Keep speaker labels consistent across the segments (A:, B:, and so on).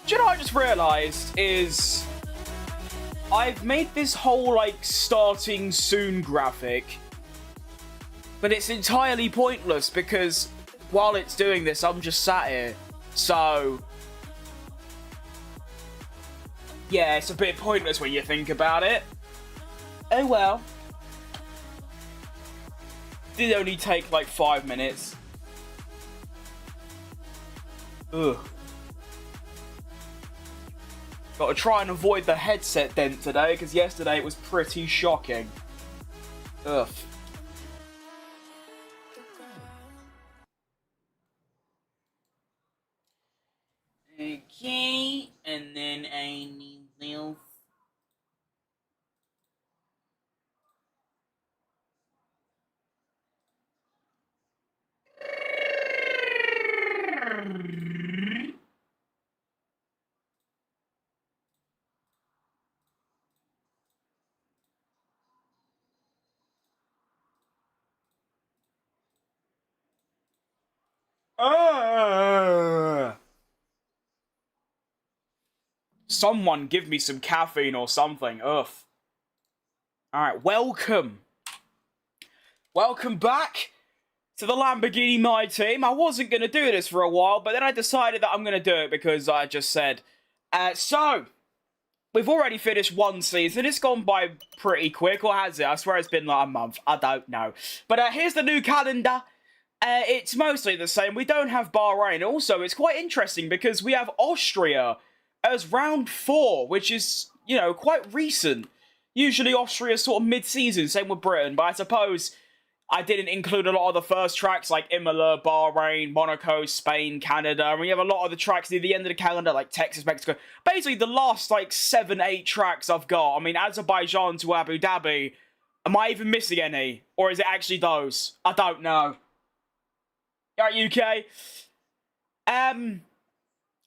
A: Do you know what I just realised is I've made this whole, like, starting soon graphic, but it's entirely pointless because while it's doing this, I'm just sat here. So, yeah, it's a bit pointless when you think about it. Oh well. Did only take like 5 minutes. Ugh. Gotta try and avoid the headset dent today, because yesterday it was pretty shocking. Ugh. Okay, and then I need this. Someone give me some caffeine or something. Ugh. Alright, welcome. Welcome back to the Lamborghini My Team. I wasn't going to do this for a while, but then I decided that I'm going to do it because I just said. So, we've already finished one season. It's gone by pretty quick, or has it? I swear it's been like a month. I don't know. But here's the new calendar. It's mostly the same. We don't have Bahrain. Also, it's quite interesting because we have Austria as round 4, which is, you know, quite recent. Usually Austria's sort of mid-season, same with Britain, but I suppose I didn't include a lot of the first tracks like Imola, Bahrain, Monaco, Spain, Canada, and we have a lot of the tracks near the end of the calendar like Texas, Mexico. Basically, the last like 7, 8 tracks I've got. I mean, Azerbaijan to Abu Dhabi. Am I even missing any? Or is it actually those? I don't know. Alright, UK.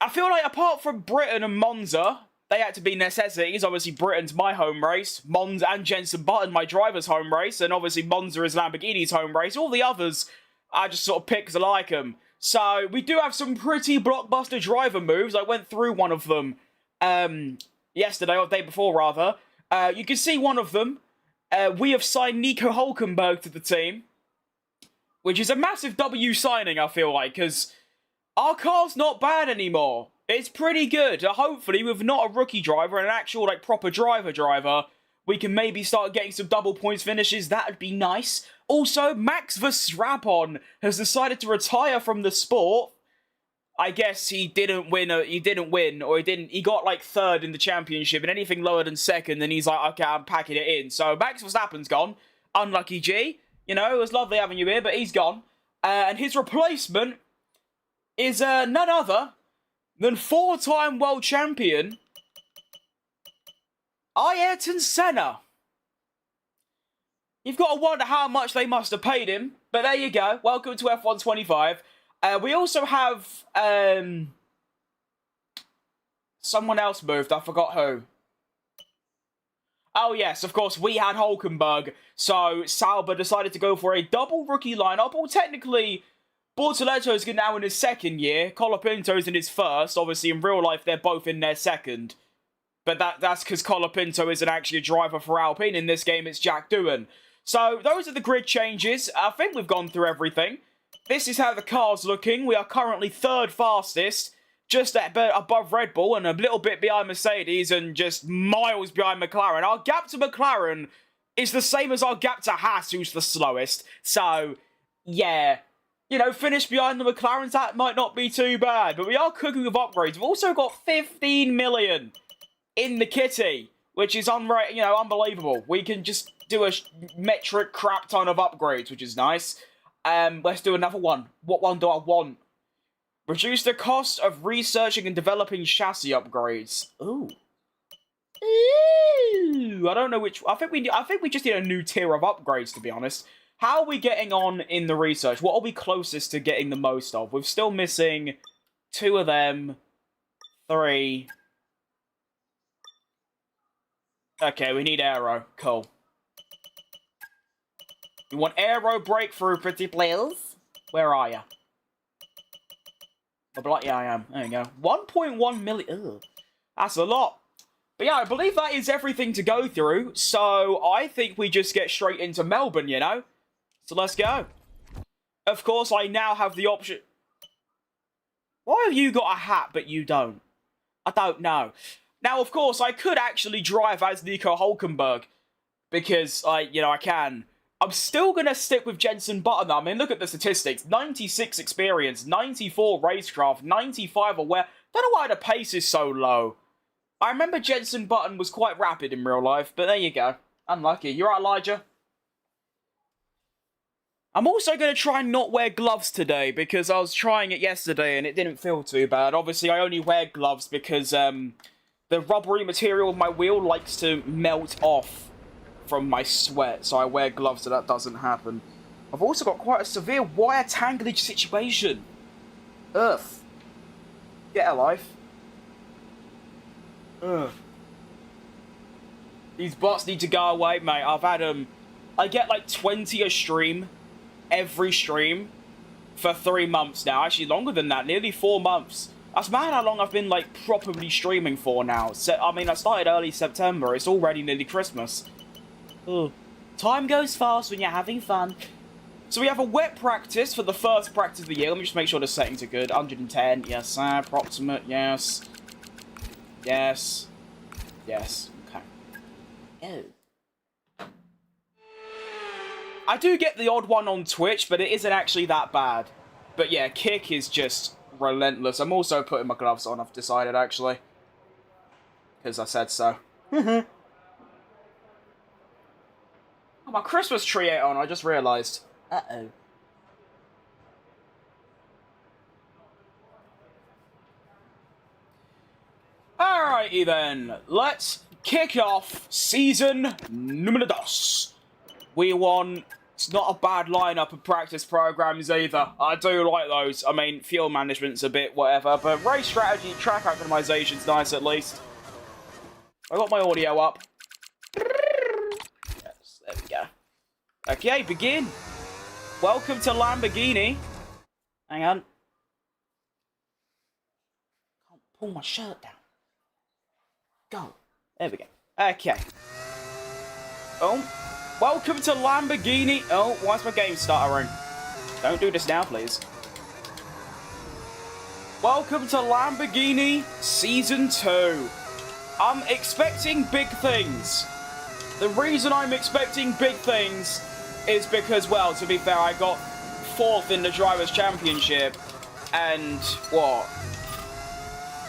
A: I feel like apart from Britain and Monza, they had to be necessities. Obviously, Britain's my home race. Monza and Jenson Button, my driver's home race. And obviously, Monza is Lamborghini's home race. All the others, I just sort of pick because I like them. So, we do have some pretty blockbuster driver moves. I went through one of them yesterday, or the day before, rather. You can see one of them. We have signed Nico Hulkenberg to the team, which is a massive W signing, I feel like, because our car's not bad anymore. It's pretty good. Hopefully, with not a rookie driver and an actual, like, proper driver, we can maybe start getting some double points finishes. That'd be nice. Also, Max Verstappen has decided to retire from the sport. I guess he didn't win, he got, like, 3rd in the championship, and anything lower than 2nd, then he's like, okay, I'm packing it in. So, Max Verstappen's gone. Unlucky G. You know, it was lovely having you here, but he's gone. And his replacement is none other than 4-time world champion Ayrton Senna. You've got to wonder how much they must have paid him, but there you go. Welcome to F1 25. We also have someone else moved. I forgot who. Oh yes, of course, we had Hulkenberg, so Sauber decided to go for a double rookie lineup. Well, technically, Bortoletto's now in his 2nd year, Colapinto's in his 1st. Obviously, in real life, they're both in their 2nd. But that's because Colapinto isn't actually a driver for Alpine. In this game, it's Jack Doohan. So, those are the grid changes. I think we've gone through everything. This is how the car's looking. We are currently 3rd fastest, just above Red Bull and a little bit behind Mercedes and just miles behind McLaren. Our gap to McLaren is the same as our gap to Haas, who's the slowest. So, yeah. You know, finish behind the McLarens, that might not be too bad. But we are cooking with upgrades. We've also got 15 million in the kitty, which is unbelievable. We can just do a metric crap ton of upgrades, which is nice. Let's do another one. What one do I want? Reduce the cost of researching and developing chassis upgrades. Ooh. Ooh. I don't know which. I think we just need a new tier of upgrades, to be honest. How are we getting on in the research? What are we closest to getting the most of? We're still missing 2 of them. 3. Okay, we need aero. Cool. You want aero breakthrough, pretty please? Where are you? But yeah, I am. There you go. 1.1 million. Ugh. That's a lot. But yeah, I believe that is everything to go through. So I think we just get straight into Melbourne, you know? So let's go. Of course, I now have the option... Why have you got a hat, but you don't? I don't know. Now, of course, I could actually drive as Nico Hulkenberg. Because, I can. I'm still going to stick with Jenson Button. I mean, look at the statistics. 96 experience, 94 racecraft, 95 aware. Don't know why the pace is so low. I remember Jenson Button was quite rapid in real life, but there you go. Unlucky. You're right, Elijah. I'm also going to try and not wear gloves today, because I was trying it yesterday and it didn't feel too bad. Obviously, I only wear gloves because the rubbery material of my wheel likes to melt off from my sweat, so I wear gloves so that doesn't happen. I've also got quite a severe wire tanglage situation. Ugh. Get a life. Ugh. These bots need to go away, mate. I've had I get like 20 a stream, every stream, for 3 months now. Actually, longer than that, nearly 4 months. That's mad how long I've been like properly streaming for now. So, I mean, I started early September. It's already nearly Christmas. Ugh. Time goes fast when you're having fun. So we have a wet practice for the first practice of the year. Let me just make sure the settings are good. 110, yes, sir. Approximate, yes. Yes. Yes. Okay. Oh. I do get the odd one on Twitch, but it isn't actually that bad. But yeah, kick is just relentless. I'm also putting my gloves on, I've decided, actually. Because I said so. Oh, my Christmas tree ain't on, I just realised. Uh-oh. Alrighty then, let's kick off season numero dos. We won. It's not a bad lineup of practice programs either. I do like those. I mean, fuel management's a bit whatever, but race strategy, track optimization's nice at least. I got my audio up. Yes, there we go. Okay, begin. Welcome to Lamborghini. Hang on. Can't pull my shirt down. Go. There we go. Okay. Oh. Welcome to Lamborghini. Oh, why's my game stuttering? Don't do this now, please. Welcome to Lamborghini Season 2. I'm expecting big things. The reason I'm expecting big things is because, well, to be fair, I got 4th in the Drivers' Championship. And, what?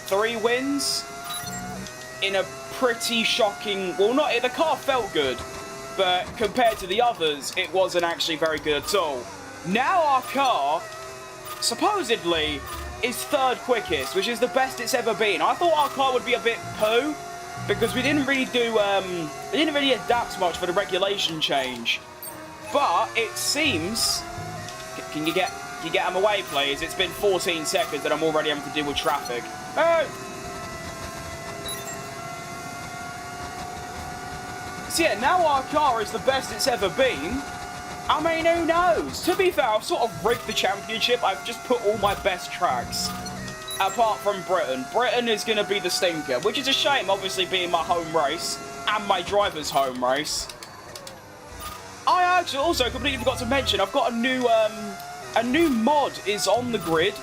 A: 3 wins? In a pretty shocking... Well, not... The car felt good. But compared to the others, it wasn't actually very good at all. Now our car, supposedly, is 3rd quickest, which is the best it's ever been. I thought our car would be a bit poo, because we didn't really do, we didn't really adapt much for the regulation change. But it seems... Can you get them away, please? It's been 14 seconds and I'm already having to deal with traffic. Oh! So yeah, now our car is the best it's ever been. I mean, who knows? To be fair, I've sort of rigged the championship. I've just put all my best tracks. Apart from Britain. Britain is going to be the stinker, which is a shame, obviously, being my home race and my driver's home race. I actually also completely forgot to mention, I've got a new mod is on the grid.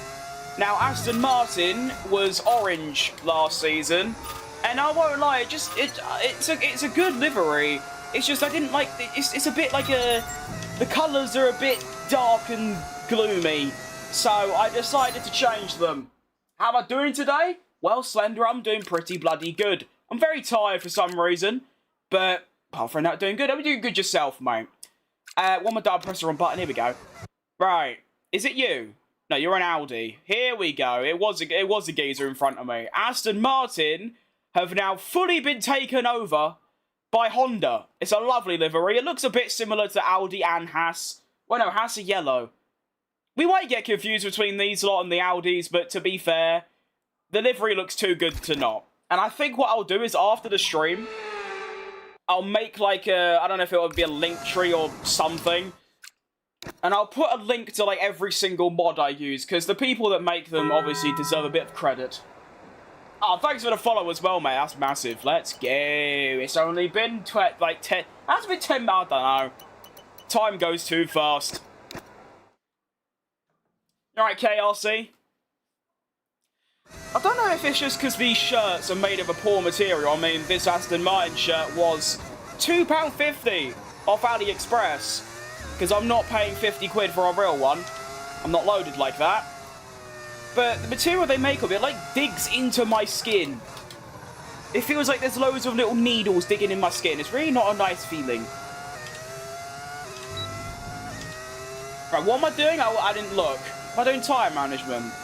A: Now, Aston Martin was orange last season. And I won't lie, it's a good livery. It's just I didn't like it's a bit like the colours are a bit dark and gloomy, so I decided to change them. How am I doing today? Well, Slender, I'm doing pretty bloody good. I'm very tired for some reason, but apart from that, doing good. I'm doing good yourself, mate. One more time, press the wrong button. Here we go. Right, is it you? No, you're an Audi. Here we go. It was a geezer in front of me. Aston Martin have now fully been taken over by Honda. It's a lovely livery. It looks a bit similar to Audi and Haas. Well, no, Haas are yellow. We might get confused between these lot and the Audis, but to be fair, the livery looks too good to not. And I think what I'll do is, after the stream, I'll make like a... I don't know if it would be a link tree or something. And I'll put a link to, like, every single mod I use, because the people that make them obviously deserve a bit of credit. Oh, thanks for the follow as well, mate. That's massive. Let's go. It's only been, 10... That's been 10... I don't know. Time goes too fast. Alright, KRC. I don't know if it's just because these shirts are made of a poor material. I mean, this Aston Martin shirt was £2.50 off AliExpress. Because I'm not paying 50 quid for a real one. I'm not loaded like that. But the material they make of it, like, digs into my skin. It feels like there's loads of little needles digging in my skin. It's really not a nice feeling. Right, what am I doing? I didn't look. Am I doing tyre management?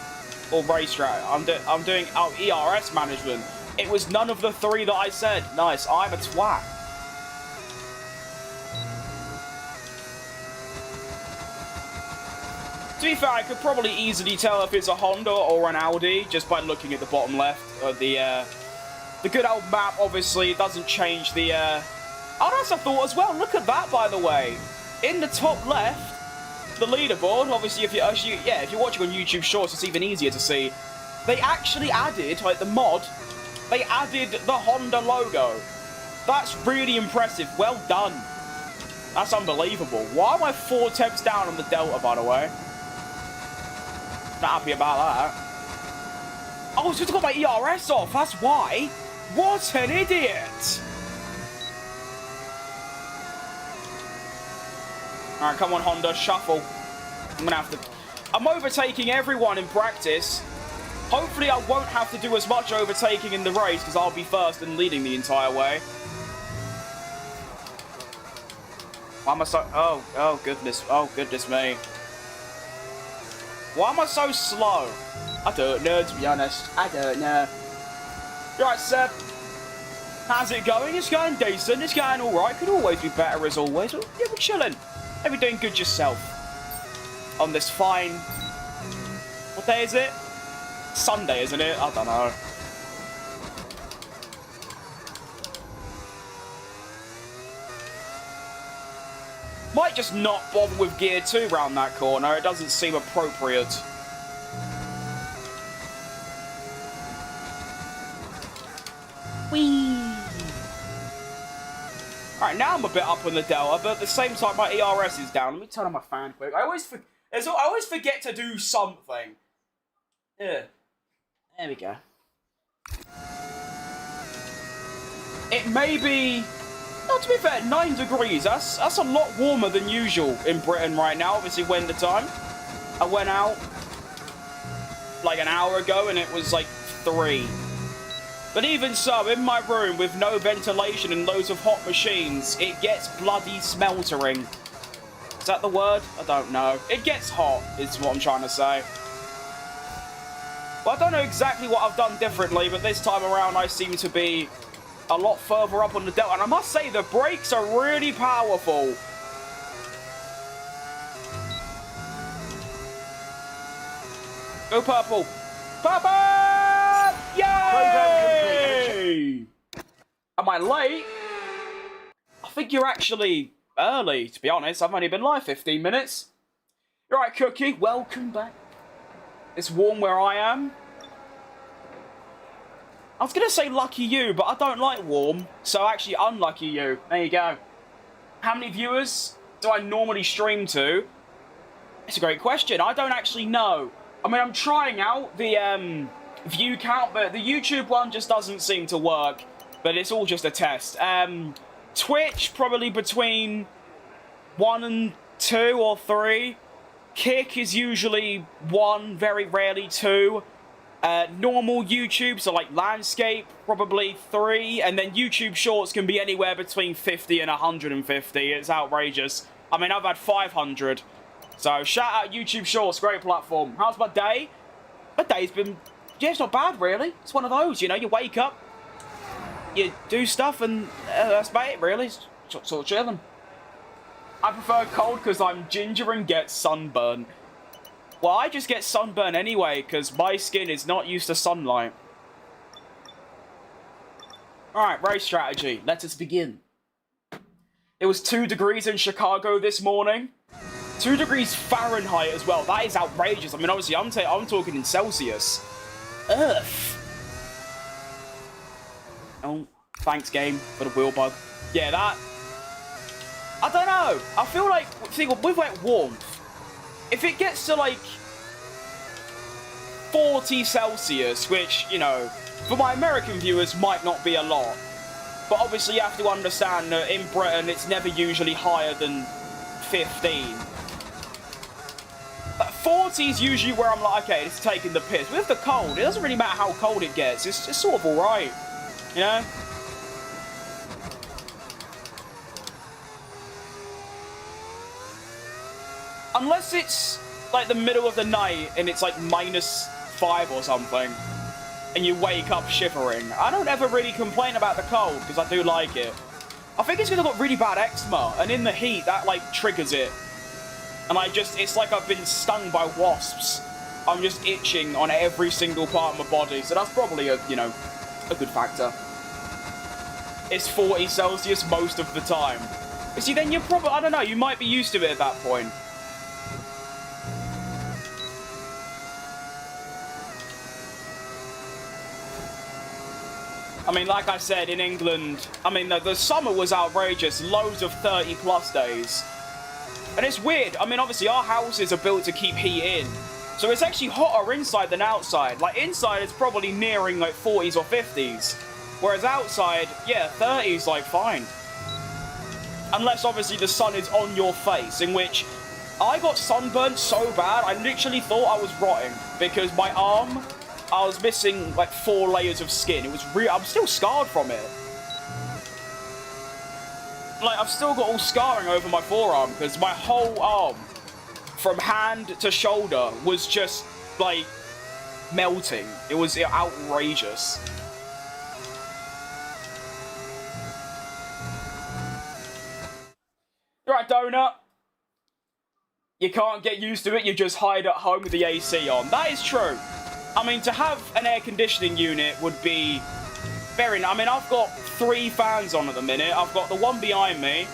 A: Or racetrack? I'm doing ERS management. It was none of the three that I said. Nice, I'm a twat. To be fair, I could probably easily tell if it's a Honda or an Audi just by looking at the bottom left of the good old map. Obviously, doesn't change the. Oh, that's a thought as well. Look at that, by the way. In the top left, the leaderboard. Obviously, if you're watching on YouTube Shorts, it's even easier to see. They actually added, like the mod, they added the Honda logo. That's really impressive. Well done. That's unbelievable. Why am I 4 temps down on the Delta, by the way? Not happy about that. Oh, it's just got my ERS off. That's why. What an idiot. Alright, come on, Honda. Shuffle. I'm going to have to... I'm overtaking everyone in practice. Hopefully, I won't have to do as much overtaking in the race because I'll be first and leading the entire way. Why am I so... Oh, goodness. Oh, goodness me. Why am I so slow? I don't know, to be honest. I don't know. Right, Seb. How's it going? It's going decent. It's going alright. Could always be better, as always. Yeah, we're chilling. Hey, we're doing good yourself. On this fine... What day is it? Sunday, isn't it? I don't know. Might just not bother with gear 2 round that corner. It doesn't seem appropriate. Whee! Alright, now I'm a bit up on the Delta, but at the same time my ERS is down. Let me turn on my fan quick. I always forget to do something. Yeah. There we go. It may be... No, to be fair, 9 degrees. That's a lot warmer than usual in Britain right now. Obviously, winter time. I went out like an hour ago and it was like 3. But even so, in my room with no ventilation and loads of hot machines, it gets bloody smeltering. Is that the word? I don't know. It gets hot, is what I'm trying to say. Well, I don't know exactly what I've done differently, but this time around I seem to be a lot further up on the Delta. And I must say, the brakes are really powerful. Go purple. Purple! Yay! Am I late? I think you're actually early, to be honest. I've only been live 15 minutes. You're right, Cookie. Welcome back. It's warm where I am. I was going to say lucky you, but I don't like warm. So actually, unlucky you. There you go. How many viewers do I normally stream to? It's a great question. I don't actually know. I mean, I'm trying out the view count, but the YouTube one just doesn't seem to work. But it's all just a test. Twitch, probably between 1 and 2 or 3. Kick is usually 1, very rarely 2. Normal YouTube, so like landscape, probably 3, and then YouTube Shorts can be anywhere between 50 and 150. It's outrageous. I mean, I've had 500. So shout out YouTube Shorts, great platform. How's my day? My day's been, yeah, it's not bad really. It's one of those, you know, you wake up, you do stuff, and that's about it really. It's sort of chilling. I prefer cold because I'm ginger and get sunburn. Well, I just get sunburn anyway, because my skin is not used to sunlight. Alright, race strategy. Let us begin. It was 2 degrees in Chicago this morning. 2 degrees Fahrenheit as well. That is outrageous. I mean, obviously, I'm talking in Celsius. Earth. Oh, thanks, game, for the wheel bug. Yeah, that... I don't know. I feel like, see, with like warmth, if it gets to like 40 Celsius, which, you know, for my American viewers might not be a lot, but obviously you have to understand that in Britain it's never usually higher than 15. But 40 is usually where I'm like, okay, it's taking the piss. With the cold, it doesn't really matter how cold it gets. It's sort of alright, you know? Unless it's like the middle of the night and it's like -5 or something, and you wake up shivering. I don't ever really complain about the cold because I do like it. I think it's because I've got really bad eczema, and in the heat that like triggers it. And it's like I've been stung by wasps. I'm just itching on every single part of my body, so that's probably a, you know, a good factor. It's 40 Celsius most of the time. But see, then you're probably, I don't know, you might be used to it at that point. I mean, like I said, in England, I mean, the summer was outrageous. Loads of 30+ days. And it's weird. I mean, obviously, our houses are built to keep heat in. So it's actually hotter inside than outside. Like, inside, it's probably nearing, like, 40s or 50s. Whereas outside, yeah, 30s, like, fine. Unless, obviously, the sun is on your face, in which I got sunburnt so bad, I literally thought I was rotting. Because my arm... I was missing like 4 layers of skin. It was real. I'm still scarred from it. Like, I've still got all scarring over my forearm because my whole arm, from hand to shoulder, was just like melting. It was outrageous. Right, Donut. You can't get used to it. You just hide at home with the AC on. That is true. I mean, to have an air conditioning unit would be very... I mean, I've got 3 fans on at the minute. I've got the one behind me.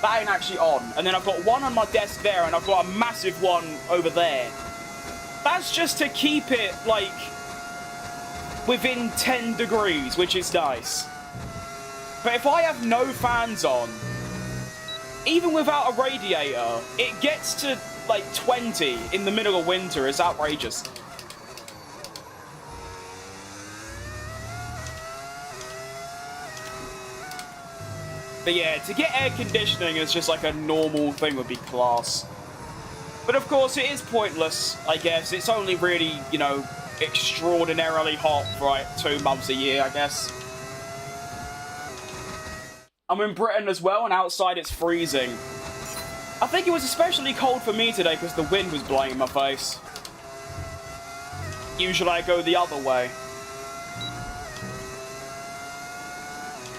A: That ain't actually on. And then I've got one on my desk there, and I've got a massive one over there. That's just to keep it, like, within 10 degrees, which is nice. But if I have no fans on, even without a radiator, it gets to, like, 20 in the middle of winter. It's outrageous. But yeah, to get air conditioning as just like a normal thing would be class. But of course, it is pointless, I guess. It's only really, you know, extraordinarily hot for like 2 months a year, I guess. I'm in Britain as well, and outside it's freezing. I think it was especially cold for me today because the wind was blowing in my face. Usually I go the other way.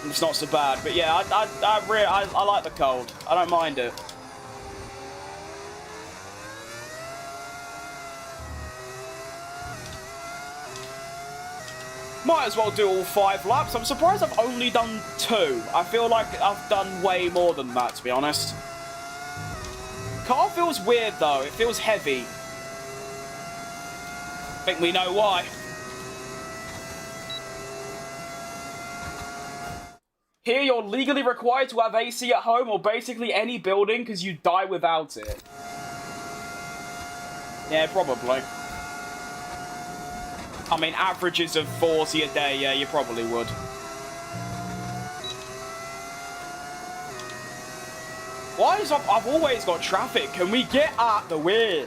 A: It's not so bad, but yeah, I like the cold. I don't mind it. Might as well do all 5 laps. I'm surprised I've only done 2. I feel like I've done way more than that, to be honest. Car feels weird, though. It feels heavy. I think we know why. Here, you're legally required to have AC at home or basically any building because you die without it. Yeah, probably. I mean, averages of 40 a day, yeah, you probably would. Why is I've always got traffic? Can we get out the way?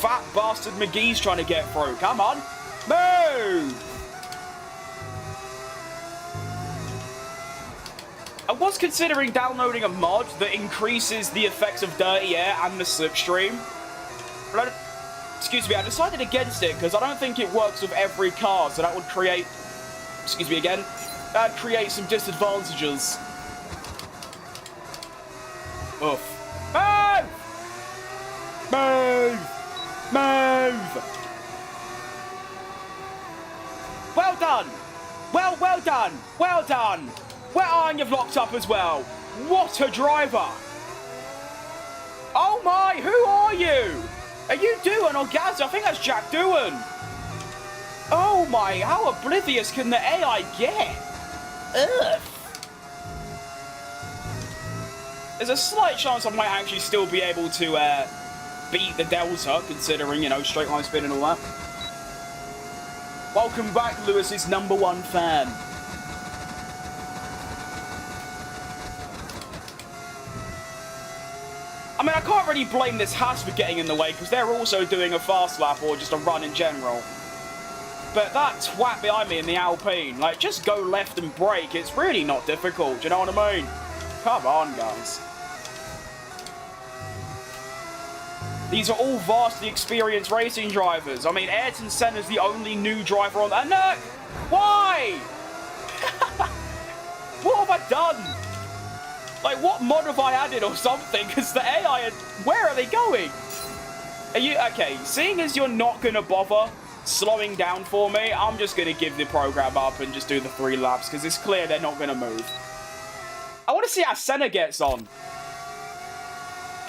A: Fat bastard McGee's trying to get through. Come on. Move! I was considering downloading a mod that increases the effects of dirty air and the slipstream. But excuse me, I decided against it because I don't think it works with every car, so that would create... Excuse me again. That'd create some disadvantages. Oof. Move! Move! Move! Well done! Well done! Well done! Well, and you've locked up as well. What a driver! Oh Oh my, who are you? Are you Doohan or Gaz? I think that's Jack Doohan. Oh my, how oblivious can the AI get? Ugh. There's a slight chance I might actually still be able to beat the Delta, considering, you know, straight line spin and all that. Welcome back, Lewis's #1 fan. I mean, I can't really blame this Haas for getting in the way, because they're also doing a fast lap or just a run in general. But that twat behind me in the Alpine, like, just go left and brake. It's really not difficult, do you know what I mean? Come on, guys. These are all vastly experienced racing drivers. I mean, Ayrton Senna's the only new driver on... And look! Why? What have I done? Like, what mod have I added or something? Because the AI... Where are they going? Are you... Okay, seeing as you're not going to bother slowing down for me, I'm just going to give the program up and just do the 3 laps, because it's clear they're not going to move. I want to see how Senna gets on.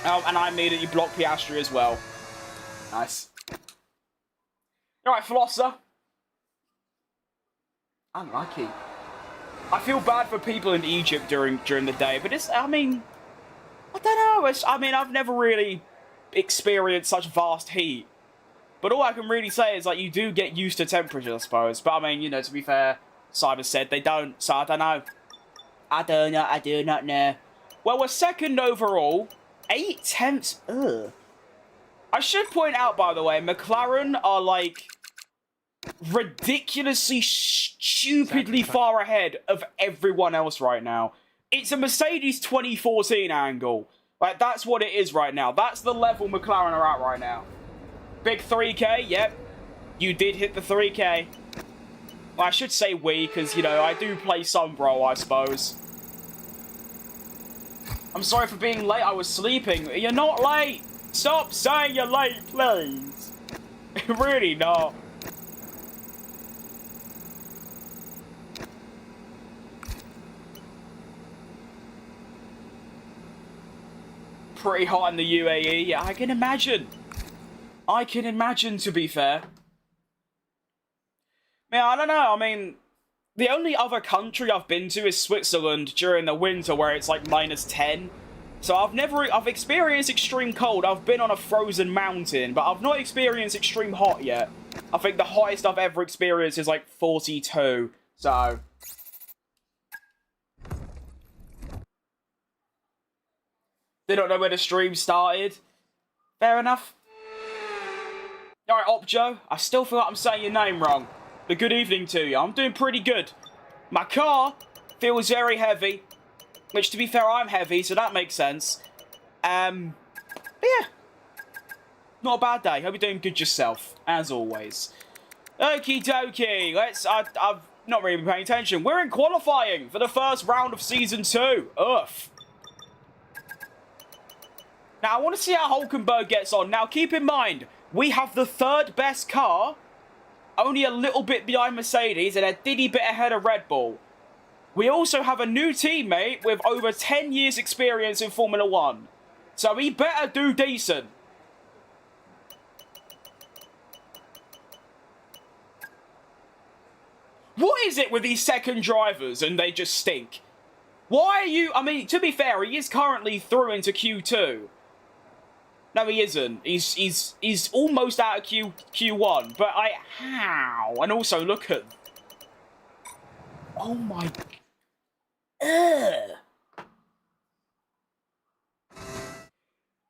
A: Oh, and I immediately blocked Piastri as well. Nice. Alright, Flosser. Unlucky. I feel bad for people in Egypt during the day, but it's, I mean, I don't know. I mean, I've never really experienced such vast heat. But all I can really say is, like, you do get used to temperature, I suppose. But, I mean, you know, to be fair, Cyber said they don't, so I don't know. I do not know. Well, we're second overall. 8 tenths, ugh. I should point out, by the way, McLaren are, like, ridiculously, stupidly far ahead of everyone else right now. It's a Mercedes 2014 angle. Like, that's what it is right now. That's the level McLaren are at right now. Big 3K, yep. You did hit the 3K. Well, I should say we, because, you know, I do play some bro, I suppose. I'm sorry for being late, I was sleeping. You're not late! Stop saying you're late, please! Really not. Pretty hot in the UAE, yeah, I can imagine. I can imagine, to be fair. Man, I don't know, I mean, the only other country I've been to is Switzerland during the winter where it's like -10. So I've experienced extreme cold. I've been on a frozen mountain, but I've not experienced extreme hot yet. I think the highest I've ever experienced is like 42, so... They don't know where the stream started. Fair enough. Alright, Opjo, I still feel like I'm saying your name wrong. But good evening to you. I'm doing pretty good. My car feels very heavy. Which, to be fair, I'm heavy, so that makes sense. But yeah. Not a bad day. Hope you're doing good yourself, as always. Okie dokie. I've not really been paying attention. We're in qualifying for the first round of Season 2. Ugh. Now, I want to see how Hulkenberg gets on. Now, keep in mind, we have the 3rd best car, only a little bit behind Mercedes, and a diddy bit ahead of Red Bull. We also have a new teammate with over 10 years experience in Formula 1. So he better do decent. What is it with these second drivers and they just stink? Why are you... I mean, to be fair, he is currently through into Q2. No, he isn't. He's almost out of Q1. But how? And also, look at... Oh my... Ugh.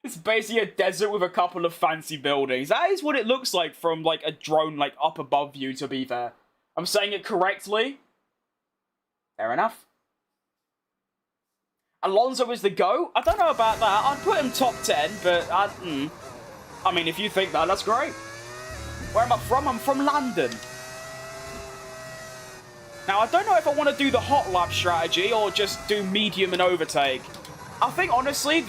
A: It's basically a desert with a couple of fancy buildings. That is what it looks like from, like, a drone, like, up above you, to be fair. I'm saying it correctly. Fair enough. Alonso is the GOAT? I don't know about that. I'd put him top 10, but I mean, if you think that, that's great. Where am I from? I'm from London. Now, I don't know if I want to do the hot lap strategy or just do medium and overtake. I think, honestly,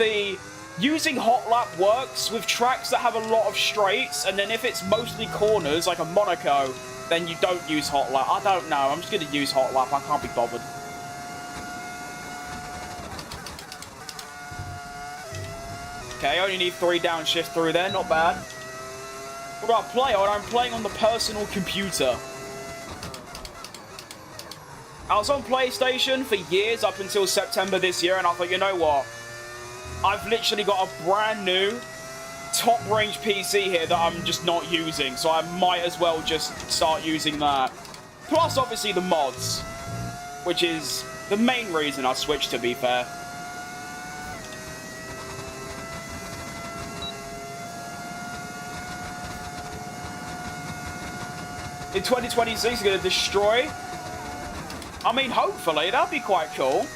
A: using hot lap works with tracks that have a lot of straights, and then if it's mostly corners, like a Monaco, then you don't use hot lap. I don't know. I'm just going to use hot lap. I can't be bothered. Okay, I only need 3 downshifts through there. Not bad. What do I play on? I'm playing on the personal computer. I was on PlayStation for years up until September this year, and I thought, you know what? I've literally got a brand new top-range PC here that I'm just not using, so I might as well just start using that. Plus, obviously, the mods, which is the main reason I switched, to be fair. In 2026, it's going to destroy. I mean, hopefully, that'd be quite cool.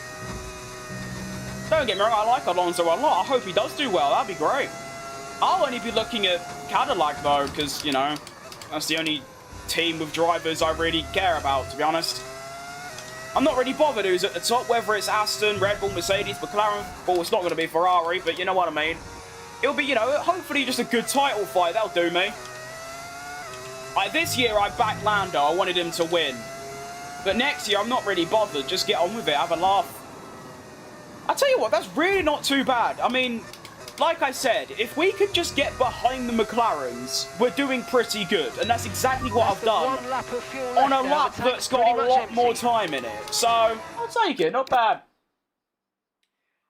A: Don't get me wrong, I like Alonso a lot. I hope he does do well. That'd be great. I'll only be looking at Cadillac, though, because, you know, that's the only team with drivers I really care about, to be honest. I'm not really bothered who's at the top, whether it's Aston, Red Bull, Mercedes, McLaren. Well, it's not going to be Ferrari, but you know what I mean. It'll be, you know, hopefully just a good title fight. That'll do me. Like, this year, I backed Lando. I wanted him to win. But next year, I'm not really bothered. Just get on with it. Have a laugh. I tell you what, that's really not too bad. I mean, like I said, if we could just get behind the McLarens, we're doing pretty good. And that's exactly what I've done on a lap that's got a lot more time in it. So, I'll take it. Not bad.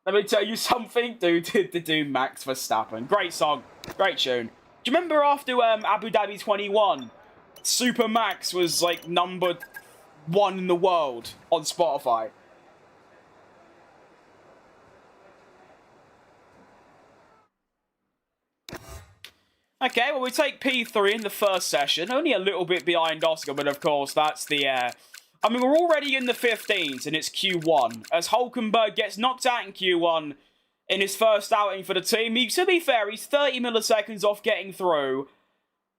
A: Let me tell you something. Do Max Verstappen. Great song. Great tune. Do you remember after Abu Dhabi 21, Super Max was like number 1 in the world on Spotify? Okay, well, we take P3 in the first session. Only a little bit behind Oscar, but of course, that's the... I mean, we're already in the 15s, and it's Q1. As Hulkenberg gets knocked out in Q1 in his first outing for the team, to be fair, he's 30 milliseconds off getting through,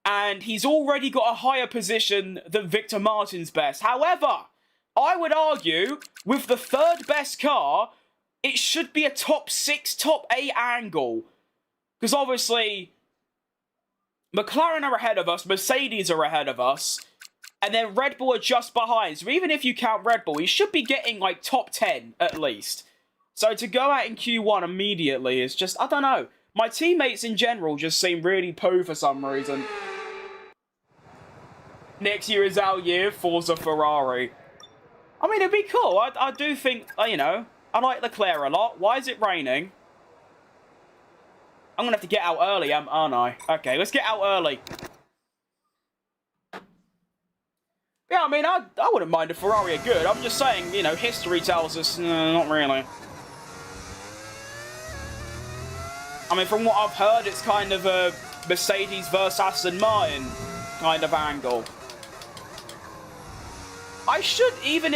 A: and he's already got a higher position than Victor Martin's best. However, I would argue, with the 3rd best car, it should be a top 6, top 8 angle. Because obviously... McLaren are ahead of us, Mercedes are ahead of us, and then Red Bull are just behind. So even if you count Red Bull, he should be getting like top 10 at least. So to go out in Q1 immediately is just, I don't know. My teammates in general just seem really poo for some reason. Next year is our year, Forza Ferrari. I mean, it'd be cool. I do think, you know, I like Leclerc a lot. Why is it raining? I'm going to have to get out early, aren't I? Okay, let's get out early. Yeah, I mean, I wouldn't mind if Ferrari are good. I'm just saying, you know, history tells us, not really. I mean, from what I've heard, it's kind of a Mercedes versus Aston Martin kind of angle. I should, even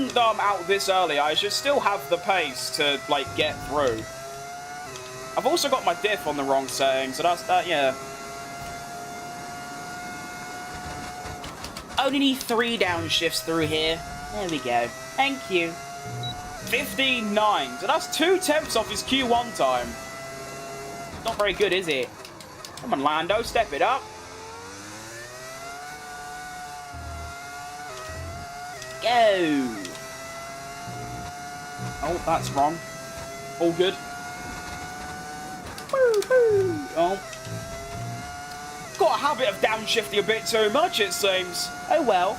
A: though I'm out this early, I should still have the pace to, like, get through. I've also got my diff on the wrong setting, so that's that, yeah. Only need 3 downshifts through here. There we go. Thank you. 15.9. So that's 2 tenths off his Q1 time. Not very good, is it? Come on, Lando, step it up. Go. Oh, that's wrong. All good. Oh. Got a habit of downshifting a bit too much, it seems. Oh well.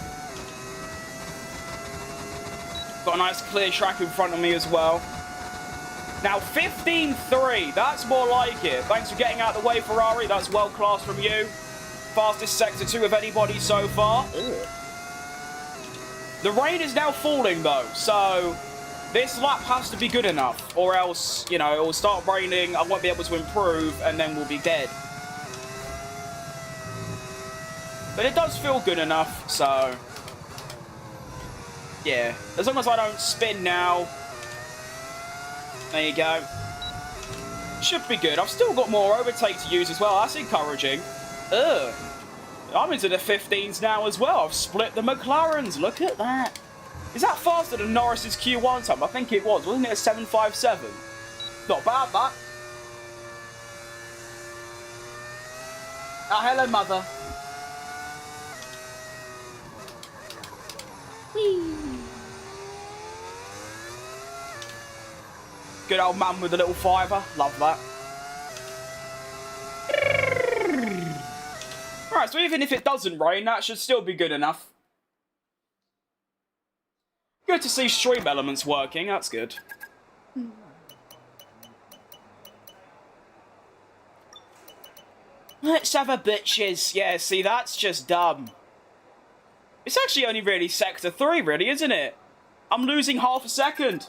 A: Got a nice clear track in front of me as well. Now 15.3, that's more like it. Thanks for getting out of the way, Ferrari. That's world class from you. Fastest Sector 2 of anybody so far. Ugh. The rain is now falling though, so this lap has to be good enough, or else, you know, it will start raining, I won't be able to improve, and then we'll be dead. But it does feel good enough, so... yeah, as long as I don't spin now. There you go. Should be good. I've still got more overtake to use as well, that's encouraging. Ugh. I'm into the 15s now as well, I've split the McLarens, look at that. Is that faster than Norris's Q1 time? I think it was. Wasn't it a 7.57? Not bad, that. Oh, hello, mother. Whee. Good old man with a little fiver. Love that. Alright, so even if it doesn't rain, that should still be good enough. Good to see stream elements working, that's good. Let's have a bitches. Yeah, see, that's just dumb. It's actually only really Sector 3, really, isn't it? I'm losing half a second.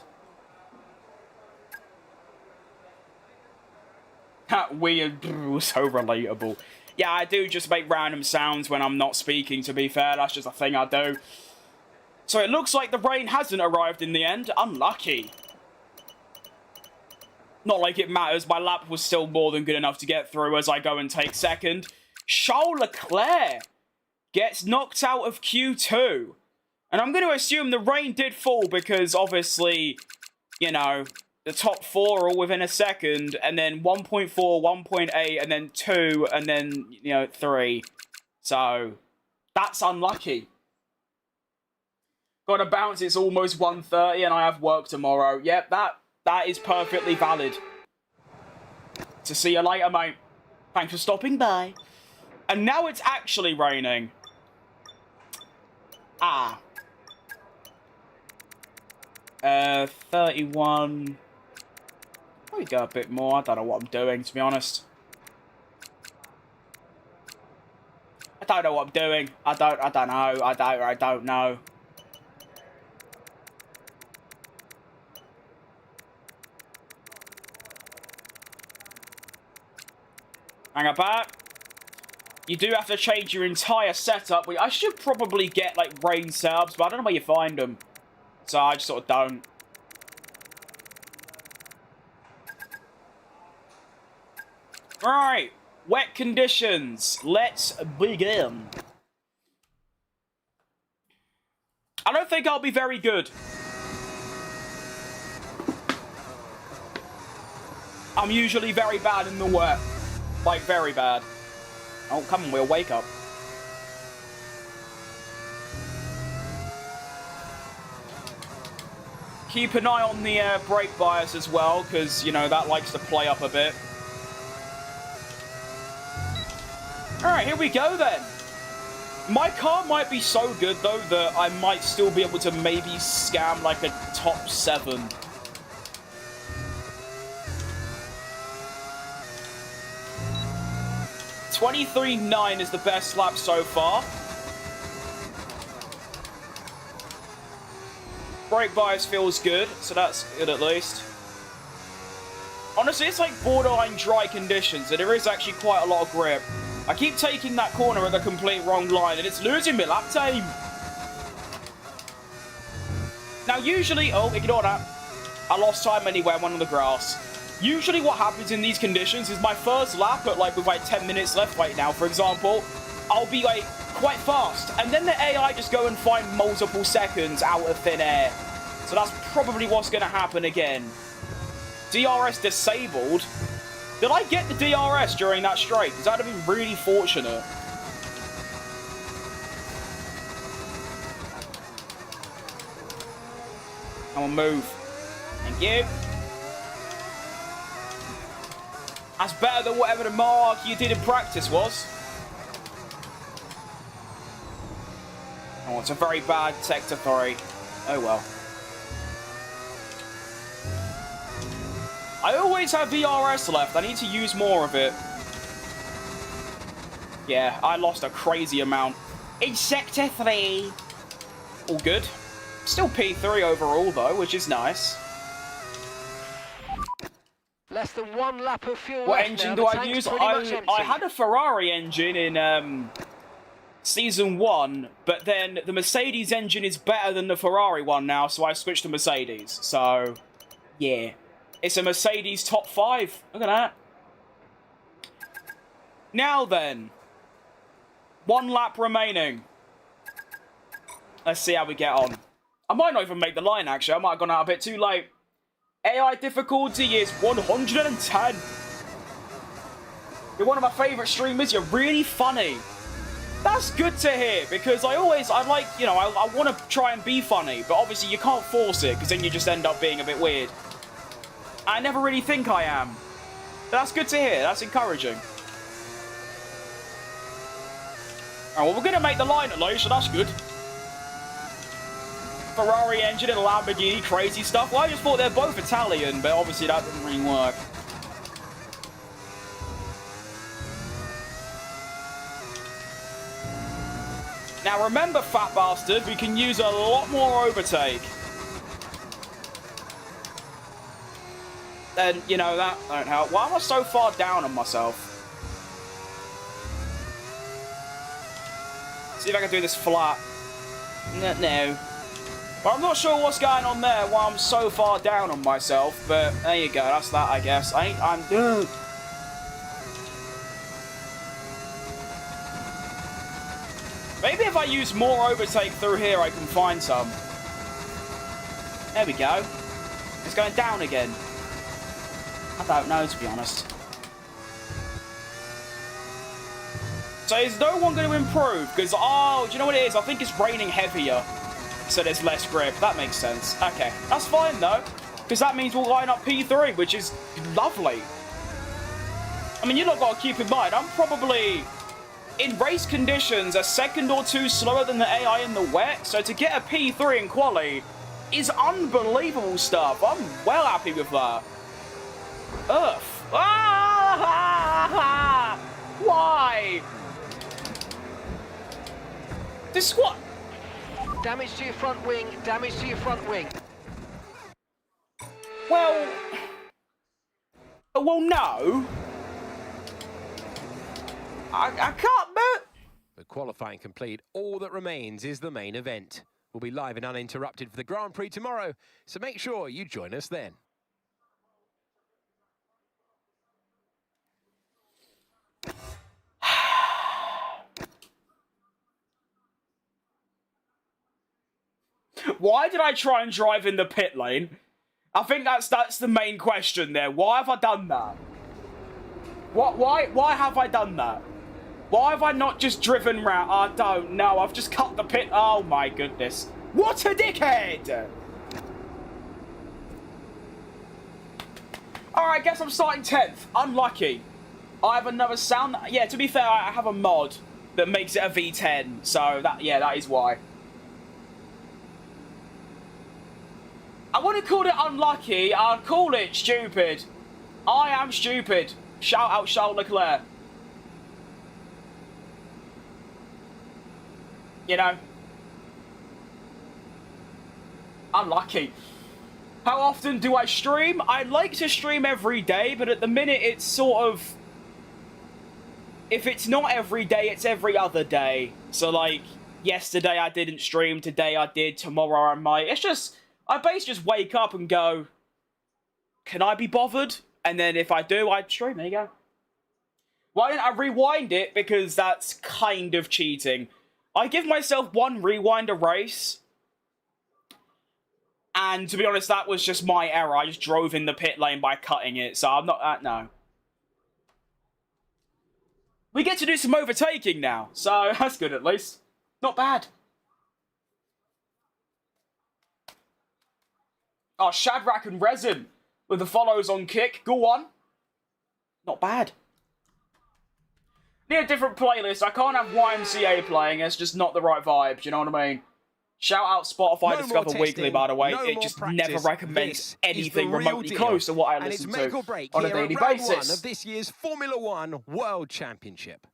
A: That weird, so relatable. Yeah, I do just make random sounds when I'm not speaking, to be fair. That's just a thing I do. So it looks like the rain hasn't arrived in the end. Unlucky. Not like it matters. My lap was still more than good enough to get through as I go and take second. Charles Leclerc gets knocked out of Q2. And I'm going to assume the rain did fall because, obviously, you know, the top 4 are all within a second. And then 1.4, 1.8, and then 2, and then, you know, 3. So, that's unlucky. Got to bounce, it's almost 1:30 and I have work tomorrow. Yep, that is perfectly valid. To see you later, mate. Thanks for stopping by. And now it's actually raining. Ah. 31. Probably go a bit more. I don't know what I'm doing, to be honest. I don't know what I'm doing. I don't know. Hang about. You do have to change your entire setup. I should probably get, like, rain setups, but I don't know where you find them. So I just sort of don't. Right. Wet conditions. Let's begin. I don't think I'll be very good. I'm usually very bad in the wet. Like, very bad. Oh, come on, we'll wake up. Keep an eye on the brake bias as well, because, you know, that likes to play up a bit. Alright, here we go then. My car might be so good, though, that I might still be able to maybe scam, like, a top 7. .23.9 is the best lap so far. Brake bias feels good, so that's good at least. Honestly, it's like borderline dry conditions, and there is actually quite a lot of grip. I keep taking that corner at the complete wrong line, and it's losing me lap time. Now, usually... Oh, ignore that. I lost time anyway, I'm on the grass. Usually what happens in these conditions is my first lap at, like, with, like, 10 minutes left right now, for example, I'll be, like, quite fast. And then the AI just go and find multiple seconds out of thin air. So that's probably what's going to happen again. DRS disabled? Did I get the DRS during that straight? Because that would have been really fortunate. Come on, move. Thank you. That's better than whatever the mark you did in practice was. Oh, it's a very bad Sector 3. Oh well. I always have VRS left. I need to use more of it. Yeah, I lost a crazy amount. In Sector 3. All good. Still P3 overall, though, which is nice.
B: Less than 1 lap of fuel.
A: What engine do I use? I had a Ferrari engine in Season 1, but then the Mercedes engine is better than the Ferrari one now, so I switched to Mercedes. So, yeah. It's a Mercedes top 5. Look at that. Now then. 1 lap remaining. Let's see how we get on. I might not even make the line, actually. I might have gone out a bit too late. AI difficulty is 110. You're one of my favourite streamers. You're really funny. That's good to hear, because I like, you know, I want to try and be funny, but obviously you can't force it, because then you just end up being a bit weird. I never really think I am. But that's good to hear. That's encouraging. Oh, well, we're going to make the line at least, so that's good. Ferrari engine and a Lamborghini, crazy stuff. Well, I just thought they're both Italian, but obviously that didn't really work. Now remember, fat bastard, we can use a lot more overtake. Then, you know, that don't help. Why am I so far down on myself? See if I can do this flat. No. Well, I'm not sure what's going on there, why I'm so far down on myself, but there you go, that's that, I guess. I'm maybe if I use more overtake through here, I can find some. There we go. It's going down again. I don't know, to be honest. So is no one going to improve? Because, oh, do you know what it is? I think it's raining heavier, so there's less grip. That makes sense. Okay, that's fine, though. Because that means we'll line up P3, which is lovely. I mean, you've not got to keep in mind, I'm probably, in race conditions, a second or two slower than the AI in the wet. So to get a P3 in quali is unbelievable stuff. I'm well happy with that. Earth. Ah! Why? This what?
B: Damage to your front wing, damage to your front wing.
A: Well, no. I can't move.
C: The qualifying complete. All that remains is the main event. We'll be live and uninterrupted for the Grand Prix tomorrow, so make sure you join us then.
A: Why did I try and drive in the pit lane? I think that's the main question there. Why have I done that? Why have I done that? Why have I not just driven round? I don't know. I've just cut the pit. Oh my goodness. What a dickhead! Alright, guess I'm starting 10th. Unlucky. I have another sound. Yeah, to be fair, I have a mod that makes it a V10. So, that is why. I wouldn't call it unlucky. I'd call it stupid. I am stupid. Shout out Charles Leclerc. You know. Unlucky. How often do I stream? I like to stream every day, but at the minute it's sort of... If it's not every day, it's every other day. So, like, yesterday I didn't stream, today I did, tomorrow I might. It's just... I basically just wake up and go, can I be bothered? And then if I do, I stream. There you go. Why didn't I rewind it? Because that's kind of cheating. I give myself one rewind a race. And to be honest, that was just my error. I just drove in the pit lane by cutting it. So I'm not... no. We get to do some overtaking now. So that's good at least. Not bad. Oh, Shadrach and Resin with the follows on kick. Go on. Not bad. Need a different playlist. I can't have YMCA playing. It's just not the right vibe. Do you know what I mean? Shout out Spotify Discover Weekly, by the way. It just never recommends anything remotely close to what I listen to on a daily basis.
C: Of this year's Formula One World Championship.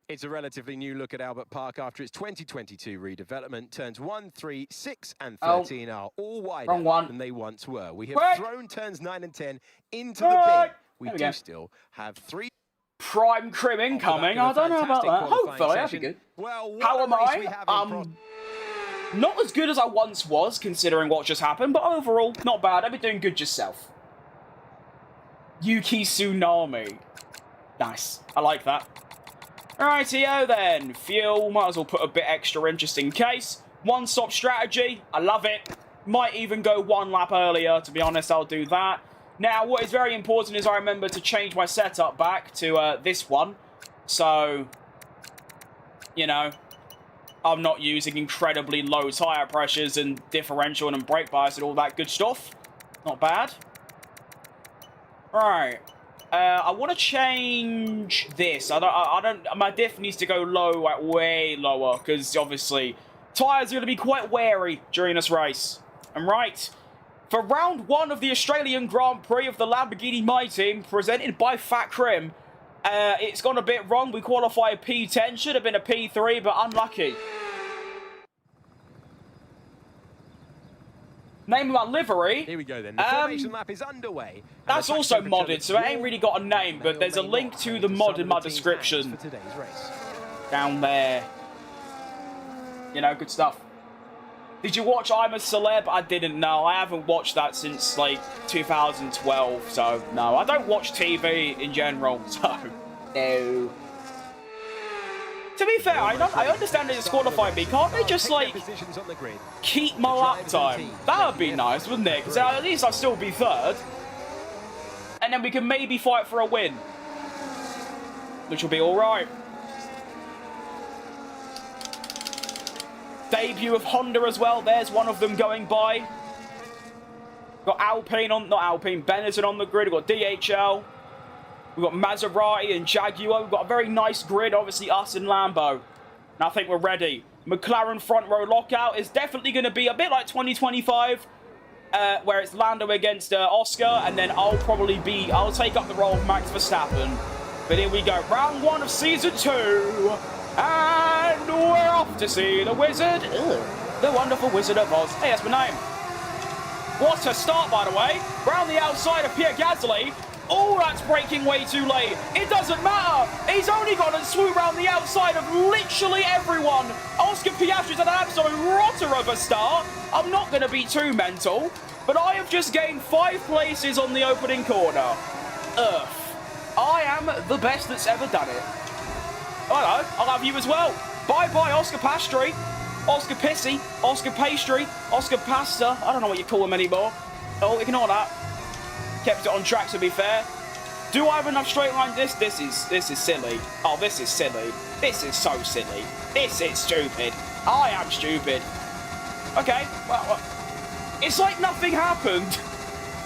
C: It's a relatively new look at Albert Park after its 2022 redevelopment. Turns 1, 3, 6 and 13 are all wider than they once were. We have thrown turns 9 and 10 into the bin. We do still have 3...
A: Prime Crim incoming. I don't know about that. Hopefully, that'd be good.
C: Well,
A: how am I? Not as good as I once was, considering what just happened, but overall, not bad. I've been doing good yourself. Yuki Tsunami. Nice. I like that. Rightio then. Fuel. Might as well put a bit extra in just in case. One-stop strategy. I love it. Might even go one lap earlier. To be honest, I'll do that. Now, what is very important is I remember to change my setup back to this one. So, you know, I'm not using incredibly low tyre pressures and differential and brake bias and all that good stuff. Not bad. Right. I want to change this. I don't. My diff needs to go low, like way lower, because obviously tyres are going to be quite wary during this race. And right, for round 1 of the Australian Grand Prix of the Lamborghini My Team, presented by Fat Crim, it's gone a bit wrong. We qualified P10, should have been a P3, but unlucky. Name of my livery.
C: Here we go then. The formation lap is underway.
A: That's also modded, so it ain't really got a name, but there's a link to the mod in my description. Down there. You know, good stuff. Did you watch I'm a Celeb? I didn't know. I haven't watched that since, like, 2012, so no. I don't watch TV in general, so no. To be fair, I understand they disqualify me. Can't they just, like, keep my lap time? That would be nice, wouldn't it? Because at least I'll still be 3rd. And then we can maybe fight for a win. Which will be alright. Debut of Honda as well. There's one of them going by. Got Alpine on... Not Alpine. Benetton on the grid. We've got DHL. We've got Maserati and Jaguar. We've got a very nice grid, obviously us and Lambo. And I think we're ready. McLaren front row lockout is definitely going to be a bit like 2025, where it's Lando against Oscar, and then I'll take up the role of Max Verstappen. But here we go. Round 1 of Season 2. And we're off to see the Wizard. The wonderful Wizard of Oz. Hey, that's my name. What a start, by the way. Round the outside of Pierre Gasly. Oh, that's braking way too late. It doesn't matter. He's only got to swoop round the outside of literally everyone. Oscar Piastri's had an absolute rotter of a start. I'm not going to be too mental, but I have just gained 5 places on the opening corner. I am the best that's ever done it. Hello, I'll have you as well. Bye-bye, Oscar Pastry. Oscar Pissy. Oscar Pastry. Oscar Pasta. I don't know what you call him anymore. Oh, ignore that. Kept it on track, to be fair. Do I have enough straight line? This is silly. Oh, this is silly. This is so silly. This is stupid. I am stupid. Okay, well, it's like nothing happened.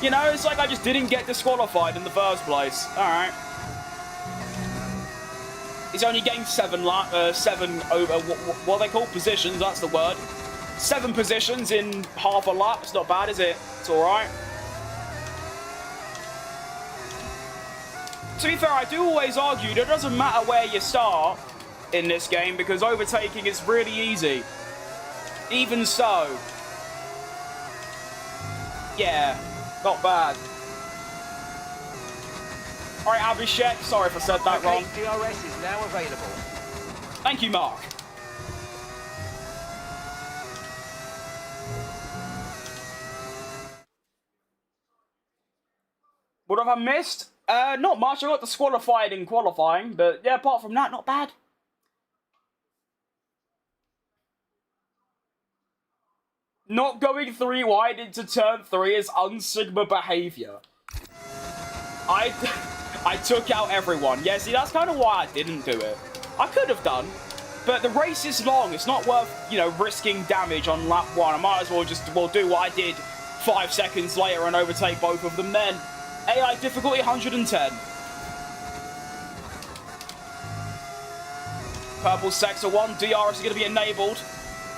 A: You know, it's like I just didn't get disqualified in the first place. All right. He's only gained 7 over, what they call positions, that's the word. 7 positions in half a lap. It's not bad, is it? It's all right. To be fair, I do always argue that it doesn't matter where you start in this game because overtaking is really easy. Even so. Yeah, not bad. All right, Abhishek, sorry if I said that wrong.
B: DRS is now available.
A: Thank you, Mark. What have I missed? Not much. I got disqualified in qualifying, but yeah, apart from that, not bad. Not going 3 wide into turn 3 is unsigma behaviour. I took out everyone. Yeah, see, that's kind of why I didn't do it. I could have done, but the race is long. It's not worth, you know, risking damage on lap 1. I might as well just, do what I did 5 seconds later and overtake both of them then. AI difficulty 110. Purple sector 1, DRS is going to be enabled.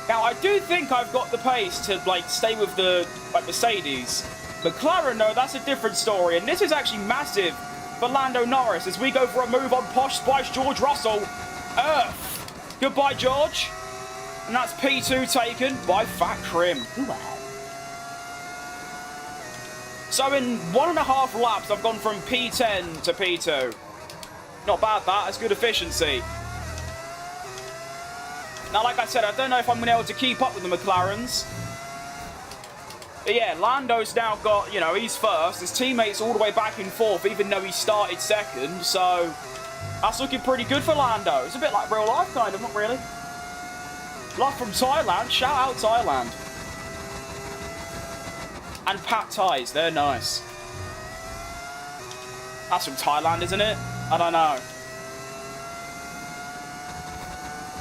A: Now, I do think I've got the pace to, like, stay with the, like, Mercedes. McLaren, though, that's a different story. And this is actually massive for Lando Norris as we go for a move on Posh Spice George Russell. Earth. Goodbye, George. And that's P2 taken by Fat Crim. So in 1.5 laps, I've gone from P10 to P2. Not bad, that. That's good efficiency. Now, like I said, I don't know if I'm going to be able to keep up with the McLarens. But yeah, Lando's now got, you know, he's first. His teammates all the way back in 4th, even though he started 2nd. So that's looking pretty good for Lando. It's a bit like real life, kind of, not really. Love from Thailand. Shout out Thailand. And Pad Thais, they're nice. That's from Thailand, isn't it? I don't know.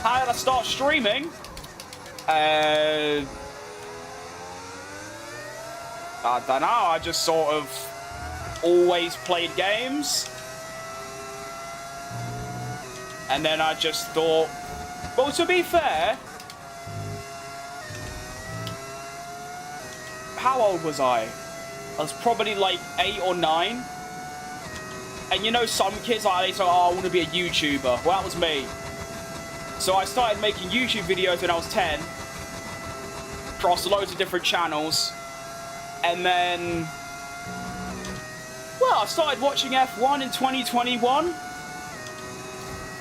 A: How did I start streaming? I don't know. I just sort of always played games. And then I just thought, well, to be fair, how old was I? I was probably like 8 or 9. And you know, some kids, like, they say, oh, I want to be a YouTuber. Well, that was me. So I started making YouTube videos when I was 10. Across loads of different channels. And then, well, I started watching F1 in 2021.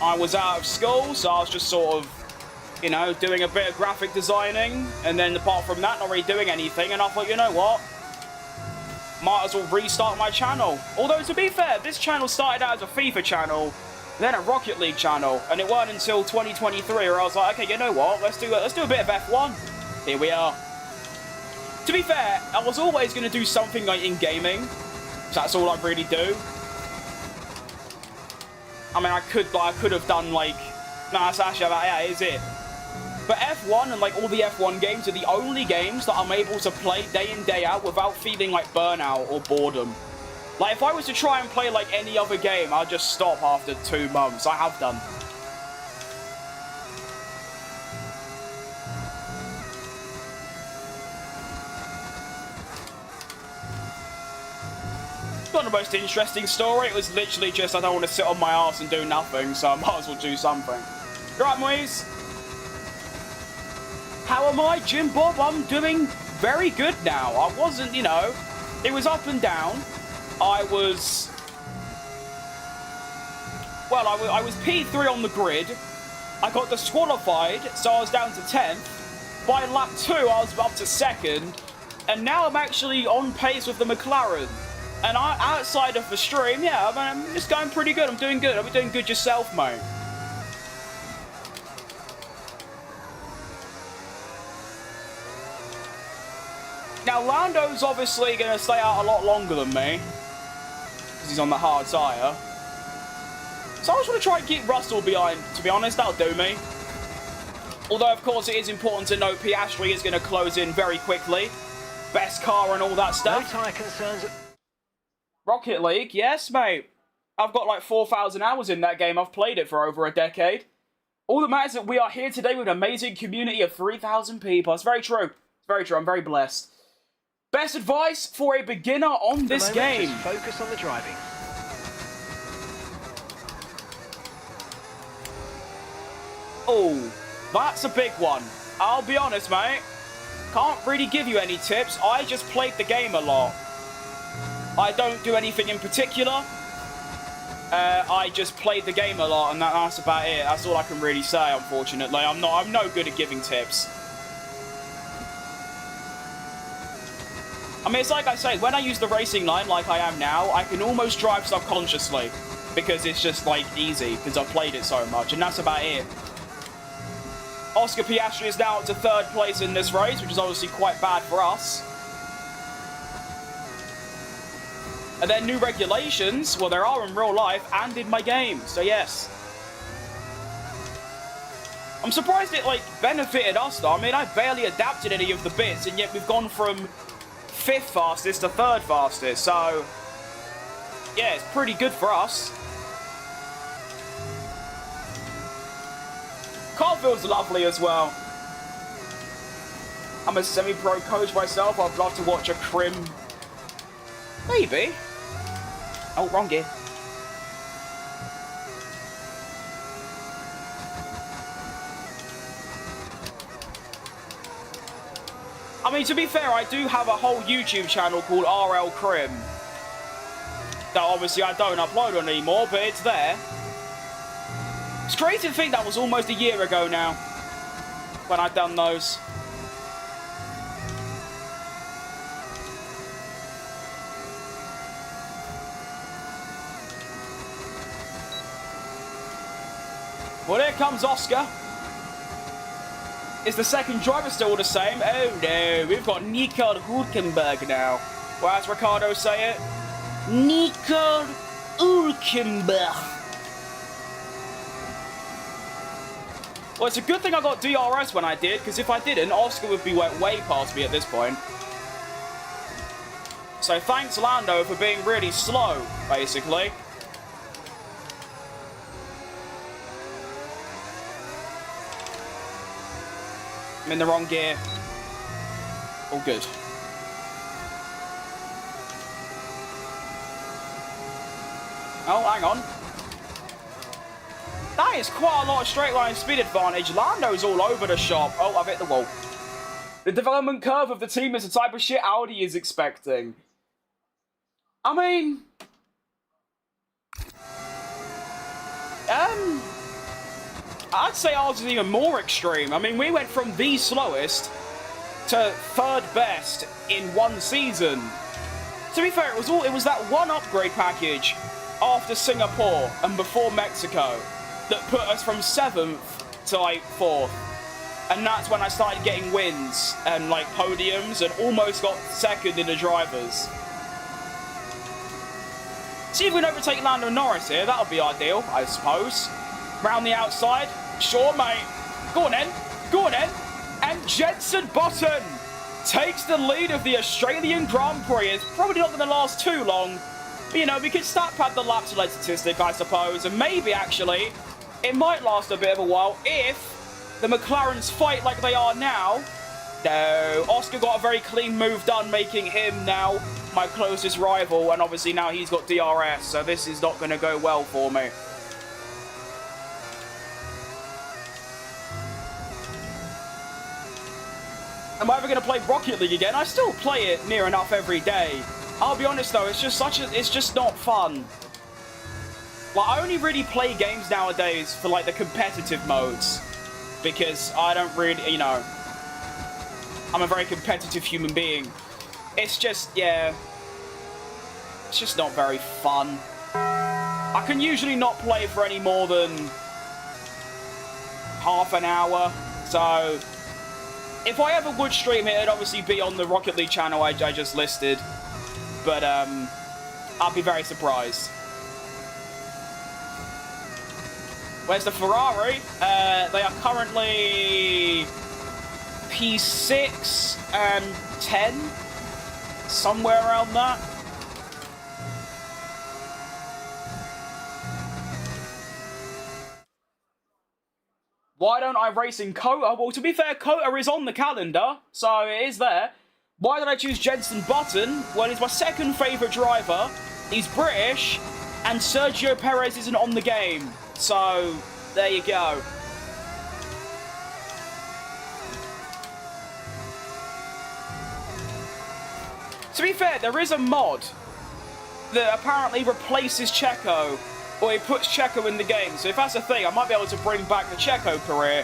A: I was out of school, so I was just sort of, you know, doing a bit of graphic designing. And then apart from that, not really doing anything. And I thought, you know what? Might as well restart my channel. Although, to be fair, this channel started out as a FIFA channel, then a Rocket League channel, and it weren't until 2023 where I was like, okay, you know what? Let's do a bit of F1. Here we are. To be fair, I was always going to do something like in gaming, so that's all I really do. I mean, I could have done like, nah, that's actually about it, is it? But F1 and like all the F1 games are the only games that I'm able to play day in, day out without feeling like burnout or boredom. Like, if I was to try and play like any other game, I'd just stop after 2 months. I have done. Not the most interesting story. It was literally just I don't want to sit on my ass and do nothing, so I might as well do something. Right, boys? How am I, Jim Bob? I'm doing very good now. I wasn't, you know, it was up and down. I was P3 on the grid. I got disqualified, so I was down to 10th. By lap 2, I was up to 2nd. And now I'm actually on pace with the McLaren. And outside of the stream, yeah, I'm just going pretty good. I'm doing good. I'll be doing good yourself, mate. Now, Lando's obviously going to stay out a lot longer than me, because he's on the hard tyre. So I just want to try and keep Russell behind, to be honest. That'll do me. Although, of course, it is important to note Piastri is going to close in very quickly. Best car and all that stuff.
B: No tyre concerns.
A: Rocket League, yes, mate. I've got like 4,000 hours in that game. I've played it for over a decade. All that matters is that we are here today with an amazing community of 3,000 people. It's very true. It's very true. I'm very blessed. Best advice for a beginner on this game.
B: Just focus on the driving.
A: Oh, that's a big one. I'll be honest, mate. Can't really give you any tips. I just played the game a lot. I don't do anything in particular. I just played the game a lot, and that's about it. That's all I can really say, unfortunately. I'm no good at giving tips. I mean, it's like I say, when I use the racing line like I am now, I can almost drive subconsciously. Because it's just, like, easy, because I've played it so much, and that's about it. Oscar Piastri is now up to 3rd place in this race, which is obviously quite bad for us. And then new regulations, well, there are in real life and in my game, so yes. I'm surprised it, like, benefited us, though. I mean, I barely adapted any of the bits, and yet we've gone from 5th fastest to 3rd fastest, so yeah, it's pretty good for us. Car feels lovely as well. I'm a semi-pro coach myself. I'd love to watch a crim. Maybe. Oh, wrong gear. I mean, to be fair, I do have a whole YouTube channel called RL Crim. That obviously I don't upload on anymore, but it's there. It's crazy to think that was almost a year ago now, when I'd done those. Well, here comes Oscar. Is the second driver still the same? Oh no, we've got Nico Hülkenberg now. Well, as Ricardo say it, Nico Hülkenberg. Well, it's a good thing I got DRS when I did, because if I didn't, Oscar would be way past me at this point. So thanks, Lando, for being really slow, basically. I'm in the wrong gear. All good. Oh, hang on. That is quite a lot of straight line speed advantage. Lando's all over the shop. Oh, I've hit the wall. The development curve of the team is the type of shit Audi is expecting. I mean... I'd say ours is even more extreme. I mean, we went from the slowest to third best in one season. To be fair, it was that one upgrade package after Singapore and before Mexico that put us from 7th to like 4th. And that's when I started getting wins and like podiums and almost got 2nd in the drivers. See if we can overtake Lando Norris here, that'll be ideal, I suppose. Round the outside, sure mate. Go on then, go on then. And Jenson Button takes the lead of the Australian Grand Prix. It's probably not going to last too long. But, you know, we could stat pad the laps led statistic, I suppose. And maybe, actually, it might last a bit of a while if the McLarens fight like they are now. No, Oscar got a very clean move done, making him now my closest rival. And obviously now he's got DRS, so this is not going to go well for me. Am I ever going to play Rocket League again? I still play it near enough every day. I'll be honest though, it's just not fun. Like, I only really play games nowadays for like the competitive modes. Because I don't really, you know, I'm a very competitive human being. It's just, yeah, it's just not very fun. I can usually not play for any more than half an hour, so if I ever would stream it, it'd obviously be on the Rocket League channel I just listed. But, I'd be very surprised. Where's the Ferrari? They are currently P6 and 10. Somewhere around that. Why don't I race in COTA? Well, to be fair, COTA is on the calendar, so it is there. Why did I choose Jenson Button? Well, he's my second favourite driver. He's British, and Sergio Perez isn't on the game. So, there you go. To be fair, there is a mod that apparently replaces Checo, or it puts Checo in the game. So if that's a thing, I might be able to bring back the Checo career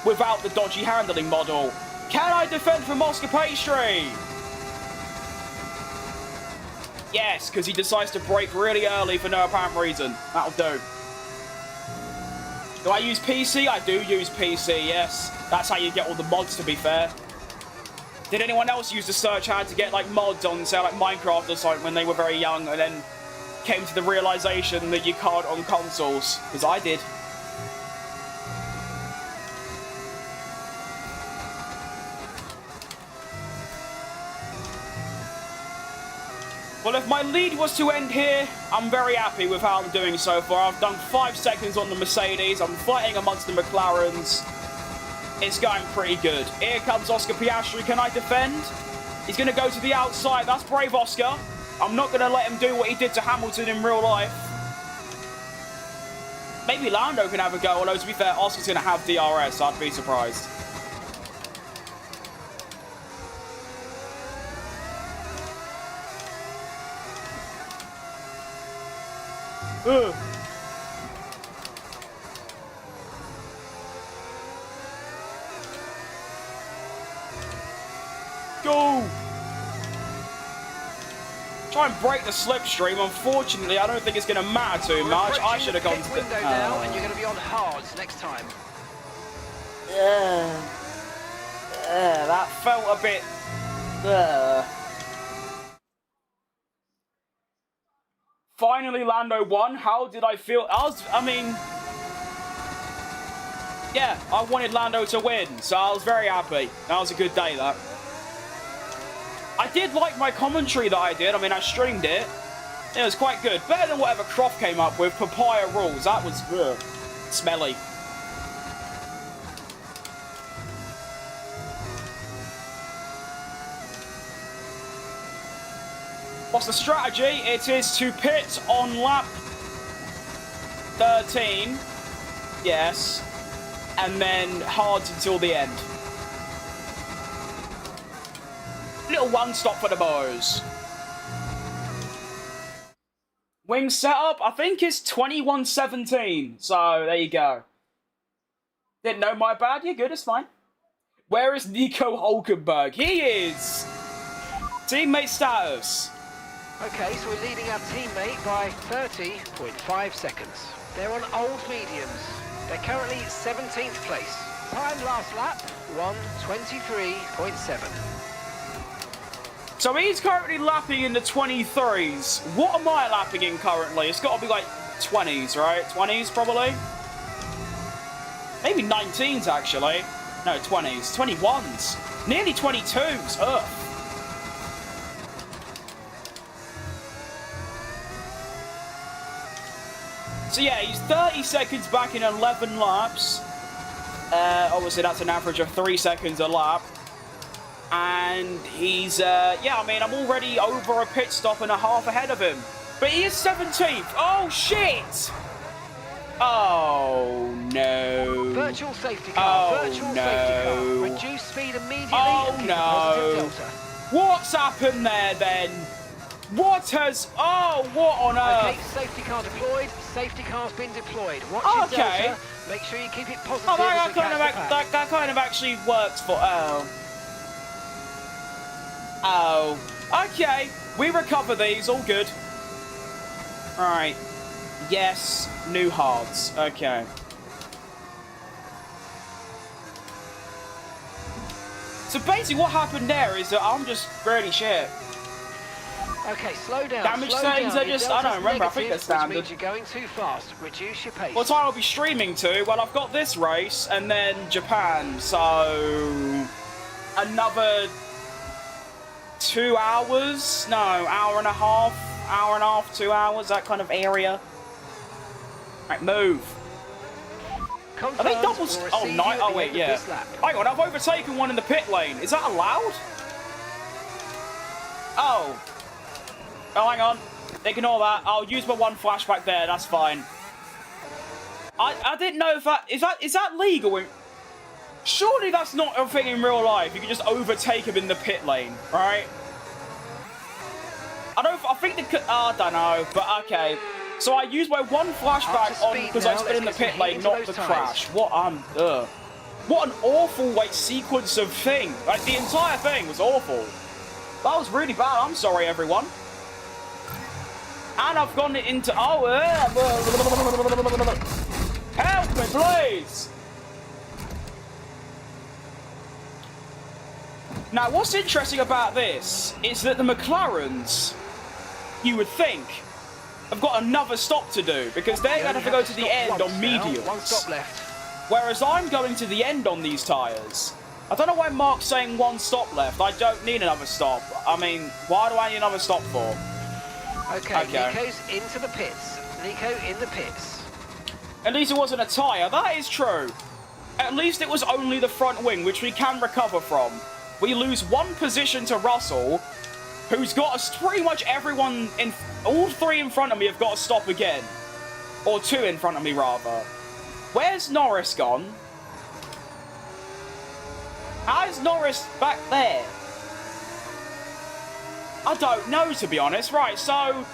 A: without the dodgy handling model. Can I defend from Oscar Pastry? Yes, because he decides to brake really early for no apparent reason. That'll do. Do I use PC? I do use PC, yes. That's how you get all the mods, to be fair. Did anyone else use the search ad to get like mods on, say, like Minecraft or something when they were very young and then came to the realization that you can't on consoles? Because I did. Well, if my lead was to end here, I'm very happy with how I'm doing so far. I've done 5 seconds on the Mercedes. I'm fighting amongst the McLarens. It's going pretty good. Here comes Oscar Piastri. Can I defend? He's going to go to the outside. That's brave, Oscar. I'm not going to let him do what he did to Hamilton in real life. Maybe Lando can have a go, although to be fair, Oscar's going to have DRS. I'd be surprised. Ugh. Go! Try and break the slipstream. Unfortunately, I don't think it's going to matter too much. I should have gone to the
B: window now, and you're going to be on hards next time.
A: That felt a bit. Finally, Lando won. How did I feel? I mean, yeah, I wanted Lando to win, so I was very happy. That was a good day, that. I did like my commentary that I did. I mean, I streamed it. It was quite good. Better than whatever Croft came up with. Papaya rules. That was smelly. What's the strategy? It is to pit on lap 13. Yes. And then hards until the end. Little one stop for the boys. Wing setup, I think it's 2117. So, there you go. Didn't know, my bad. You're good, it's fine. Where is Nico Hulkenberg? He is! Teammate status.
B: Okay, so we're leading our teammate by 30.5 seconds. They're on old mediums. They're currently 17th place. Time last lap, 1:23.7.
A: So he's currently lapping in the 23s. What am I lapping in currently? It's got to be like 20s, right? 20s, probably? Maybe 19s, actually. No, 20s. 21s. Nearly 22s. Ugh. So yeah, he's 30 seconds back in 11 laps. Obviously, that's an average of 3 seconds a lap. And he's, yeah, I mean, I'm already over a pit stop and a half ahead of him. But he is 17th. Oh, shit! Oh, no.
B: Virtual safety car, virtual safety car. Reduce speed immediately and keep a positive delta.
A: What's happened there, then? What has... Oh, what on earth?
B: Okay, safety car deployed. Safety car's been deployed. Watch your delta. Make sure you keep it positive.
A: Oh, that kind of actually works for... Oh. Oh. Okay. We recover these. All good. Alright. Yes. New hards. Okay. So basically what happened there is that I'm just really shit.
B: Okay, slow down.
A: Damage settings are just... I don't remember. I think they're standard.
B: Which means you're going too fast. Reduce your pace.
A: What time I'll be streaming to? Well, I've got this race and then Japan. So... Another... 2 hours? No, hour and a half, 2 hours, that kind of area. Right, move. Are they doubles? Oh, no. Oh, wait, yeah. Hang on, I've overtaken one in the pit lane. Is that allowed? Oh. Oh, hang on. Ignore that. I'll use my one flashback there. That's fine. I didn't know if that... Is that legal? Surely that's not a thing in real life. You can just overtake him in the pit lane, right? I think I don't know, but okay. So I used my one flashback on because I've been in the pit lane, not the crash. What an awful sequence of thing. Like the entire thing was awful. That was really bad. I'm sorry, everyone. And I've gone into help me, please. Now, what's interesting about this is that the McLarens, you would think, have got another stop to do because they're going to have to go to the end on mediums.
B: One stop left.
A: Whereas I'm going to the end on these tyres. I don't know why Mark's saying one stop left. I don't need another stop. I mean, why do I need another stop for?
B: Okay. Nico's into the pits. Nico in the pits.
A: At least it wasn't a tyre. That is true. At least it was only the front wing, which we can recover from. We lose one position to Russell, who's got us pretty much everyone in... All three in front of me have got to stop again. Or two in front of me, rather. Where's Norris gone? How is Norris back there? I don't know, to be honest. Right, so...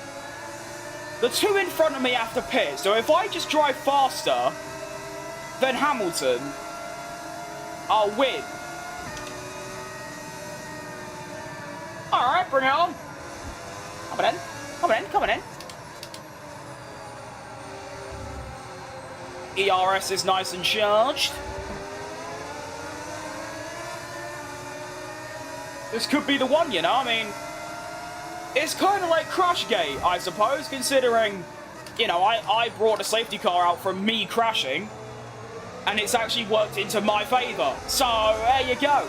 A: The two in front of me have to pit. So if I just drive faster than Hamilton, I'll win. Alright, bring it on. Coming in. ERS is nice and charged. This could be the one, you know, I mean... It's kind of like Crashgate, I suppose, considering, you know, I brought a safety car out from me crashing, and it's actually worked into my favour. So, there you go.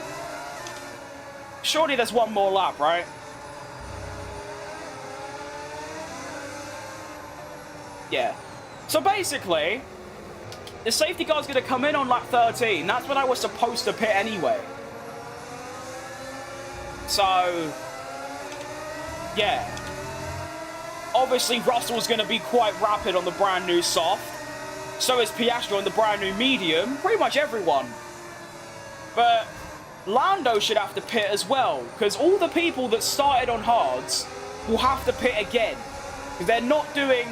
A: Surely there's one more lap, right? Yeah. So basically, the safety car's going to come in on lap 13. That's when I was supposed to pit anyway. So, yeah. Obviously, Russell's going to be quite rapid on the brand new soft. So is Piastri on the brand new medium. Pretty much everyone. But Lando should have to pit as well, because all the people that started on hards will have to pit again. Because they're not doing,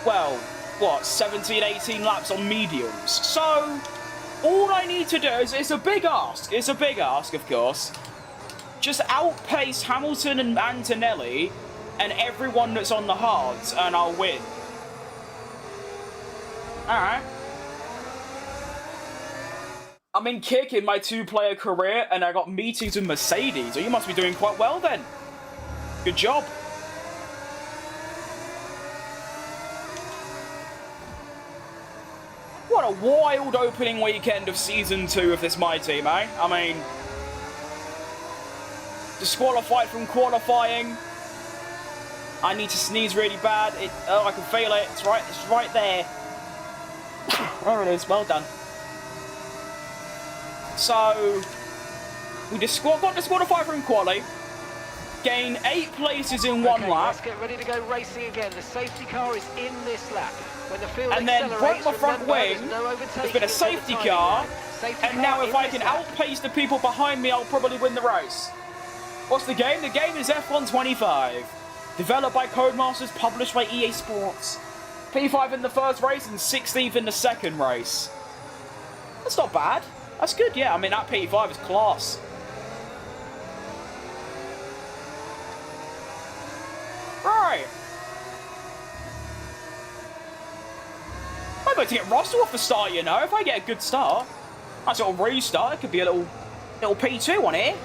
A: well, what, 17, 18 laps on mediums. So, all I need to do is, it's a big ask. It's a big ask, of course. Just outpace Hamilton and Antonelli and everyone that's on the hards, and I'll win. Alright. I'm in kick in my 2-player career, and I got meetings with Mercedes. Oh, you must be doing quite well then. Good job. What a wild opening weekend of Season 2 of this My Team, eh? I mean, disqualified from qualifying. I need to sneeze really bad. Oh, I can feel it. It's right there. Oh, it is. Well done. So, we got disqualified from quali, gain 8 places in one lap.
B: Let's get ready to go racing again. The safety car is in this lap. When the field
A: and then broke my front wing, there's been a safety car, and now if I can outpace the people behind me, I'll probably win the race. What's the game? The game is F1 25. Developed by Codemasters, published by EA Sports. P5 in the first race and 16th in the second race. That's not bad. That's good, yeah. I mean, that P5 is class. Right. I'm going to get Russell off the start, you know. If I get a good start, nice little restart. It could be a little P2 on here.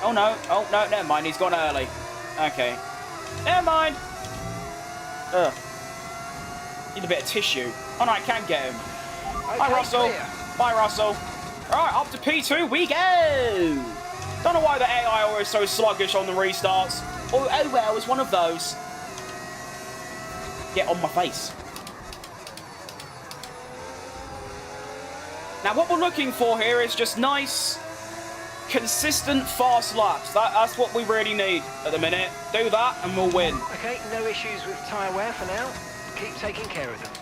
A: Oh, no. Oh, no, never mind. He's gone early. Okay. Never mind. Ugh. Need a bit of tissue. Oh, no, I can get him. Okay, bye, Russell. Clear. Bye, Russell. Alright, up to P2 we go! Don't know why the AI always so sluggish on the restarts. Oh well, it's one of those. Get on my face. Now, what we're looking for here is just nice, consistent, fast laps. That's what we really need at the minute. Do that, and we'll win.
B: Okay, no issues with tyre wear for now. Keep taking care of them.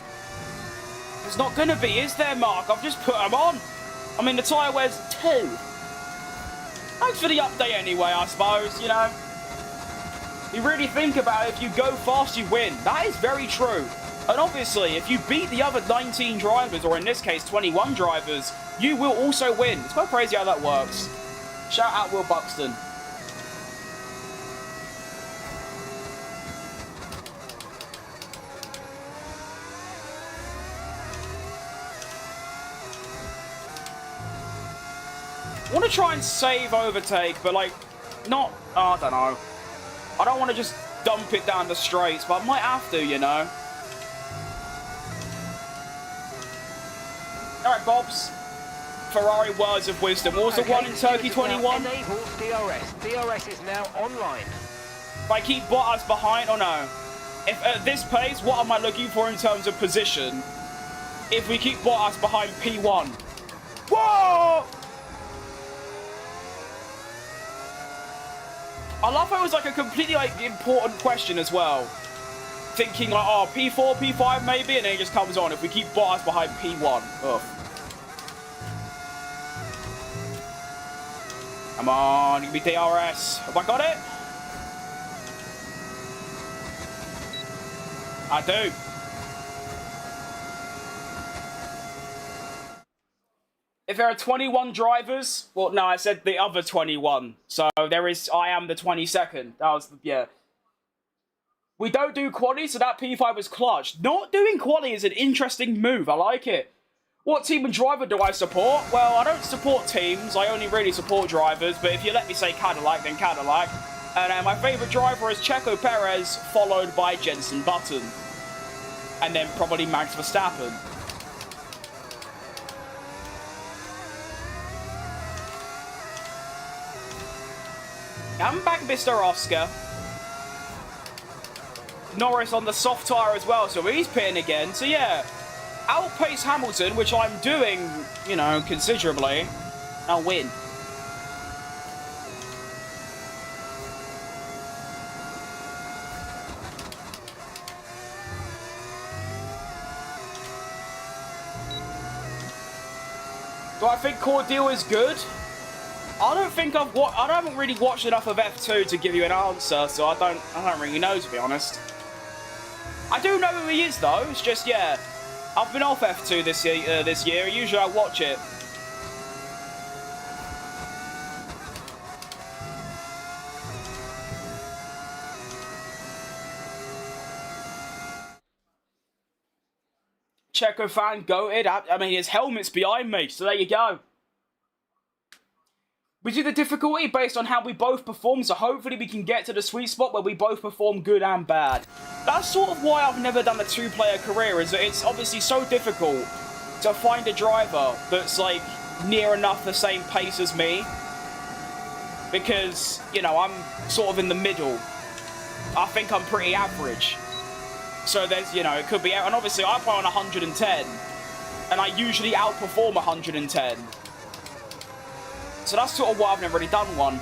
A: There's not going to be, is there, Mark? I've just put them on. I mean, the tyre wear's 2. Thanks for the update anyway, I suppose, you know. You really think about it, if you go fast, you win. That is very true. And obviously, if you beat the other 19 drivers, or in this case, 21 drivers, you will also win. It's quite crazy how that works. Shout out Will Buxton. I want to try and save overtake, but like, not, oh, I don't know. I don't want to just dump it down the straights, but I might have to, you know. Alright, Bobs. Ferrari words of wisdom. What was the one in Turkey 21?
B: Enables DRS. DRS is now online.
A: If I keep Bottas behind, or no? If at this pace, what am I looking for in terms of position? If we keep Bottas behind P1. Whoa! I love how it was like a completely like important question as well. Thinking like, oh, P4, P5 maybe, and then it just comes on. If we keep Bottas behind P1. Ugh. Come on, give me DRS. Have I got it? I do. If there are 21 drivers, well, no, I said the other 21. So I am the 22nd. That was, yeah. We don't do quali, so that P5 was clutch. Not doing quali is an interesting move. I like it. What team and driver do I support? Well, I don't support teams. I only really support drivers. But if you let me say Cadillac, then Cadillac. And my favourite driver is Checo Perez, followed by Jenson Button. And then probably Max Verstappen. I'm back, Mr. Oscar. Norris on the soft tyre as well, so he's pitting again. So yeah, outpace Hamilton, which I'm doing, you know, considerably. I'll win. Do I think Cordeal is good? I don't think I haven't really watched enough of F2 to give you an answer, so I don't really know, to be honest. I do know who he is, though. It's just, yeah, I've been off F2 this year. Usually I watch it. Checo fan, goated. I mean, his helmet's behind me, so there you go. We do the difficulty based on how we both perform, so hopefully we can get to the sweet spot where we both perform good and bad. That's sort of why I've never done a two-player career, is that it's obviously so difficult to find a driver that's, like, near enough the same pace as me. Because, you know, I'm sort of in the middle. I think I'm pretty average. So there's, you know, it could be... And obviously I play on 110, and I usually outperform 110. So that's sort of why I've never really done one.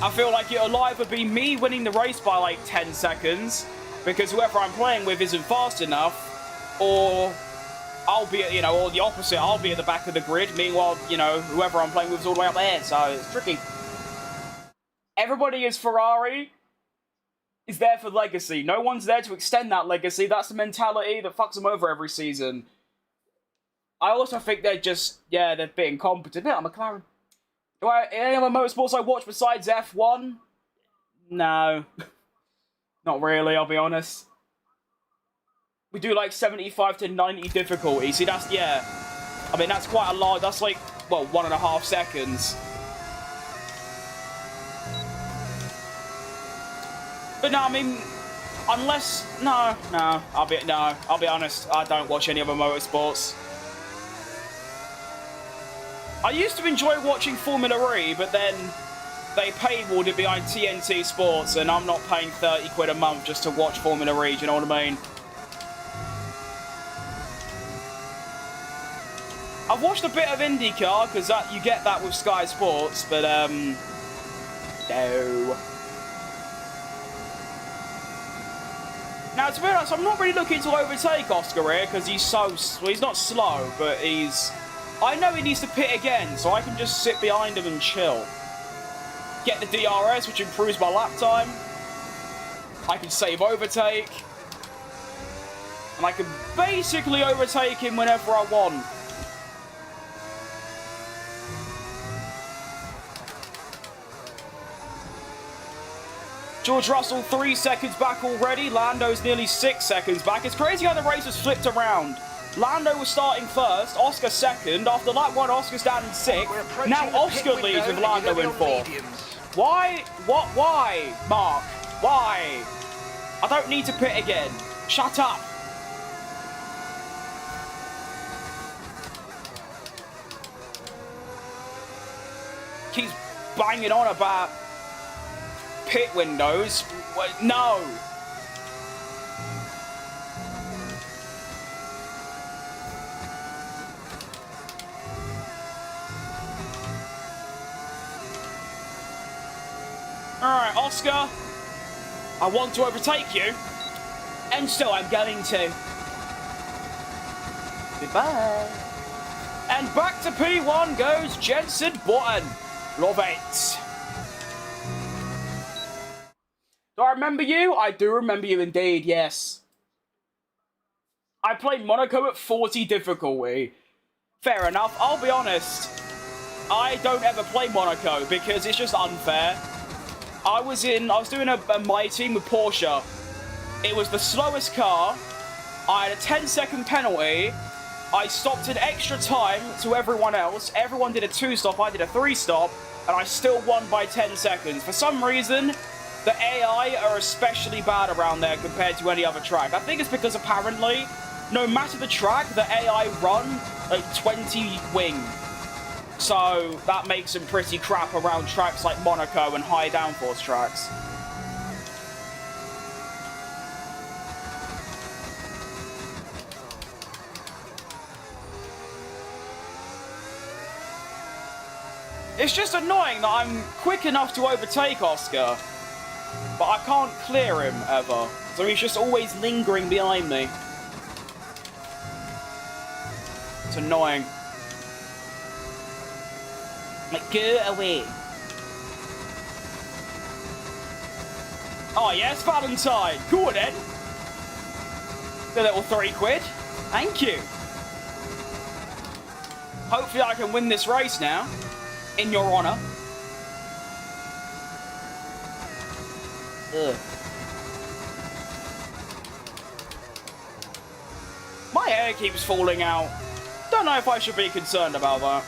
A: I feel like it'll either be me winning the race by like 10 seconds, because whoever I'm playing with isn't fast enough, or I'll be, you know, or the opposite, I'll be at the back of the grid, meanwhile, you know, whoever I'm playing with is all the way up there, so it's tricky. Everybody is Ferrari is there for legacy. No one's there to extend that legacy. That's the mentality that fucks them over every season. I also think they're just, yeah, they're being incompetent. I'm a McLaren. Do I, any other motorsports I watch besides F1? No. Not really, I'll be honest. We do like 75 to 90 difficulty. See, that's, yeah. I mean, that's quite a lot. That's like, well, 1.5 seconds. But no, I mean, unless, I'll be honest, I don't watch any other motorsports. I used to enjoy watching Formula E, but then they paywalled it behind TNT Sports, and I'm not paying 30 quid a month just to watch Formula E, do you know what I mean? I've watched a bit of IndyCar, because you get that with Sky Sports, but, no. Now, to be honest, I'm not really looking to overtake Oscar here, because he's he's not slow, but I know he needs to pit again, so I can just sit behind him and chill. Get the DRS, which improves my lap time. I can save overtake. And I can basically overtake him whenever I want. George Russell 3 seconds back already. Lando's nearly 6 seconds back. It's crazy how the race has flipped around. Lando was starting first, Oscar second. After lap 1, Oscar's down in 6th. Now Oscar leads with Lando in 4th. Why? What? Why, Mark? Why? I don't need to pit again. Shut up. Keeps banging on about pit windows. No. Alright, Oscar. I want to overtake you. And so I'm going to. Goodbye. And back to P1 goes Jensen Button. Love it. Do I remember you? I do remember you indeed, yes. I played Monaco at 40 difficulty. Fair enough. I'll be honest. I don't ever play Monaco because it's just unfair. I was doing my team with Porsche. It was the slowest car. I had a 10-second penalty. I stopped an extra time to everyone else. Everyone did a 2-stop. I did a 3-stop. And I still won by 10 seconds. For some reason, the AI are especially bad around there compared to any other track. I think it's because apparently, no matter the track, the AI run like 20 wing. So that makes them pretty crap around tracks like Monaco and high downforce tracks. It's just annoying that I'm quick enough to overtake Oscar, but I can't clear him ever. So he's just always lingering behind me. It's annoying. Like, go away. Oh, yes, Valentine. Go on, then. The little £3. Thank you. Hopefully I can win this race now. In your honour. Ugh. My hair keeps falling out. Don't know if I should be concerned about that.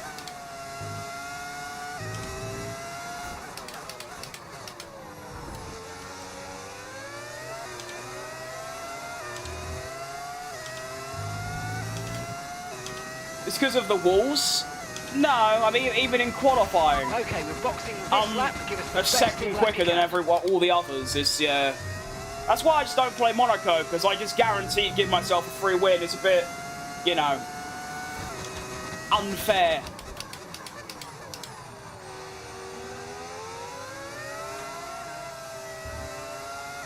A: It's because of the walls? No, I mean, even in qualifying.
B: Okay, we're boxing this lap. Give us the
A: a second quicker than all the others. It's, yeah. That's why I just don't play Monaco, because I just guarantee to give myself a free win. It's a bit, you know, unfair.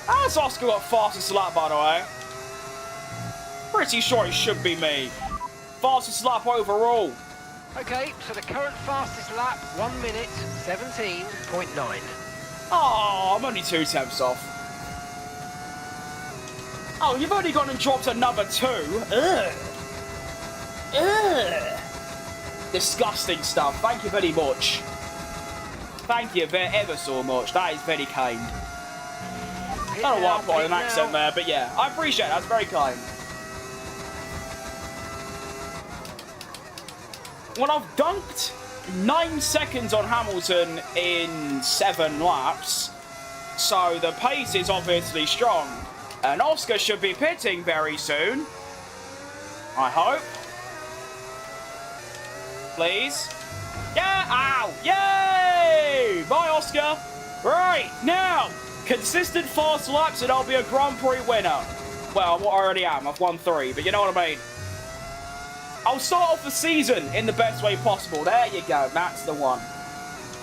A: That's Oscar got fastest lap, by the way. Pretty sure it should be me. Fastest lap overall.
B: Okay, so the current fastest lap, 1 minute, 17.9.
A: Oh, I'm only 2 tenths off. Oh, you've only gone and dropped another 2? Ugh. Ugh. Disgusting stuff. Thank you very much. Thank you ever so much. That is very kind. I don't know why I put an accent there, but yeah, I appreciate it. That's very kind. Well, I've dunked 9 seconds on Hamilton in 7 laps, so the pace is obviously strong. And Oscar should be pitting very soon. I hope. Please. Yeah! Ow! Yay! Bye, Oscar! Right, now, consistent fast laps and I'll be a Grand Prix winner. Well, I already am. I've won 3, but you know what I mean. I'll start off the season in the best way possible. There you go. That's the one.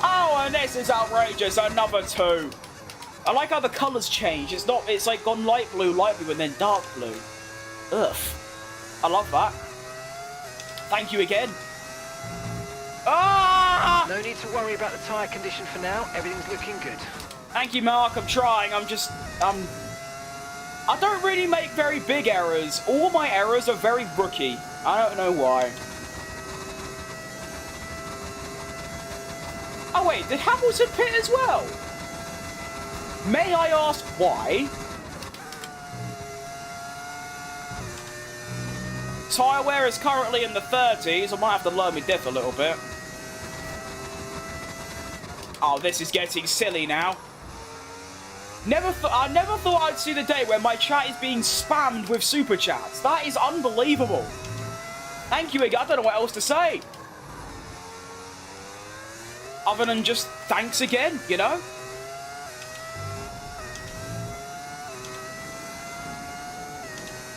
A: Oh, and this is outrageous. Another 2. I like how the colours change. It's like gone light blue, and then dark blue. Ugh. I love that. Thank you again. Ah!
B: No need to worry about the tyre condition for now. Everything's looking good.
A: Thank you, Mark. I'm trying. I don't really make very big errors. All my errors are very rookie. I don't know why. Oh wait, did Hamilton pit as well? May I ask why? Tyre wear is currently in the 30s. I might have to lower my diff a little bit. Oh, this is getting silly now. I never thought I'd see the day where my chat is being spammed with super chats. That is unbelievable. Thank you again. I don't know what else to say. Other than just thanks again, you know?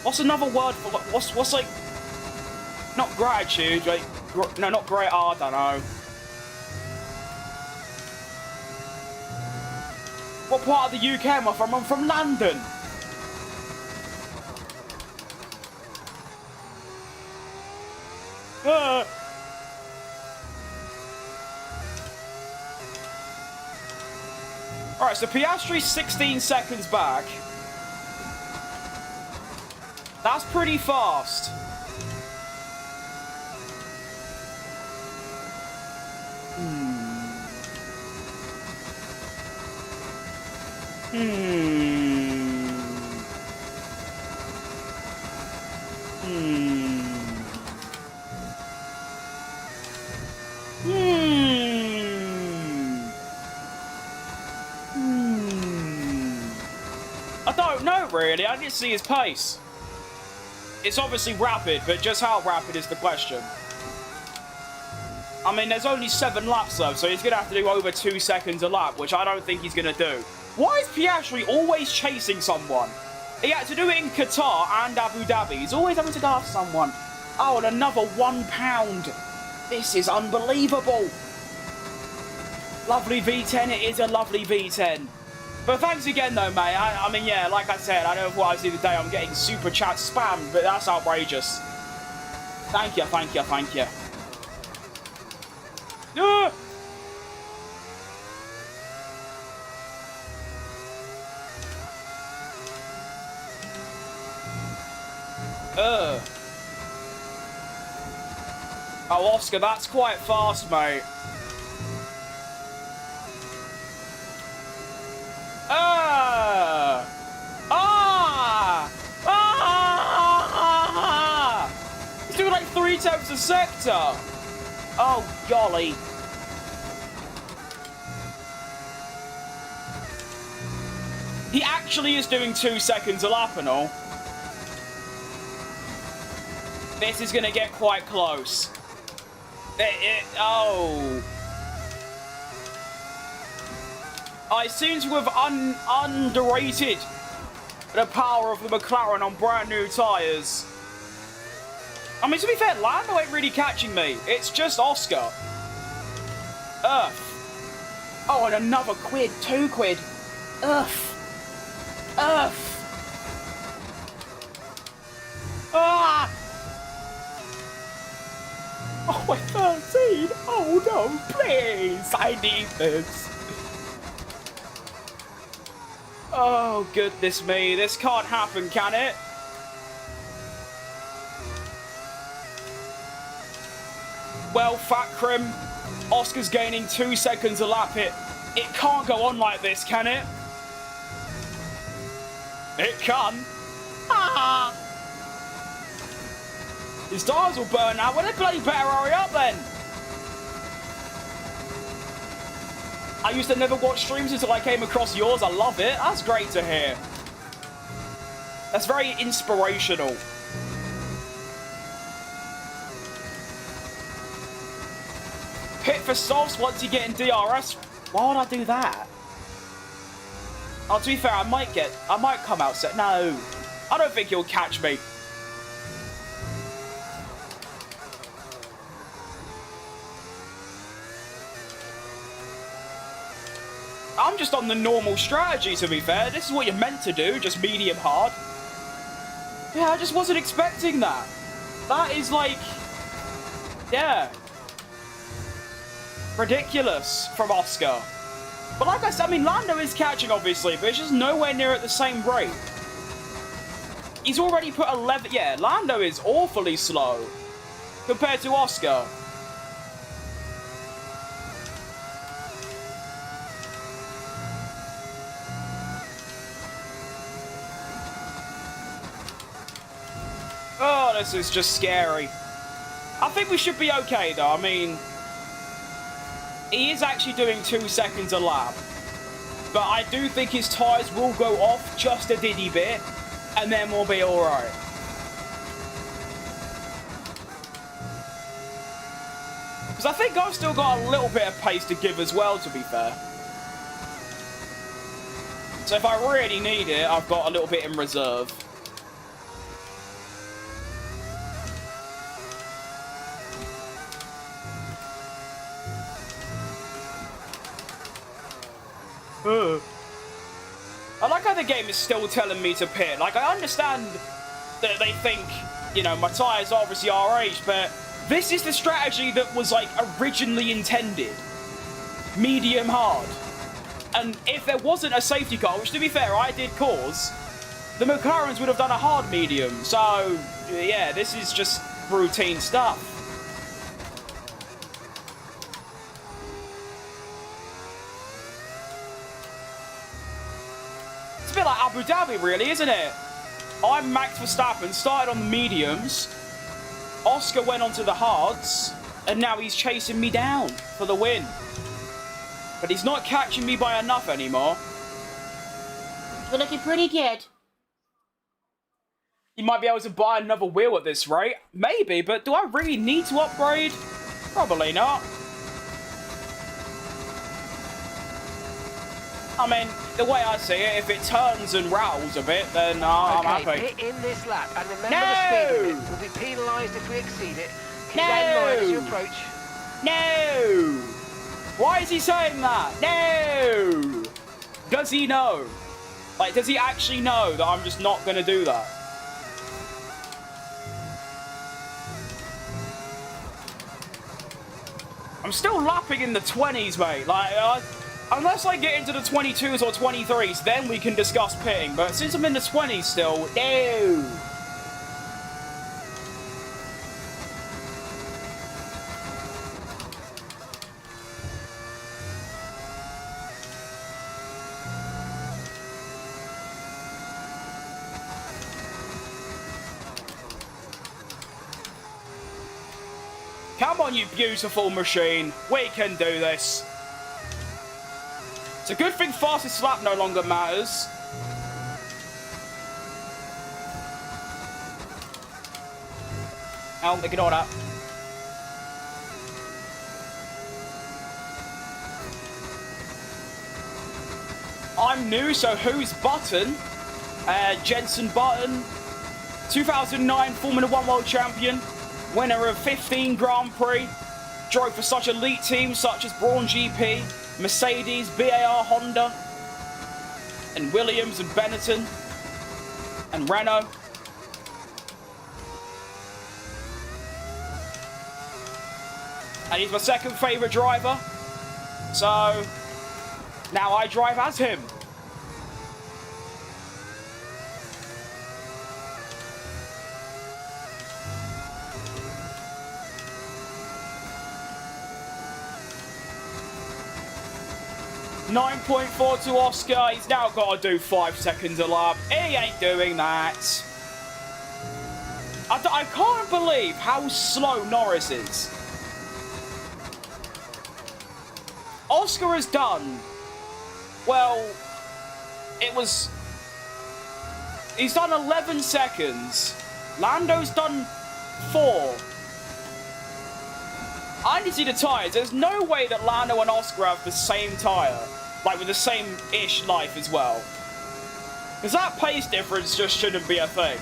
A: What's another word for, what's like, not gratitude, like, no, not great, I don't know. What part of the UK am I from? I'm from London. Alright, so Piastri's 16 seconds back. That's pretty fast. I don't know, really. I didn't see his pace. It's obviously rapid, but just how rapid is the question. I mean, there's only 7 laps left, so he's going to have to do over 2 seconds a lap, which I don't think he's going to do. Why is Piastri always chasing someone? He had to do it in Qatar and Abu Dhabi. He's always having to go after someone. Oh, and another £1. This is unbelievable. Lovely V10. It is a lovely V10. But thanks again, though, mate. I mean, yeah, like I said, I don't know what I see the day I'm getting super chat spammed, but that's outrageous. Thank you, thank you, thank you. No! Oh, Oscar, that's quite fast, mate. He's doing like 3 times a sector. Oh, golly. He actually is doing 2 seconds a lap and all. This is going to get quite close. Oh. I seem to have underrated the power of the McLaren on brand new tyres. I mean, to be fair, Lando ain't really catching me. It's just Oscar. Earth. Oh, and another quid. 2 quid. Earth. Earth. Ah! Oh, my 13. Oh, no, please. I need this. Oh, goodness me. This can't happen, can it? Well, Facecam, Oscar's gaining 2 seconds a lap. It can't go on like this, can it? It can. Ah! His tyres will burn out. Well, they bloody better hurry up then. I used to never watch streams until I came across yours. I love it. That's great to hear. That's very inspirational. Pit for softs once you get in DRS. Why would I do that? Oh, to be fair, I might come out set. No, I don't think he'll catch me. I'm just on the normal strategy, to be fair. This is what you're meant to do, just medium hard. Yeah, I just wasn't expecting that. That is like... yeah. Ridiculous from Oscar. But like I said, I mean, Lando is catching, obviously, but it's just nowhere near at the same rate. He's already put 11... yeah, Lando is awfully slow compared to Oscar. Oh, this is just scary. I think we should be okay, though. I mean, he is actually doing 2 seconds a lap. But I do think his tyres will go off just a diddy bit, and then we'll be alright. Because I think I've still got a little bit of pace to give as well, to be fair. So if I really need it, I've got a little bit in reserve. I like how the game is still telling me to pit. Like, I understand that they think, you know, my tyres are obviously RH, but this is the strategy that was, like, originally intended. Medium hard. And if there wasn't a safety car, which, to be fair, I did cause, the McLarens would have done a hard medium. So, yeah, this is just routine stuff. It's a bit like Abu Dhabi, really, isn't it? I'm Max Verstappen, started on the mediums. Oscar went onto the hards, and now he's chasing me down for the win. But he's not catching me by enough anymore.
D: We're looking pretty good.
A: You might be able to buy another wheel at this rate. Maybe, but do I really need to upgrade? Probably not. I mean, the way I see it, if it turns and rattles a bit, then I'm happy.
B: Pit in this lap, and remember the speed limit will be penalised if we exceed it. Keep that in mind as you approach.
A: No! Why is he saying that? No! Does he know? Like, does he actually know that I'm just not going to do that? I'm still lapping in the 20s, mate. Like, unless I get into the 22s or 23s, then we can discuss pitting. But since I'm in the 20s still, no. Come on, you beautiful machine. We can do this. It's a good thing fastest lap no longer matters. Oh, ignore that. I'm new, so who's Button? Jensen Button, 2009 Formula 1 World Champion. Winner of 15 Grand Prix, drove for such elite teams such as Braun GP, Mercedes, BAR Honda, and Williams and Benetton, and Renault. And he's my second favourite driver, so now I drive as him. .4 to Oscar. He's now got to do 5 seconds a lap. He ain't doing that. I can't believe how slow Norris is. Oscar has done, well, he's done 11 seconds. Lando's done 4. I need to see the tyres. There's no way that Lando and Oscar have the same tyre. Like, with the same-ish life as well. Because that pace difference just shouldn't be a thing.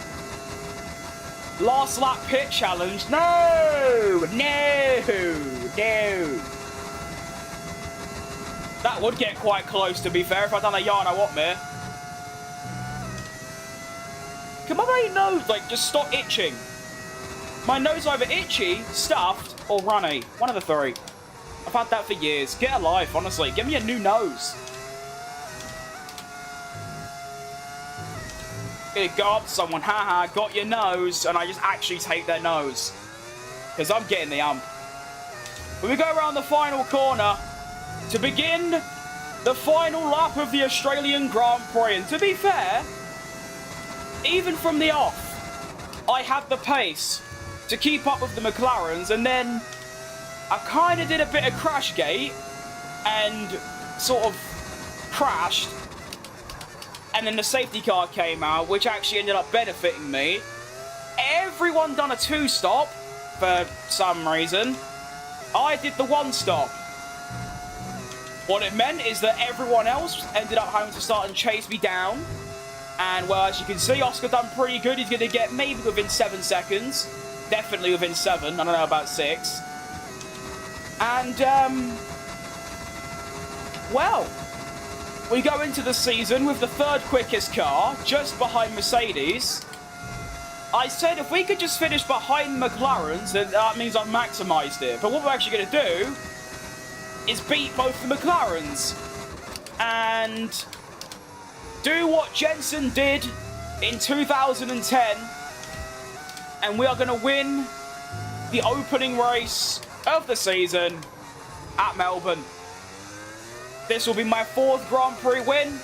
A: Last lap pit challenge. No! No! No! That would get quite close, to be fair, if I'd done a Yarno Watmere. Can my nose, like, just stop itching? My nose either itchy, stuffed, or runny. One of the 3. I've had that for years. Get a life, honestly. Give me a new nose. It go up to someone, haha, got your nose, and I just actually take their nose. Because I'm getting the ump. But we go around the final corner to begin the final lap of the Australian Grand Prix. And to be fair, even from the off, I had the pace to keep up with the McLarens, and then I kind of did a bit of Crashgate and sort of crashed, and then the safety car came out, which actually ended up benefiting me. Everyone done a 2-stop for some reason. I did the 1-stop. What it meant is that everyone else ended up having to start and chase me down. And, well, as you can see, Oscar done pretty good. He's going to get maybe within 7 seconds. Definitely within 7. I don't know about 6. And, well, we go into the season with the 3rd quickest car, just behind Mercedes. I said if we could just finish behind McLarens, then that means I've maximised it. But what we're actually going to do is beat both the McLarens and do what Jensen did in 2010, and we are going to win the opening race of the season at Melbourne. This will be my 4th Grand Prix win.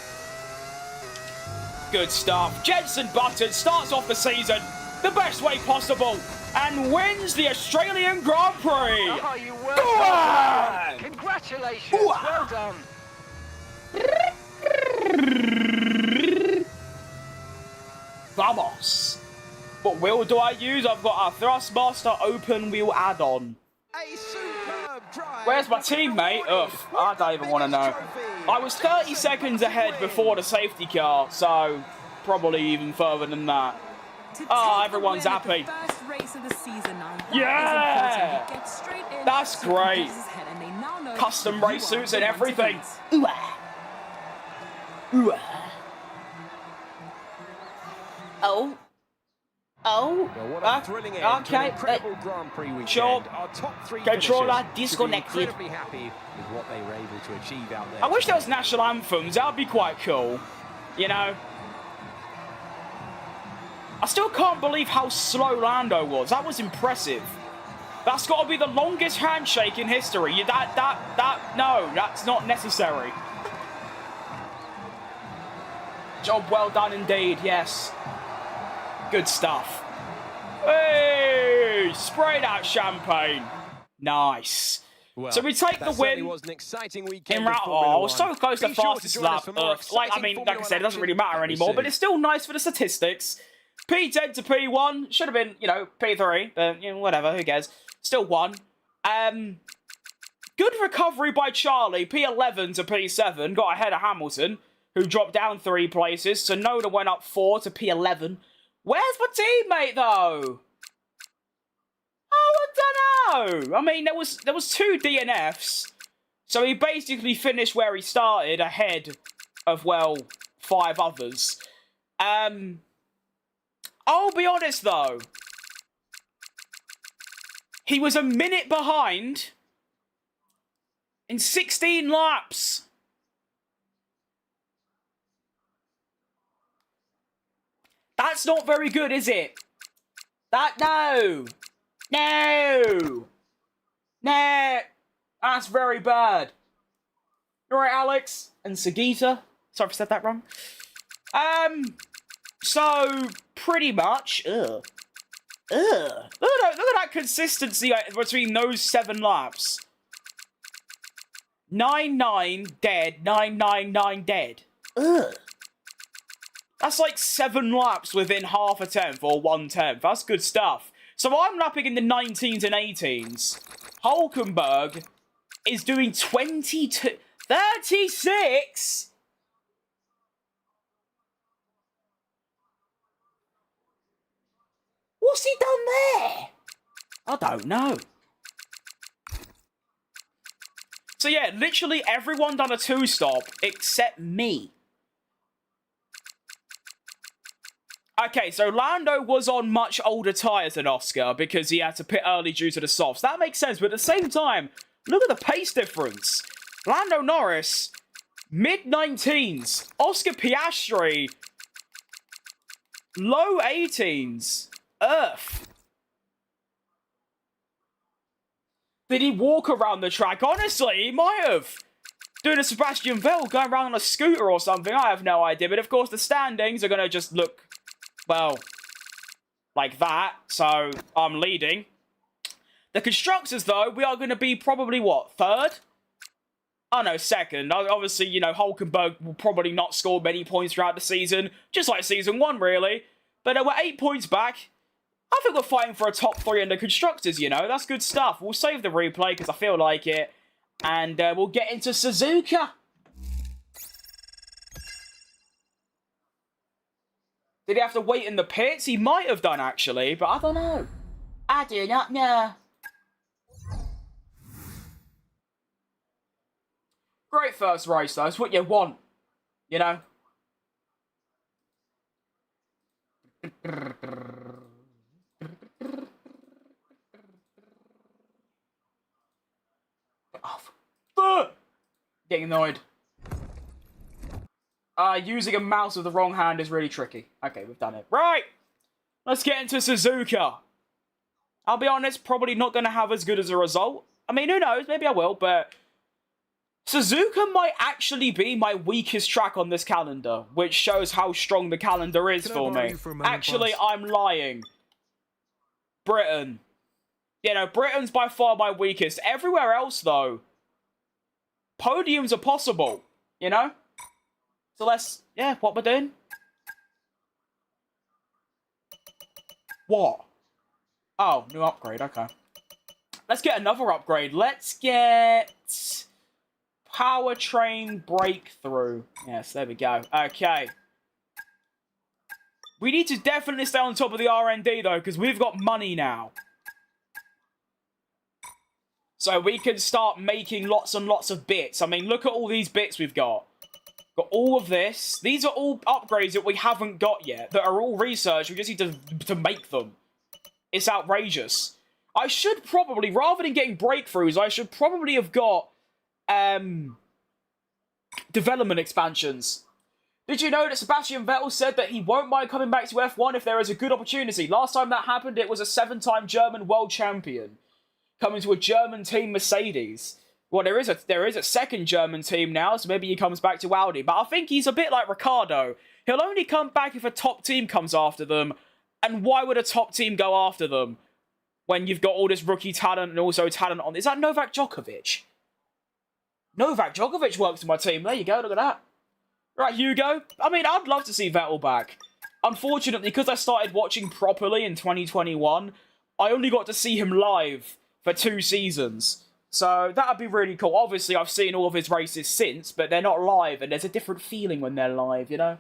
A: Good stuff. Jensen Button starts off the season the best way possible and wins the Australian Grand Prix.
B: Oh, you were so good. Congratulations. Well done.
A: Vamos. What wheel do I use? I've got a Thrustmaster open wheel add-on. Where's my teammate? Ugh, I don't even want to know. I was 30 seconds ahead before the safety car, so probably even further than that. Oh, everyone's happy. Yeah! That's great. Custom race suits and everything. Oh.
D: Oh,
C: Well, what a thrilling end to an incredible Grand Prix weekend.
D: sure.
C: Our top three
D: Controller
C: finishers
D: disconnected.
C: should be incredibly happy with what they were able to achieve out there.
A: I wish there was national anthems. That would be quite cool. You know? I still can't believe how slow Lando was. That was impressive. That's got to be the longest handshake in history. No, that's not necessary. Job well done indeed, yes. Good stuff. Hey! Spray that champagne. Nice.
C: Well,
A: so we take the win
C: was an exciting weekend
A: in route. Oh, we're so close to fastest lap. Like I said, it doesn't really matter anymore, but it's still nice for the statistics. P10 to P1 should have been, you know, P3, but you know, whatever. Who cares? Still won. Good recovery by Charlie. P11 to P7 got ahead of Hamilton, who dropped down 3 places. So Noda went up 4 to P11. Where's my teammate though? Oh, I don't know. I mean, there was 2 DNFs, so he basically finished where he started, ahead of, well, 5 others. I'll be honest though. He was a minute behind in 16 laps. That's not very good, is it? No. That's very bad. You alright, Alex? And Sagita? Sorry if I said that wrong. So, pretty much, Look at that consistency between those 7 laps. 9-9, dead. 9-9-9, dead. That's like 7 laps within half a tenth or 1/10. That's good stuff. So I'm lapping in the 19s and 18s. Hulkenberg is doing 22... 36? What's he done there? I don't know. So yeah, literally everyone done a 2-stop except me. Okay, so Lando was on much older tyres than Oscar because he had to pit early due to the softs. That makes sense, but at the same time, look at the pace difference. Lando Norris, mid-19s. Oscar Piastri, low 18s. Earth. Did he walk around the track? Honestly, he might have. Doing a Sebastian Vettel, going around on a scooter or something. I have no idea. But of course, the standings are going to just look, well, like that. So, I'm leading. The constructors, though, we are going to be probably, what, 3rd? Oh, no, 2nd. Obviously, you know, Hulkenberg will probably not score many points throughout the season. Just like Season 1, really. But we're 8 points back. I think we're fighting for a top 3 in the constructors, you know. That's good stuff. We'll save the replay because I feel like it. And we'll get into Suzuka. Did he have to wait in the pits? He might have done, actually, but I don't know. I do not know. Great first race, though. It's what you want, you know. Getting annoyed. Using a mouse with the wrong hand is really tricky. Okay, we've done it. Right! Let's get into Suzuka. I'll be honest, probably not going to have as good as a result. I mean, who knows? Maybe I will, but... Suzuka might actually be my weakest track on this calendar, which shows how strong the calendar is for me. Actually, I'm lying. Britain. You know, Britain's by far my weakest. Everywhere else, though, podiums are possible, you know? So let's... Yeah, what we're doing? What? Oh, new upgrade, okay. Let's get another upgrade. Let's get... Powertrain breakthrough. Yes, there we go. Okay. We need to definitely stay on top of the R&D, though, because we've got money now. So we can start making lots and lots of bits. I mean, look at all these bits we've got. Got all of this. These are all upgrades that we haven't got yet, that are all research. We just need to make them. It's outrageous. I should probably, rather than getting breakthroughs, I should probably have got development expansions. Did you know that Sebastian Vettel said that he won't mind coming back to F1 if there is a good opportunity? Last time that happened, it was a 7-time German world champion coming to a German team, Mercedes. Well, there is a second German team now, so maybe he comes back to Audi. But I think he's a bit like Ricciardo. He'll only come back if a top team comes after them. And why would a top team go after them when you've got all this rookie talent and also talent on? Is that Novak Djokovic? Novak Djokovic works in my team. There you go, look at that. Right, Hugo. I mean, I'd love to see Vettel back. Unfortunately, because I started watching properly in 2021, I only got to see him live for 2 seasons. So that'd be really cool. Obviously, I've seen all of his races since, but they're not live, and there's a different feeling when they're live, you know?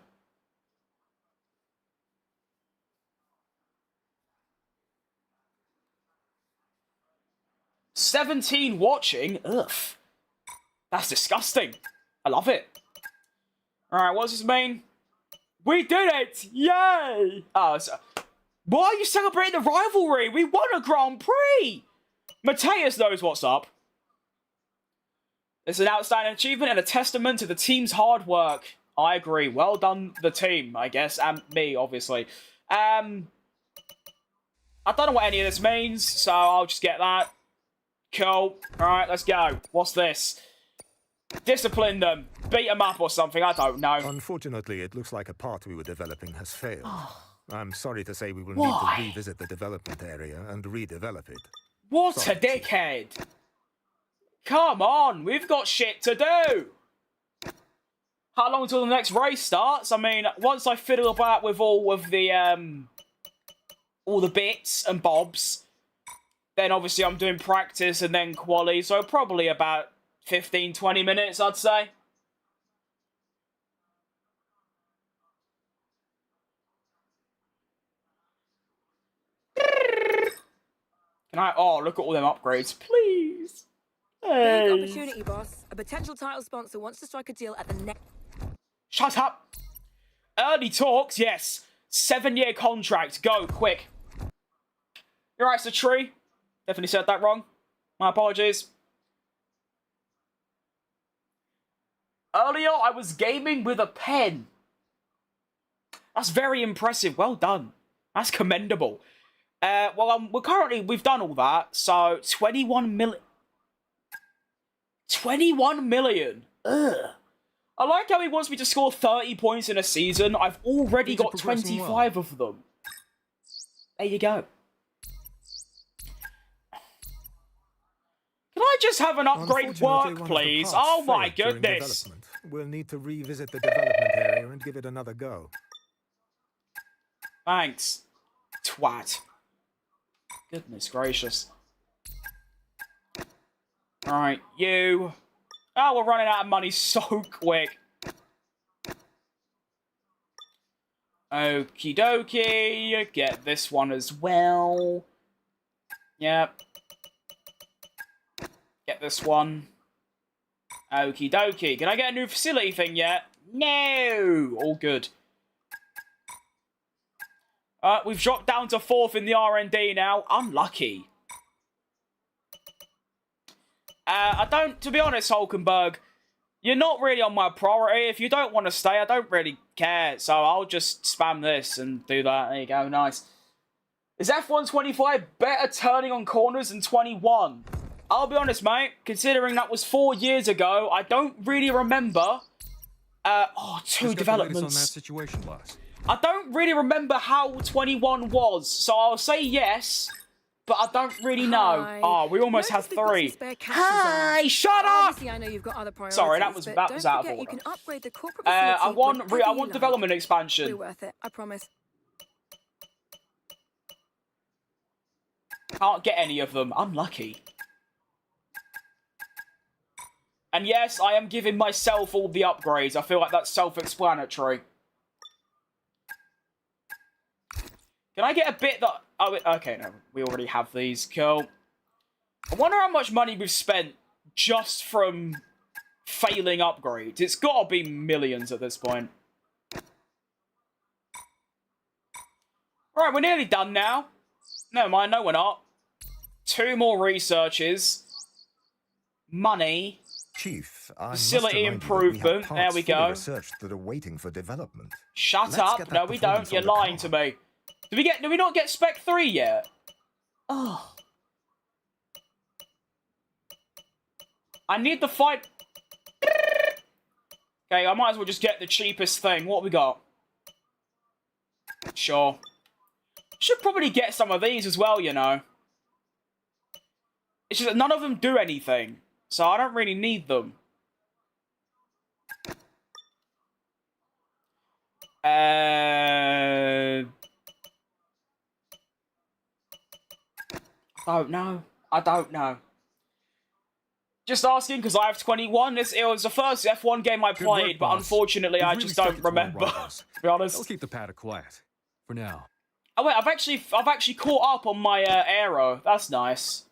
A: "17 watching? Ugh. That's disgusting. I love it. Alright, what's this mean? We did it! Yay! Oh, so, why are you celebrating the rivalry? We won a Grand Prix! Mateus knows what's up. It's an outstanding achievement and a testament to the team's hard work. I agree. Well done, the team, I guess. And me, obviously. I don't know what any of this means, so I'll just get that. Cool. Alright, let's go. What's this? Discipline them. Beat them up or something. I don't know.
E: Unfortunately, it looks like a part we were developing has failed. I'm sorry to say we will
A: Why?
E: need to revisit the development area and redevelop it.
A: What
E: Sorry.
A: a dickhead. Come on, we've got shit to do. How long until the next race starts? I mean, once I fiddle about with all the bits and bobs, then obviously I'm doing practice and then quali, so probably about 15-20 minutes, I'd say. Can I? Oh, look at all them upgrades, please. Hey.
F: Big opportunity, boss. A potential title sponsor wants to strike a deal at the next.
A: Shut up. Early talks, yes. 7-year contract. Go, quick. You're right, it's a tree. Definitely said that wrong. My apologies. Earlier, I was gaming with a pen. That's very impressive. Well done. That's commendable. Well, we've done all that. So, 21 million. 21 million. Ugh. I like how he wants me to score 30 points in a season. I've already got 25 of them. There you go. Can I just have an upgrade work, please? Oh my goodness.
E: We'll need to revisit the development area and give it another go.
A: Thanks. Twat. Goodness gracious. Alright, you. Oh, we're running out of money so quick. Okie dokie. Get this one as well. Yep. Get this one. Okie dokie. Can I get a new facility thing yet? No! All good. We've dropped down to 4th in the R&D now. Unlucky. To be honest, Hulkenberg, you're not really on my priority. If you don't want to stay, I don't really care. So I'll just spam this and do that. There you go, nice. Is F1 25 better turning on corners than 21? I'll be honest, mate. Considering that was 4 years ago, I don't really remember. Two developments.
G: On that situation, boss.
A: I don't really remember how 21 was, so I'll say yes, but I don't really know.
F: Hi.
A: Oh, we almost have 3. Hey, shut up!
F: Obviously, I know you've got other priorities.
A: Sorry, that was out of order.
F: You can upgrade the corporate
A: I want
F: facility
A: development
F: It'll
A: expansion.
F: be worth it, I promise.
A: Can't get any of them. Unlucky. And yes, I am giving myself all the upgrades. I feel like that's self-explanatory. Can I get a bit that... Oh, okay, no. We already have these. Cool. I wonder how much money we've spent just from failing upgrades. It's got to be millions at this point. Right, we're nearly done now. Never mind, no, we're not. 2 more researches. Money.
E: Chief, I
A: Facility improvement. There we go.
E: Research that are waiting for development.
A: Shut up. No, we don't. You're lying to me. Did we not get Spec 3 yet? Oh. I need the fight. Okay, I might as well just get the cheapest thing. What we got? Sure. Should probably get some of these as well, you know. It's just that none of them do anything. So I don't really need them. I don't know. I don't know. Just asking because I have 21. It was the first F1 game I played, but unfortunately I just don't remember. To be honest.
G: I'll keep the paddock quiet for now.
A: Oh wait, I've actually caught up on my aero. That's nice.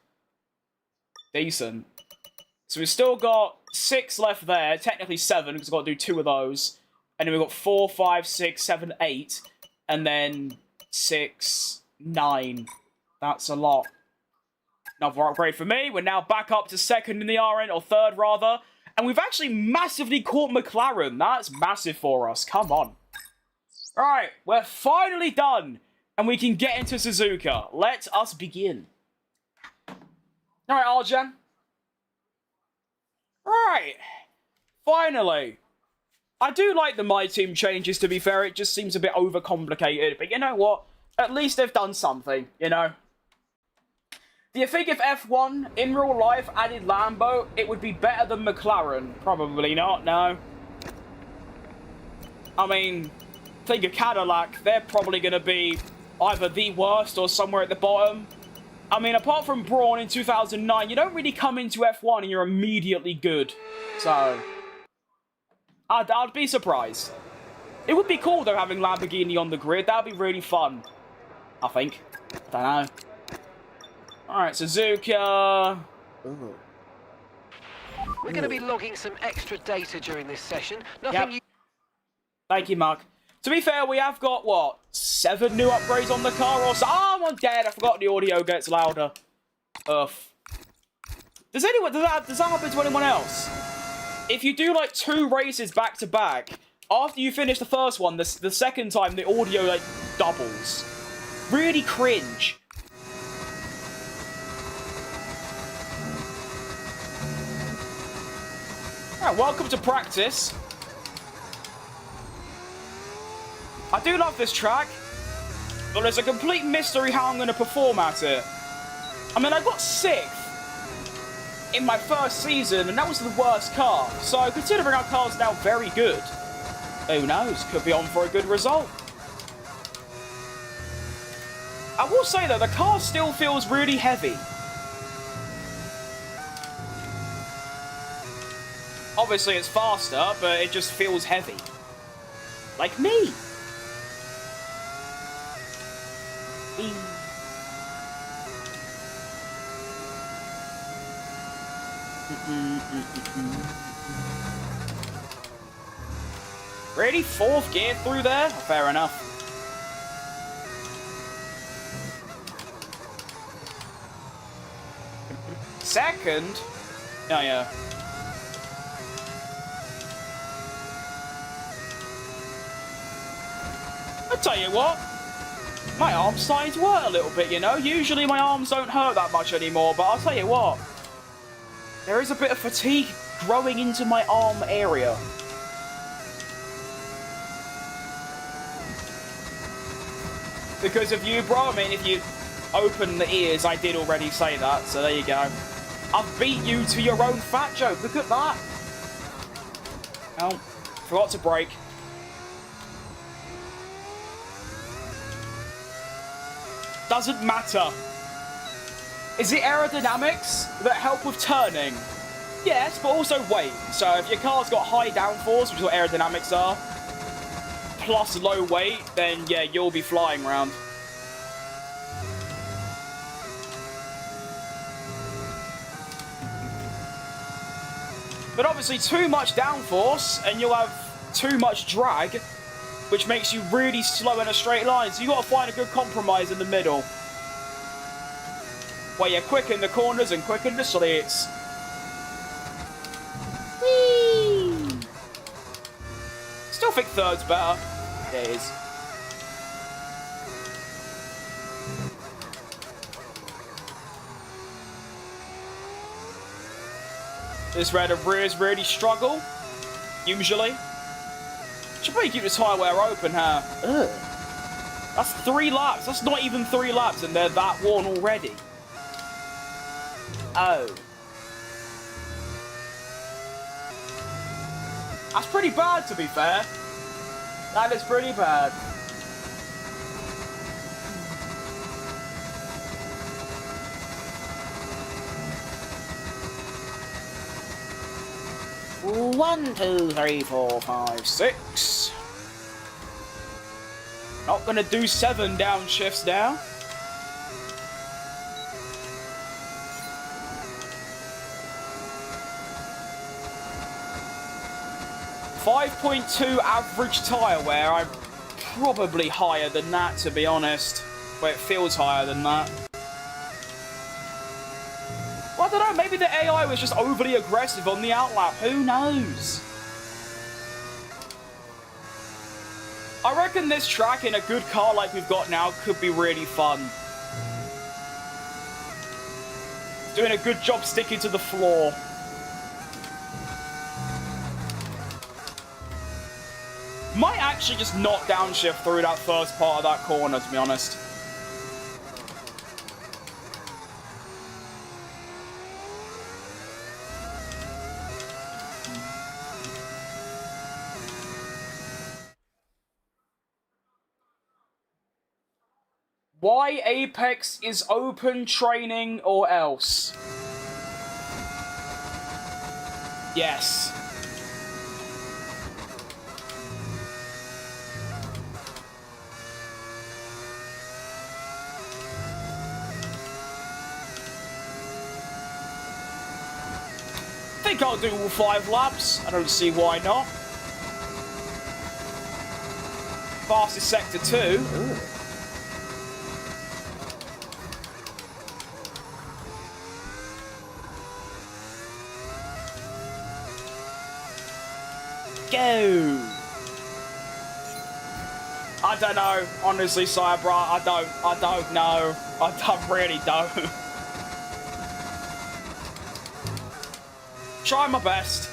A: Decent. So we've still got 6 left there. Technically 7 because I've got to do 2 of those. And then we've got 4, 5, 6, 7, 8. And then 6, 9. That's a lot. Another upgrade for me. We're now back up to 2nd in the RN, or 3rd rather. And we've actually massively caught McLaren. That's massive for us. Come on. Alright, we're finally done. And we can get into Suzuka. Let us begin. Alright, Arjan. Right. Finally. I do like the My Team changes, to be fair. It just seems a bit overcomplicated. But you know what? At least they've done something, you know? Do you think if F1 in real life added Lambo, it would be better than McLaren? Probably not, no. I mean, think of Cadillac. They're probably going to be either the worst or somewhere at the bottom. I mean, apart from Brawn in 2009, you don't really come into F1 and you're immediately good. So, I'd be surprised. It would be cool, though, having Lamborghini on the grid. That would be really fun. I think. I don't know. Alright, Suzuka. Ooh.
B: We're going to be logging some extra data during this session. Nothing.
A: Thank you, Mark. To be fair, we have got, what, 7 new upgrades on the car or so? Oh, I'm dead. I forgot the audio gets louder. Does that happen to anyone else? If you do, like, 2 races back to back, after you finish the first one, the second time, the audio, like, doubles. Really cringe. Alright, welcome to practice. I do love this track, but there's a complete mystery how I'm going to perform at it. I mean, I got 6th in my first season, and that was the worst car. So, considering our car's now very good, who knows, could be on for a good result. I will say, though, the car still feels really heavy. Obviously, it's faster, but it just feels heavy. Like me. Really? 4th gear through there? Fair enough. Second? Oh, yeah. I'll tell you what. My arm's starting to hurt a little bit, you know? Usually my arms don't hurt that much anymore, but I'll tell you what. There is a bit of fatigue growing into my arm area. Because of you, bro. I mean, if you open the ears, I did already say that, so there you go. I've beat you to your own fat joke. Look at that. Oh, forgot to brake. Doesn't matter. Is it aerodynamics that help with turning? Yes, but also weight. So if your car's got high downforce, which is what aerodynamics are, plus low weight, then yeah, you'll be flying around. But obviously too much downforce and you'll have too much drag, which makes you really slow in a straight line. So you got to find a good compromise in the middle, where you're quick in the corners and quick in the slits.
D: Whee!
A: Still think third's better. It is. This is where the rears really struggle, usually. Should probably keep the tyre wear open, huh? Ugh. That's 3 laps. That's not even 3 laps, and they're that worn already. Oh. That's pretty bad, to be fair. That is pretty bad.
D: One, two, 3, 4,
A: 5, 6. Not gonna do 7 downshifts now. .2 average tyre wear. I'm probably higher than that, to be honest. Well, it feels higher than that. Well, I don't know, maybe the AI was just overly aggressive on the outlap. Who knows? I reckon this track in a good car like we've got now could be really fun. Doing a good job sticking to the floor. Might actually just not downshift through that first part of that corner, to be honest. Why Apex is open training or else? Yes. I think I'll do all 5 laps. I don't see why not. Fastest sector 2. Ooh. Go. I don't know, honestly, Cybra. I don't know. I really don't. Try my best.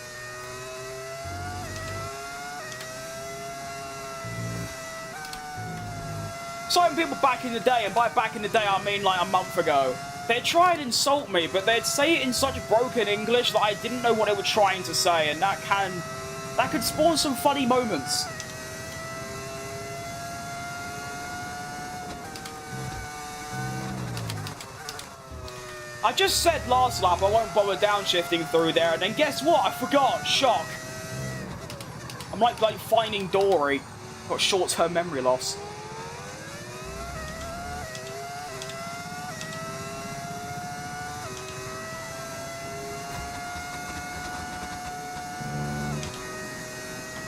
A: Some people back in the day, and by back in the day I mean like a month ago, they'd try and insult me, but they'd say it in such broken English that I didn't know what they were trying to say, and that could spawn some funny moments. I just said last lap I won't bother downshifting through there, and then guess what? I forgot. Shock. I'm like Finding Dory. Got short-term memory loss.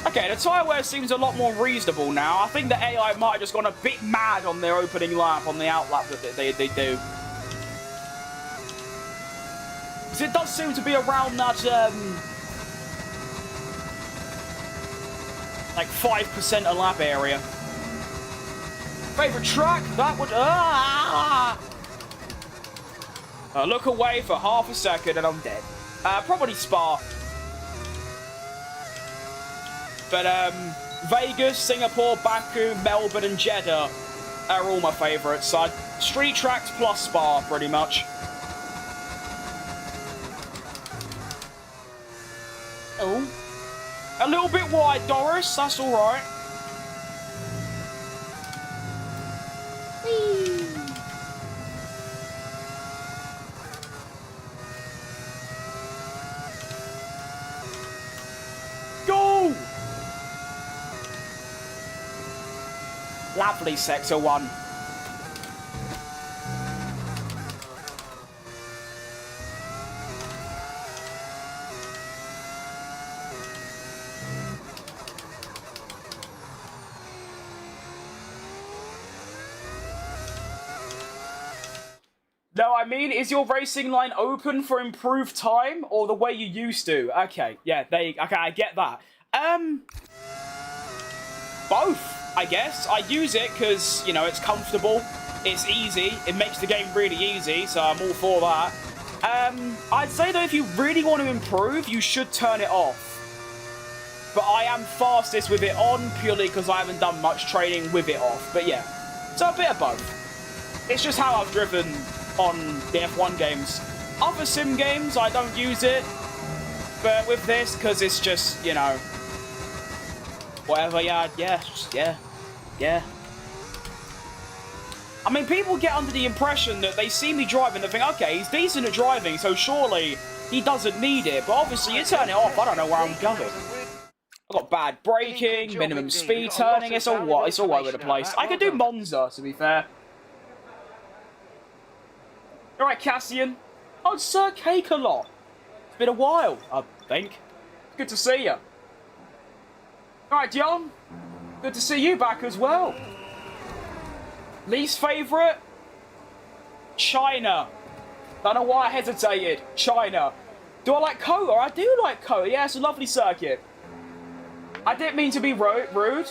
A: Okay, the tyre wear seems a lot more reasonable now. I think the AI might have just gone a bit mad on their opening lap, on the outlap that they do. Because it does seem to be around that, like 5% a lap area. Favourite track? That would... I look away for half a second and I'm dead. Probably Spa. But Vegas, Singapore, Baku, Melbourne and Jeddah are all my favourites. So street tracks plus Spa, pretty much. Oh. A little bit wide, Doris. That's alright. Go! Lovely, Sector 1. No, I mean, is your racing line open for improved time or the way you used to? Okay, yeah, okay, I get that. Both, I guess. I use it because, you know, it's comfortable, it's easy, it makes the game really easy, so I'm all for that. I'd say though, if you really want to improve, you should turn it off. But I am fastest with it on purely because I haven't done much training with it off. But yeah, so a bit of both. It's just how I've driven on the F1 games. Other sim games, I don't use it. But with this, because it's just, you know, whatever, yeah. I mean, people get under the impression that they see me driving and think, okay, he's decent at driving, so surely he doesn't need it. But obviously, you turn it off, I don't know where I'm going. I've got bad braking, minimum speed turning, it's all over the place. I could do Monza, to be fair. Alright, Cassian. Oh, Sir Cake a lot. It's been a while, I think. Good to see you. Alright, Dion. Good to see you back as well. Least favourite? China. Don't know why I hesitated. China. Do I like Kota? I do like Kota. Yeah, it's a lovely circuit. I didn't mean to be rude.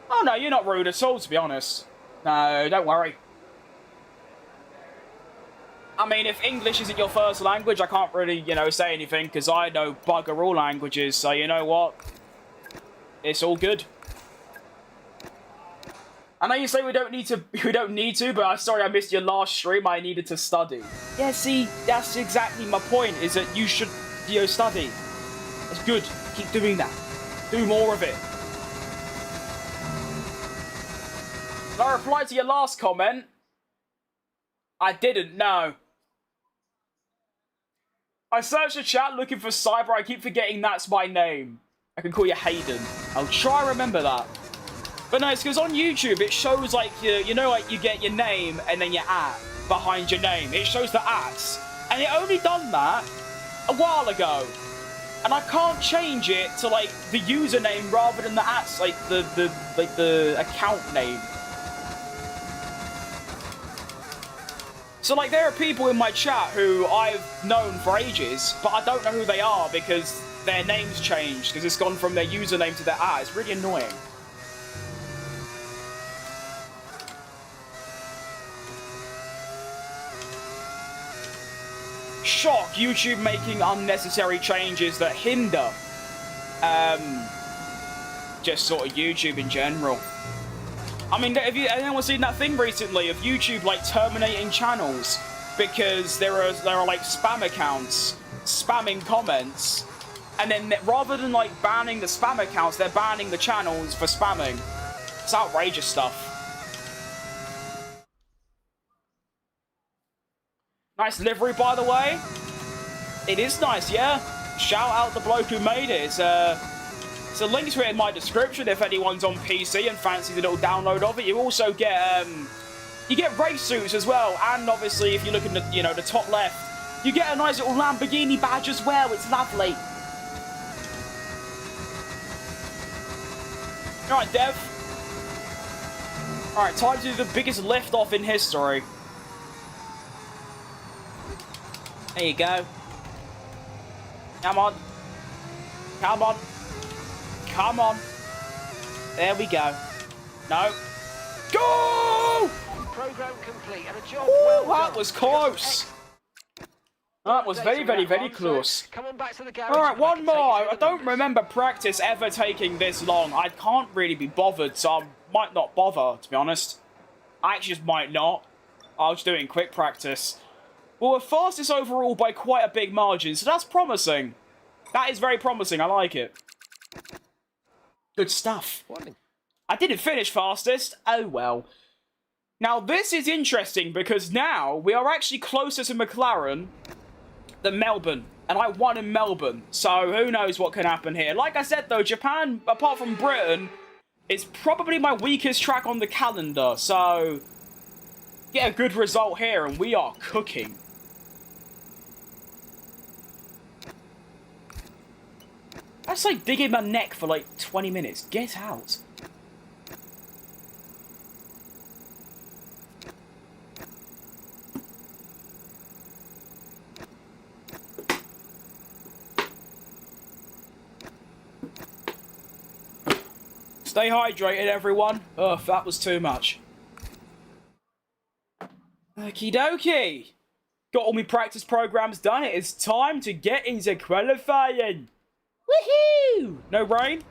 A: Oh, no, you're not rude at all, to be honest. No, don't worry. I mean, if English isn't your first language, I can't really, you know, say anything, because I know bugger all languages, so you know what? It's all good. I know you say we don't need to, but I'm sorry I missed your last stream, I needed to study. Yeah, see, that's exactly my point, is that you should, you know, study. That's good. Keep doing that. Do more of it. Did I reply to your last comment? I didn't, no. I searched the chat looking for Cyber, I keep forgetting that's my name. I can call you Hayden. I'll try to remember that. But no, it's because on YouTube it shows like, you know, like you get your name and then your @ behind your name. It shows the @. And it only done that a while ago. And I can't change it to like the username rather than the @, like the account name. So like there are people in my chat who I've known for ages, but I don't know who they are because their name's changed, because it's gone from their username to their @. It's really annoying. Shock, YouTube making unnecessary changes that hinder just sort of YouTube in general. I mean, have anyone seen that thing recently of YouTube like terminating channels because there are like spam accounts spamming comments, and then rather than like banning the spam accounts, they're banning the channels for spamming. It's outrageous stuff. Nice livery, by the way. It is nice, yeah. Shout out the bloke who made it. It's a link to it in my description if anyone's on PC and fancies a little download of it. You also get you get race suits as well, and obviously if you look in the the top left, you get a nice little Lamborghini badge as well. It's lovely. All right, Dev. All right, time to do the biggest lift off in history. There you go. Come on. Come on. Come on. There we go. No. Go!
B: Program complete and a job
A: Ooh,
B: well done.
A: that was close. That was very, very, very close.
B: Come on back to the garage.
A: Alright, one more. I don't
B: remember
A: remember practice ever taking this long. I can't really be bothered, so I might not bother, to be honest. I actually just might not. I'll just do it in quick practice. Well, we're fastest overall by quite a big margin, so that's promising. That is very promising. I like it. Good stuff. I didn't finish fastest. Oh, well. Now, this is interesting because now we are actually closer to McLaren than Melbourne. And I won in Melbourne, so who knows what can happen here. Like I said, though, Japan, apart from Britain, is probably my weakest track on the calendar. So, get a good result here, and we are cooking. That's like digging my neck for like 20 minutes. Get out. Stay hydrated, everyone. Ugh, that was too much. Okie dokie. Got all my practice programs done. It is time to get into qualifying. Woohoo! No rain?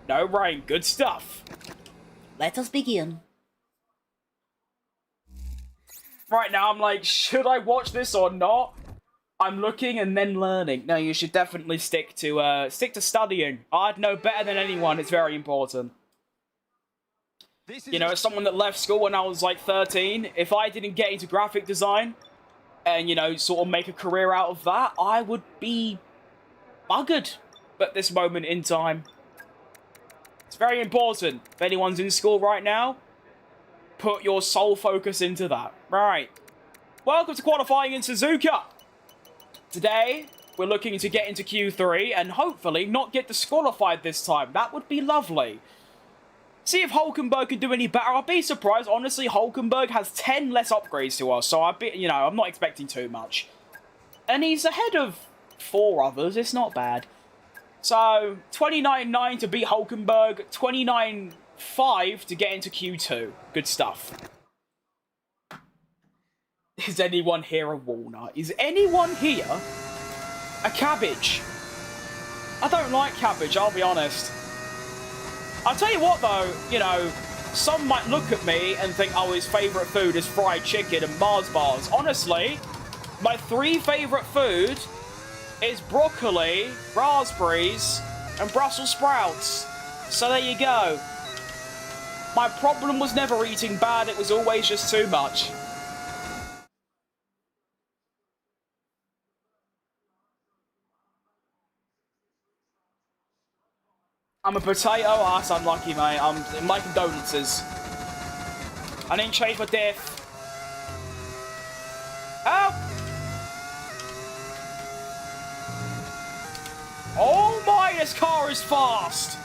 A: No rain. Good stuff.
D: Let us begin.
A: Right now, I'm like, should I watch this or not? I'm looking and then learning. No, you should definitely stick to studying. I'd know better than anyone. It's very important. You know, as someone that left school when I was like 13, if I didn't get into graphic design and, you know, sort of make a career out of that, I would be buggered at this moment in time. It's very important. If anyone's in school right now, put your sole focus into that. Right. Welcome to qualifying in Suzuka. Today, we're looking to get into Q3 and hopefully not get disqualified this time. That would be lovely. See if Hulkenberg can do any better. I'd be surprised. Honestly, Hulkenberg has 10 less upgrades to us, so I'm not expecting too much. And he's ahead of 4 others. It's not bad. So, 29.9 to beat Hulkenberg, 29.5 to get into Q2. Good stuff. Is anyone here a walnut? Is anyone here a cabbage? I don't like cabbage, I'll be honest. I'll tell you what, though, you know, some might look at me and think, oh, his favourite food is fried chicken and Mars bars. Honestly, my 3 favourite food is broccoli, raspberries, and Brussels sprouts. So there you go. My problem was never eating bad, it was always just too much. I'm a potato. Oh, that's unlucky, mate. I'm making donuts. I didn't change my diff. Help! Oh my, this car is fast.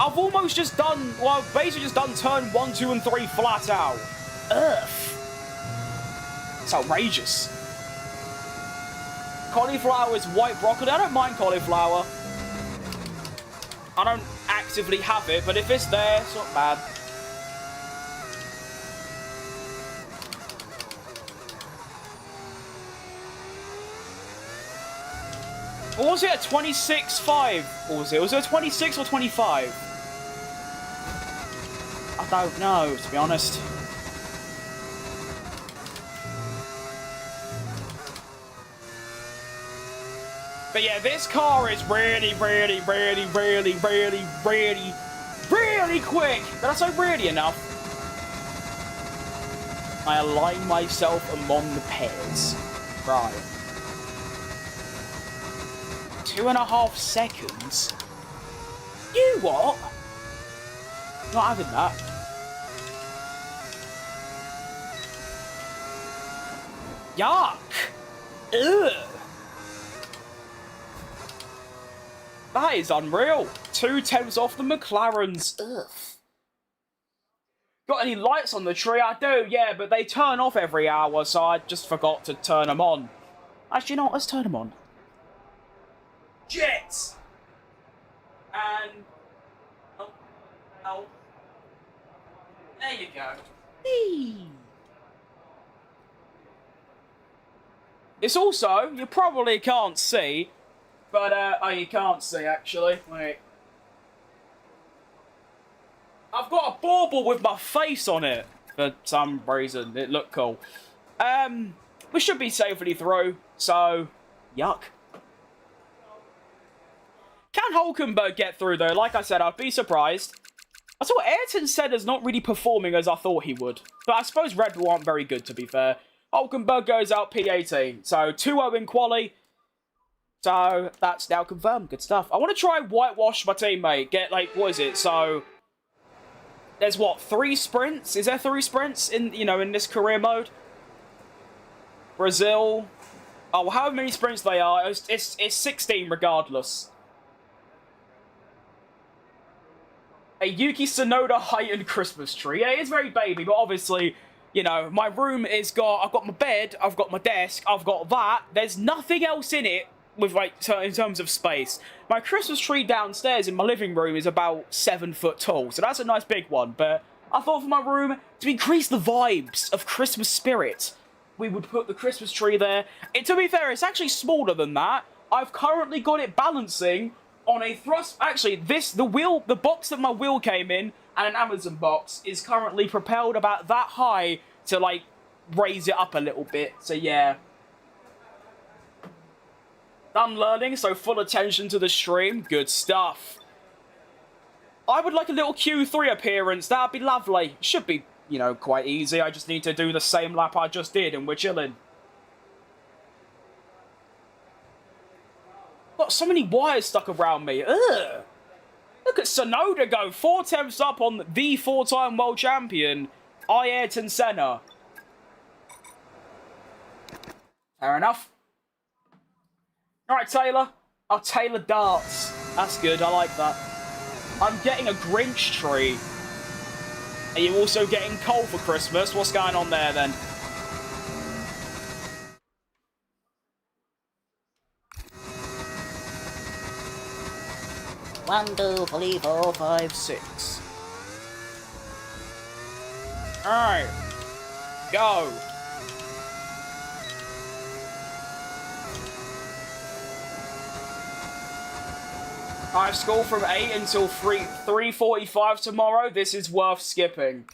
A: I've almost just done, well, I've basically just done turn 1, 2, and 3 flat out. Ugh. It's outrageous. Cauliflower is white broccoli. I don't mind cauliflower. I don't actively have it, but if it's there, it's not bad. Or was it a 26.5? Or was it? Was it a 26 or 25? I don't know, to be honest. But yeah, this car is really quick. Did I say really enough? I align myself among the pairs. Right. 2.5 seconds? You what? Not having that. Yuck! Ugh! That is unreal. 2/10 off the McLarens. Ugh. Got any lights on the tree? I do, yeah, but they turn off every hour, so I just forgot to turn them on. Actually, no, let's turn them on. Jets! And... Oh. There you go. Whee! It's also, you probably can't see, but, oh, you can't see, actually. Wait. I've got a bauble with my face on it, for some reason. It looked cool. We should be safely through, so, yuck. Can Hulkenberg get through, though? Like I said, I'd be surprised. I saw Ayrton Senna's not really performing as I thought he would. But I suppose Red Bull aren't very good, to be fair. Hulkenberg goes out P18. So, 2-0 in quali. So, that's now confirmed. Good stuff. I want to try whitewash my teammate. Get, like, what is it? So, there's, what, 3 sprints? Is there 3 sprints in, you know, in this career mode? Brazil. Oh, however many sprints they are, it's 16 regardless. A Yuki Tsunoda heightened Christmas tree. Yeah, it's very baby, but obviously, you know, my room is I've got my bed, I've got my desk, I've got that. There's nothing else in it with like in terms of space. My Christmas tree downstairs in my living room is about 7 foot tall, so that's a nice big one. But I thought for my room, to increase the vibes of Christmas spirit, we would put the Christmas tree there. To be fair, it's actually smaller than that. I've currently got it balancing on a thrust. Actually, the box that my wheel came in, and an Amazon box, is currently propelled about that high to like raise it up a little bit. So yeah. Done learning, so full attention to the stream. Good stuff. I would like a little Q3 appearance. That'd be lovely. Should be, you know, quite easy. I just need to do the same lap I just did and we're chilling. Got so many wires stuck around me. Ugh. Look at Sonoda go. 4 attempts up on the 4-time world champion, Ayrton Senna. Fair enough. Alright, Taylor. Oh, Taylor darts. That's good. I like that. I'm getting a Grinch tree. Are you also getting coal for Christmas? What's going on there, then?
D: One, two, three, 4, 5,
A: 6. Alright. Go. I have school from 8 until 3:45 tomorrow. This is worth skipping.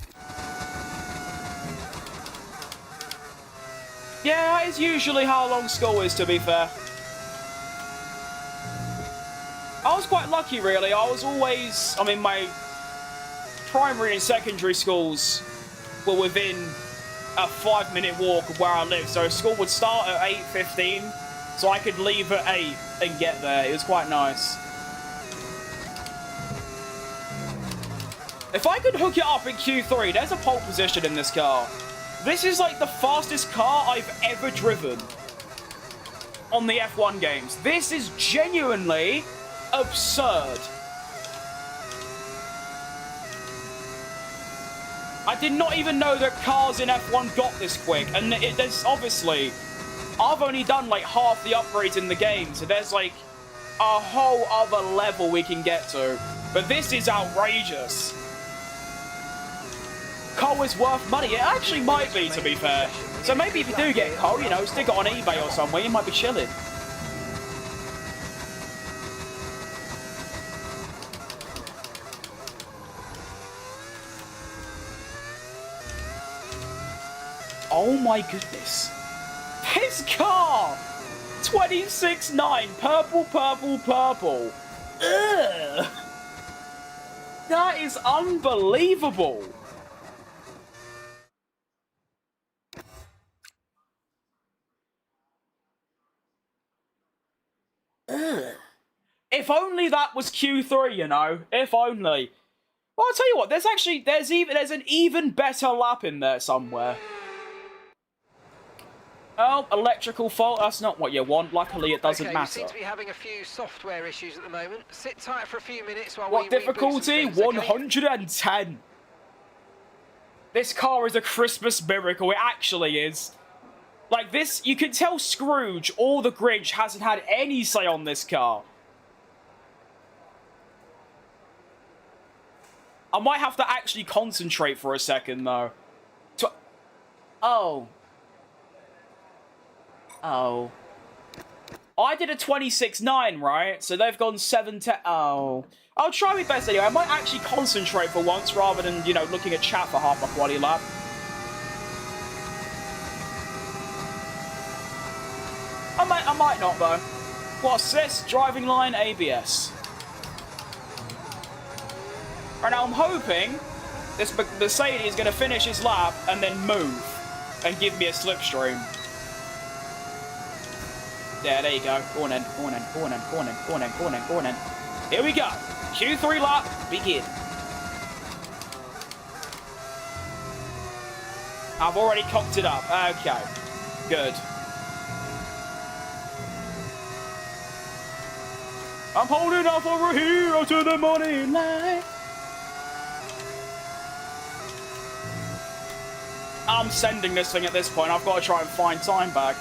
A: Yeah, that is usually how long school is, to be fair. I was quite lucky, really. I was always... I mean, my primary and secondary schools were within a 5-minute walk of where I live. So school would start at 8:15, so I could leave at 8 and get there. It was quite nice. If I could hook it up in Q3, there's a pole position in this car. This is like the fastest car I've ever driven on the F1 games. This is genuinely absurd. I did not even know that cars in F1 got this quick. And there's obviously, I've only done like half the upgrades in the game. So there's like a whole other level we can get to. But this is outrageous. Coal is worth money. It actually might be, to be fair. So maybe if you do get coal, you know, stick it on eBay or somewhere, you might be chilling. Oh my goodness. This car! 26.9. Purple, purple, purple. Ugh. That is unbelievable. If only that was Q3, you know. If only. Well, I'll tell you what. There's an even better lap in there somewhere. Oh, electrical fault. That's not what you want. Luckily, it doesn't matter.
B: You seem to be having a few software issues at the moment. Sit tight for a few minutes while
A: what
B: we
A: difficulty? 110. This car is a Christmas miracle. It actually is. Like this, you can tell Scrooge or the Grinch hasn't had any say on this car. I might have to actually concentrate for a second, though. Oh. Oh. I did a 26.9, right? So they've gone 7-10. Oh. I'll try my best anyway. I might actually concentrate for once rather than, you know, looking at chat for half my quality lap. I might not, though. What's this? Driving line ABS. Right now, I'm hoping this Mercedes is going to finish his lap and then move and give me a slipstream. Yeah, there you go. Go on in, go on in, go on in, go on in, go on in, go on in, go on in. Here we go. Q3 lap, begin. I've already cocked it up. Okay, good. I'm holding out for a hero to the morning light. I'm sending this thing at this point. I've got to try and find time back.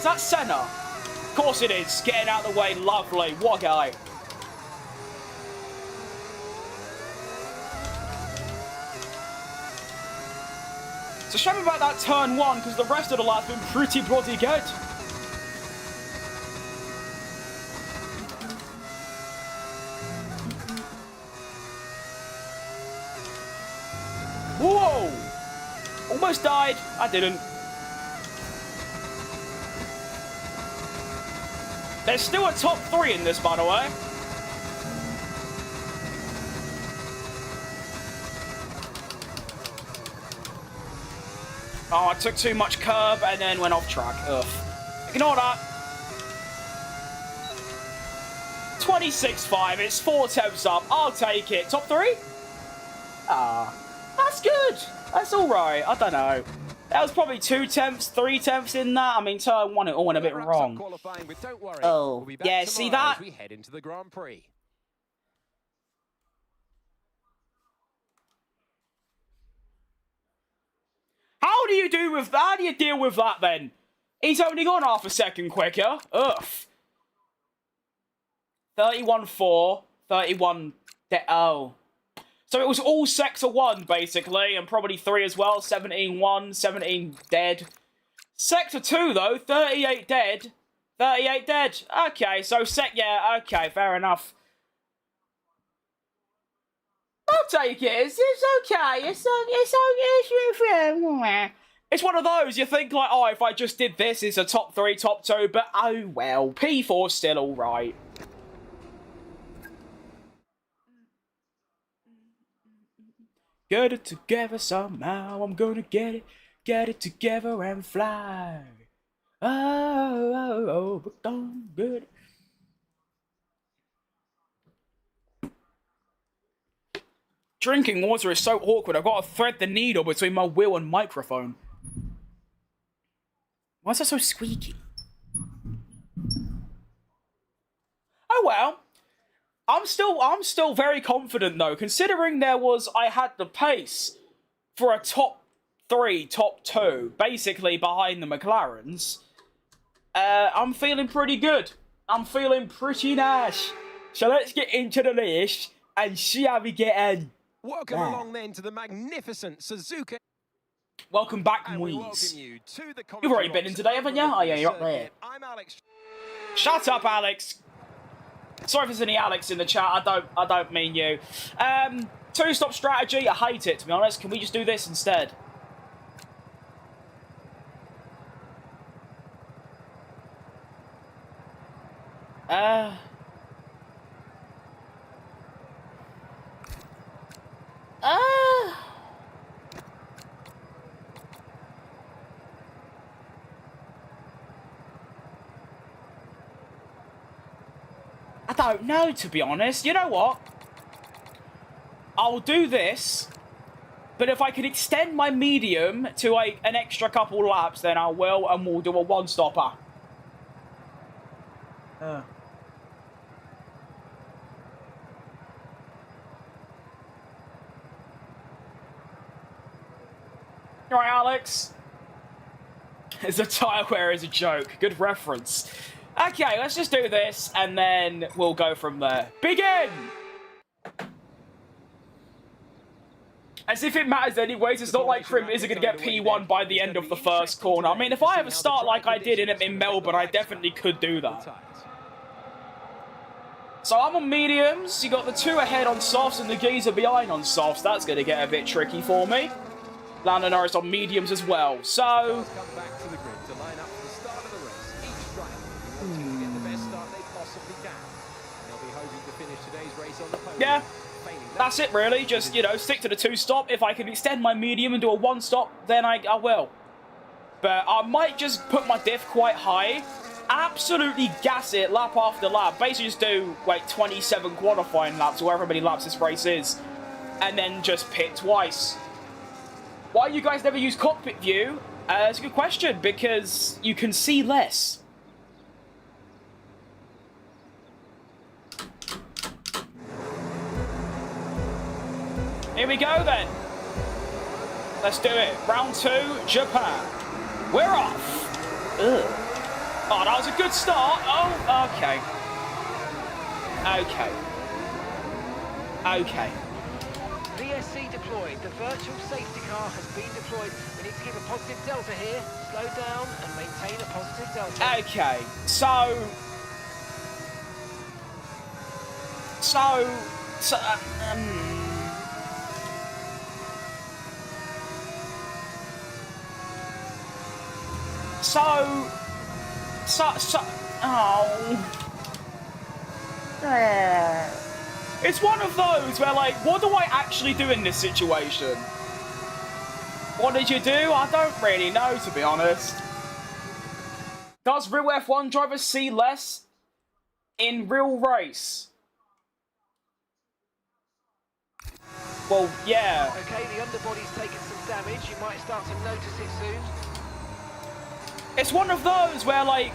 A: that Senna? Of course it is. Getting out of the way, lovely. What a guy. It's a shame about that turn 1, because the rest of the lap's been pretty bloody good. Whoa! Almost died. I didn't. There's still a top 3 in this, by the way. Oh, I took too much curb and then went off track. Ugh. Ignore that. 26.5. It's 4 tenths up. I'll take it. Top 3? Ah. That's good. That's all right. I don't know. That was probably 2 tenths, 3 tenths in that. I mean, turn 1, it all went a bit wrong.
D: Oh.
A: Yeah, see that?
C: We head into the Grand Prix.
A: How do you do with that? How do you deal with that then? He's only gone half a second quicker. Ugh. 31.4, 31. Oh. So it was all sector 1, basically, and probably 3 as well. 17-1, 17 dead. Sector 2, though, 38 dead. 38 dead. Okay, so yeah, okay, fair enough. I'll take it. It's okay. It's one of those, you think, like, oh, if I just did this, it's a top 3, top 2, but oh well, P4's still alright. Get it together somehow, I'm gonna get it together and fly. Oh, but I'm good. Drinking water is so awkward, I've got to thread the needle between my wheel and microphone. Why is that so squeaky? Oh well. I'm still very confident though, considering I had the pace for a top 3, top 2, basically behind the McLarens. I'm feeling pretty good. I'm feeling pretty nice. So let's get into the list and see how we get on.
C: Welcome along then to the magnificent Suzuka.
A: Welcome back, Moise. You've already been in today, haven't you? Oh yeah, you're up there.
C: I'm Alex.
A: Shut up, Alex. Sorry if there's any Alex in the chat. I don't mean you. 2-stop strategy. I hate it, to be honest. Can we just do this instead? I don't know, to be honest. You know what? I'll do this, but if I can extend my medium to an extra couple laps, then I will, and we'll do a one-stopper. Alright, Alex. It's a tire wear is a joke. Good reference. Okay, let's just do this, and then we'll go from there. Begin! As if it matters anyways, it's not like Crim isn't going to get P1 by the end of the first corner. I mean, if I ever start like I did in Melbourne, I definitely could do that. So I'm on mediums, you got the 2 ahead on softs and the geezer behind on softs. That's going to get a bit tricky for me. Lando Norris on mediums as well, so... Yeah, that's it really. Just, you know, stick to the 2-stop. If I can extend my medium and do a 1-stop, then I will. But I might just put my diff quite high. Absolutely gas it lap after lap. Basically just do, like, 27 qualifying laps, or however many laps this race is. And then just pit twice. Why you guys never use cockpit view? It's a good question, because you can see less. Here we go then. Let's do it. Round 2, Japan. We're off. Ugh. Oh, that was a good start. Oh, okay. Okay. Okay.
B: VSC deployed. The virtual safety car has been deployed. We need to keep a positive delta here. Slow down and maintain a positive delta.
A: Okay. So, so, oh. It's one of those where, like, what do I actually do in this situation? What did you do? I don't really know, to be honest. Does real F1 drivers see less in real race? Well, yeah.
B: Okay, the underbody's taken some damage. You might start to notice it soon.
A: It's one of those where, like,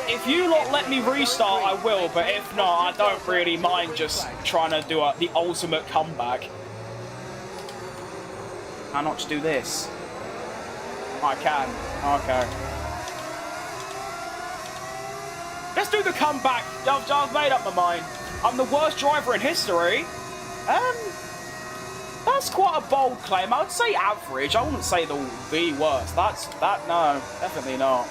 A: if you lot let me restart, I will, but if not, I don't really mind just trying to do the ultimate comeback. Why not just do this? I can. Okay. Let's do the comeback. I've made up my mind. I'm the worst driver in history. That's quite a bold claim. I would say average. I wouldn't say the worst. No, definitely not.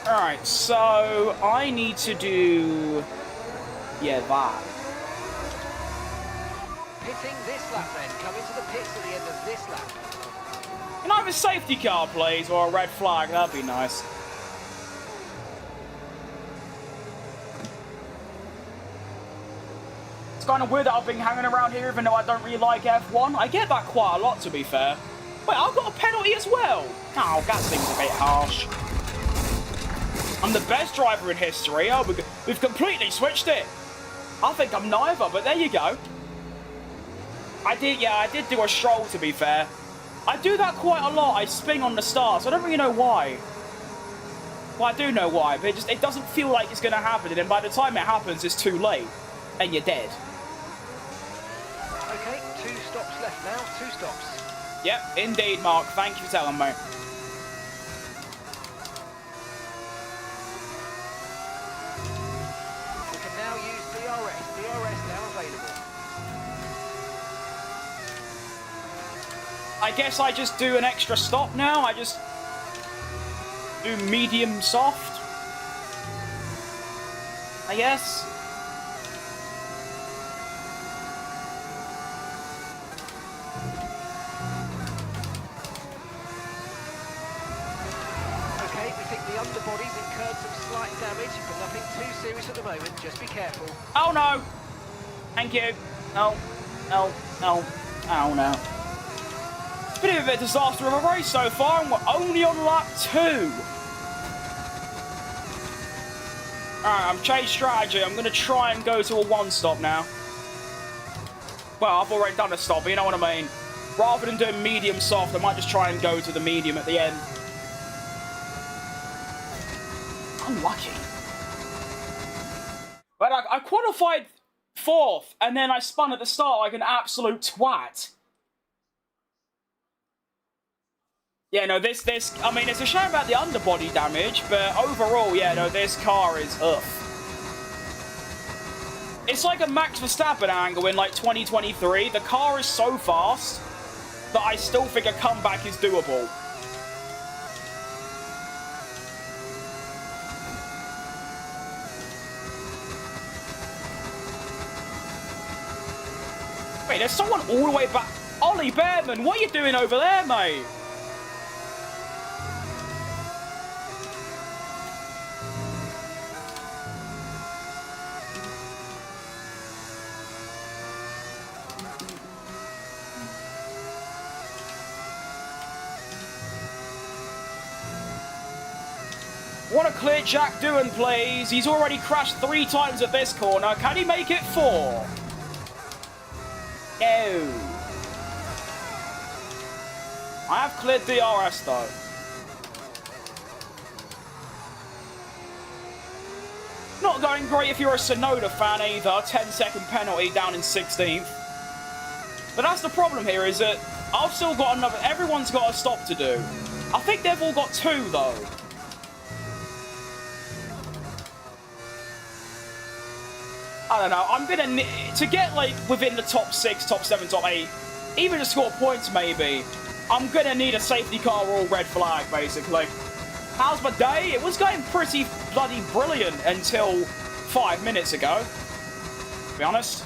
A: Alright, so I need to do... yeah, that.
B: Pitting this lap then. Come into the pits at the end of this lap.
A: Can I have a safety car, please, or a red flag? That'd be nice. It's kind of weird that I've been hanging around here even though I don't really like F1. I get that quite a lot, to be fair. Wait, I've got a penalty as well? Oh, that seems a bit harsh. I'm the best driver in history. Oh, we've completely switched it. I think I'm neither, but there you go. I did do a stroll, to be fair. I do that quite a lot. I spin on the start, so I don't really know why. Well, I do know why, but it doesn't feel like it's going to happen, and then by the time it happens, it's too late, and you're dead.
B: Okay, 2 stops left now, 2 stops.
A: Yep, indeed, Mark. Thank you for telling me. I guess I just do an extra stop now. I just do medium soft, I guess.
B: Okay, we think the underbody's incurred some slight damage, but nothing too serious at the moment. Just be careful.
A: Oh no! Thank you. No, no, no. Oh no. Bit of a disaster of a race so far, and we're only on lap 2. Alright, I'm changed strategy. I'm going to try and go to a 1-stop now. Well, I've already done a stop, but you know what I mean. Rather than doing medium soft, I might just try and go to the medium at the end. Unlucky. But I qualified 4th, and then I spun at the start like an absolute twat. Yeah, no, this, I mean, it's a shame about the underbody damage, but overall, yeah, no, this car is ugh. It's like a Max Verstappen angle in, like, 2023. The car is so fast that I still think a comeback is doable. Wait, there's someone all the way back. Ollie Bearman, what are you doing over there, mate? Want to clear Jack Doohan, please? He's already crashed 3 times at this corner. Can he make it 4? No. I have cleared DRS though. Not going great if you're a Sonoda fan either. 10-second penalty down in 16th. But that's the problem here, is that I've still got another... Everyone's got a stop to do. I think they've all got 2 though. I don't know. I'm gonna need... To get like within the top 6, top 7, top 8, even to score points maybe, I'm gonna need a safety car or red flag basically. How's my day? It was going pretty bloody brilliant until 5 minutes ago, to be honest.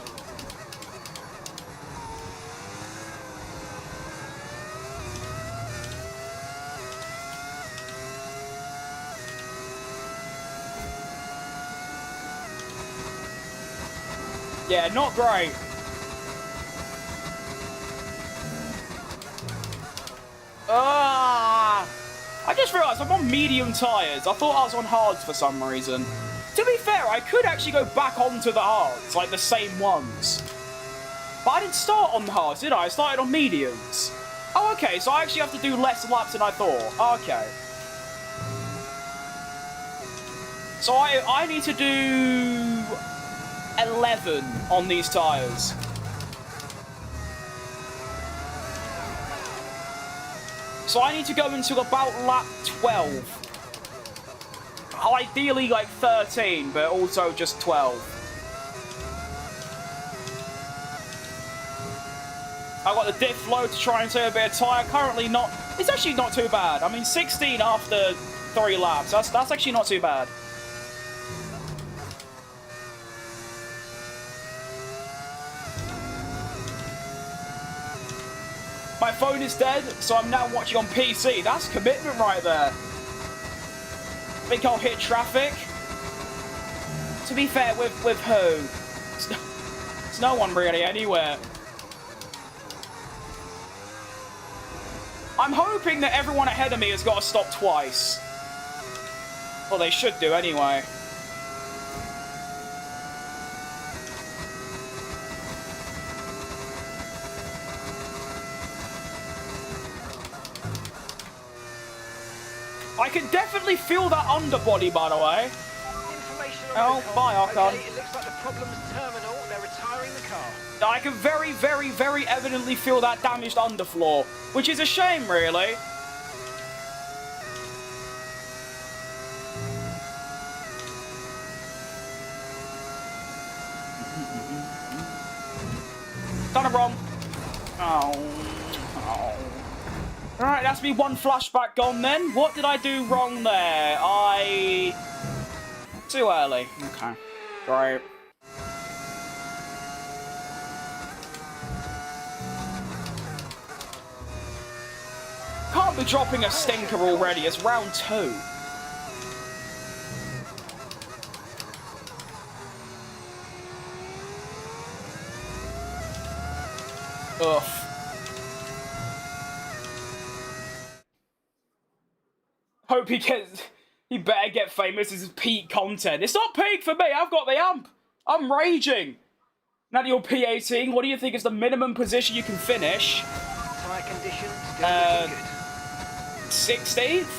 A: Yeah, not great. I just realised I'm on medium tyres. I thought I was on hards for some reason. To be fair, I could actually go back onto the hards, like the same ones. But I didn't start on the hards, did I? I started on mediums. Oh, okay, so I actually have to do less laps than I thought. Okay. So I need to do 11 on these tyres. So I need to go into about lap 12. Ideally like 13, but also just 12. I've got the diff low to try and save a bit of tyre. Currently not... It's actually not too bad. I mean, 16 after 3 laps. That's actually not too bad. My phone is dead, so I'm now watching on PC. That's commitment right there. Think I'll hit traffic? To be fair, with who? It's no one really anywhere. I'm hoping that everyone ahead of me has got to stop twice. Well, they should do anyway. I can definitely feel that underbody, by the way. Oh, bye, Archon.
B: Okay, it looks like the problem's terminal. They're retiring the car.
A: I can very, very, very evidently feel that damaged underfloor, which is a shame, really. Done it wrong. Oh. Alright, that's me one flashback gone then. What did I do wrong there? Too early. Okay. Great. Can't be dropping a stinker already. It's round 2. Ugh. Hope he better get famous as his peak content. It's not peak for me, I've got the amp. I'm raging. Now that you're P18, what do you think is the minimum position you can finish?
B: Tyre conditions still looking good.
A: 16th?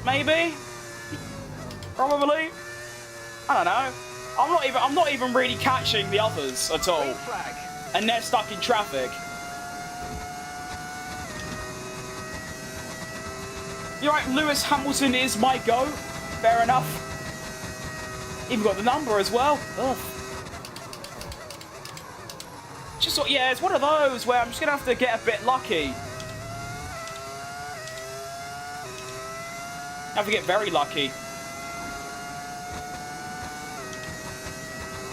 A: Maybe? Probably? I don't know. I'm not even really catching the others at all.
B: Green flag.
A: And they're stuck in traffic. You're right, Lewis Hamilton is my GOAT. Fair enough. Even got the number as well. Ugh. Just sort, yeah, it's one of those where I'm just gonna have to get a bit lucky. Have to get very lucky.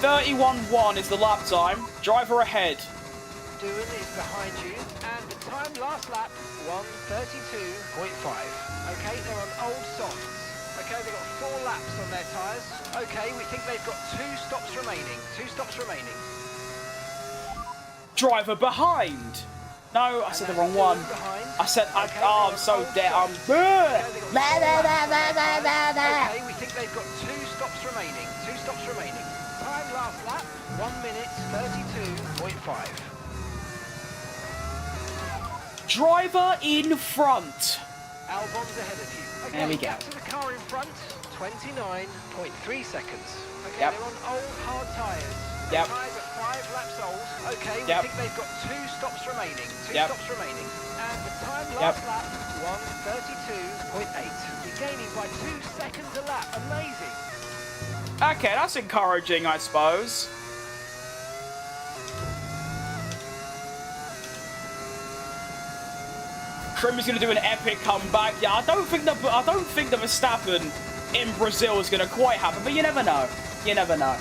A: 31.1 is the lap time. Driver ahead.
B: Doohan is behind you, and the time last lap, 1:32.5. Okay, they're on old softs. Okay, they've got 4 laps on their tyres. Okay, we think they've got 2 stops remaining. 2 stops remaining.
A: Driver behind. No, I said the wrong one. I said,
B: okay,
A: I'm so dead. I'm...
B: Okay, we think they've got 2 stops remaining. 2 stops remaining. Time last lap, 1:32.5.
A: Driver in front.
B: Albon's ahead of you. Okay,
A: There we go.
B: gap to the car in front, 29.3 seconds. Okay,
A: Yep.
B: they're on old hard tyres.
A: Yep.
B: Tyres are 5 laps old. Okay, we
A: Yep.
B: think they've got 2 stops remaining. 2
A: Yep.
B: stops remaining. And the time
A: Yep.
B: last lap, 1:32.8. You're gaining by 2 seconds a lap. Amazing.
A: Okay, that's encouraging, I suppose. Trim is going to do an epic comeback. Yeah, I don't think the Verstappen in Brazil is going to quite happen, but you never know. You never know.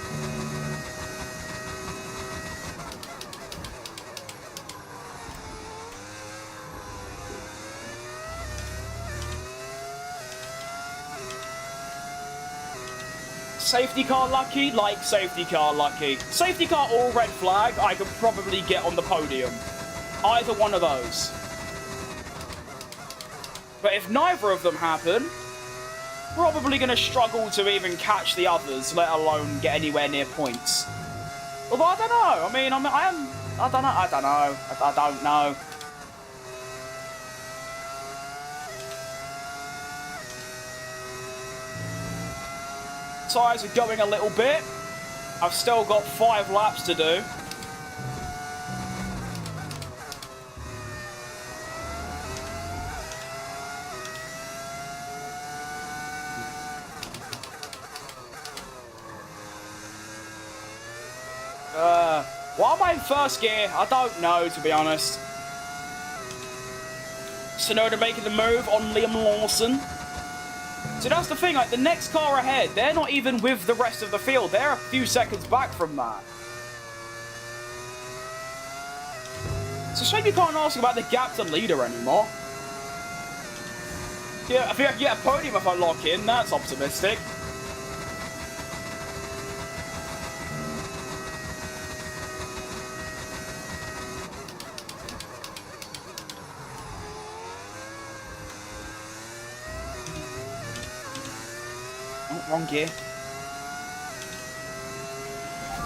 A: Safety car lucky, like safety car lucky. Safety car or red flag, I could probably get on the podium. Either one of those. But if neither of them happen, probably going to struggle to even catch the others, let alone get anywhere near points. Although, I don't know. I mean, I don't know. Tyres are going a little bit. I've still got 5 laps to do. Why am I in first gear? I don't know, to be honest. Sonoda making the move on Liam Lawson. So that's the thing, like, the next car ahead, they're not even with the rest of the field. They're a few seconds back from that. It's a shame you can't ask about the gap to leader anymore. Yeah, I think I can get a podium if I lock in. That's optimistic. Wrong gear.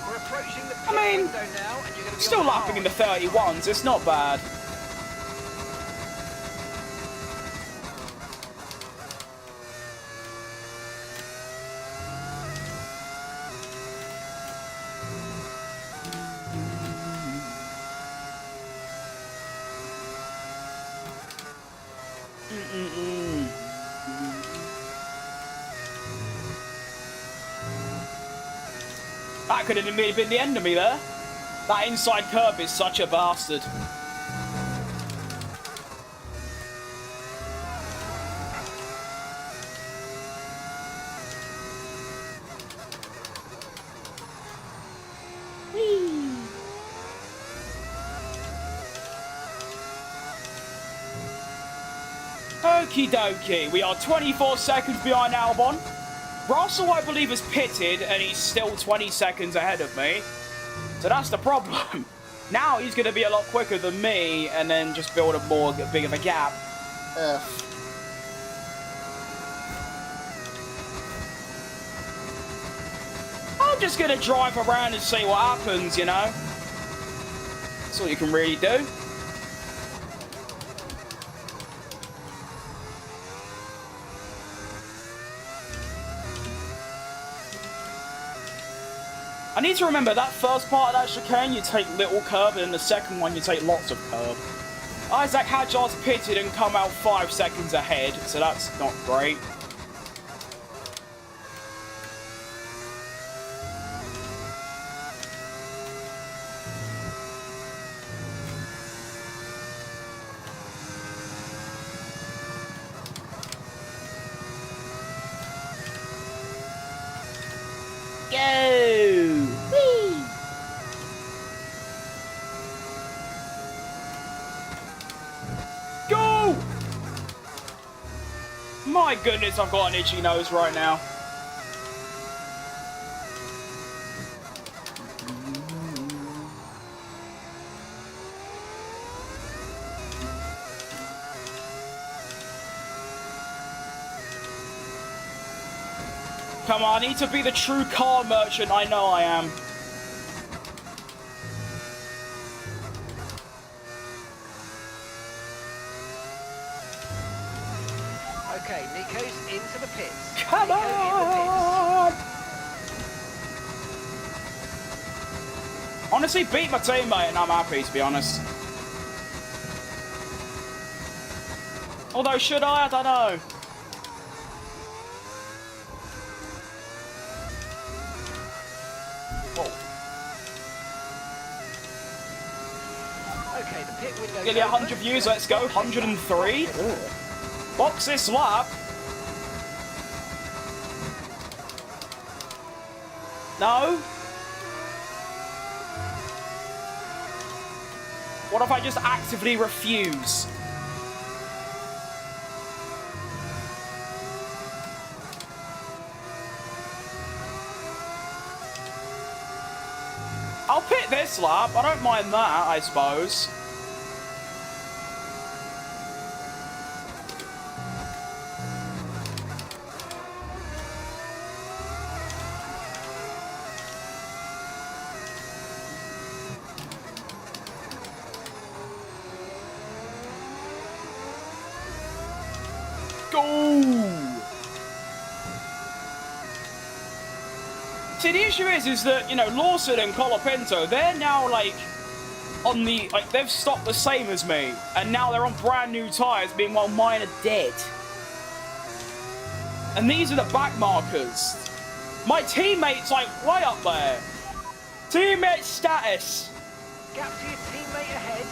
B: We're approaching the
A: I mean,
B: window now, and you're going to be
A: still lapping in the 31s. It's not bad. That could have been the end of me there. That inside curve is such a bastard. Okie dokie, we are 24 seconds behind Albon. Russell, I believe, is pitted, and he's still 20 seconds ahead of me. So that's the problem. Now he's going to be a lot quicker than me, and then just build a big of a gap. Ugh. I'm just going to drive around and see what happens, you know? That's all you can really do. I need to remember that first part of that chicane, you take little curb, and the second one, you take lots of curb. Isaac Hadjar's pitted and come out 5 seconds ahead, so that's not great. Go! Whee! Go! My goodness, I've got an itchy nose right now. Come on, I need to be the true car merchant. I know I am.
B: Okay, Nico's into the pits.
A: Come
B: Nico in the
A: on! Honestly, beat my teammate and I'm happy, to be honest. Although, should I? I don't know. Whoa.
B: Okay, the pit window.
A: Nearly 100 views, let's go. 103. Box this lap. No. What if I just actively refuse? I'll pit this lap. I don't mind that, I suppose. See, the issue is that, you know, Lawson and Colapinto, they're now, like, on the, like, they've stopped the same as me, and now they're on brand new tyres, meanwhile mine are dead. And these are the back markers. My teammate's, like, right up there. Teammate status.
B: Gap to your teammate ahead,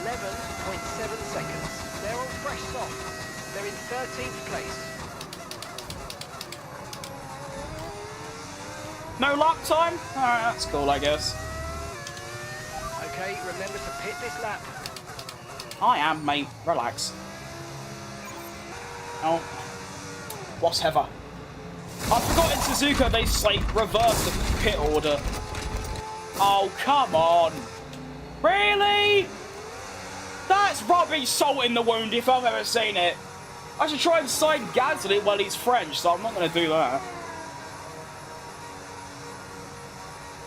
B: 11.7 seconds. They're on fresh softs. They're in 13th place.
A: No lap time? Alright, that's cool, I guess.
B: Okay, remember to pit this lap.
A: I am, mate. Relax. Oh. Whatever. I forgot in Suzuka they, like, reversed the pit order. Oh, come on. Really? That's rubbing salt in the wound if I've ever seen it. I should try and sign Gasly while he's French, so I'm not going to do that.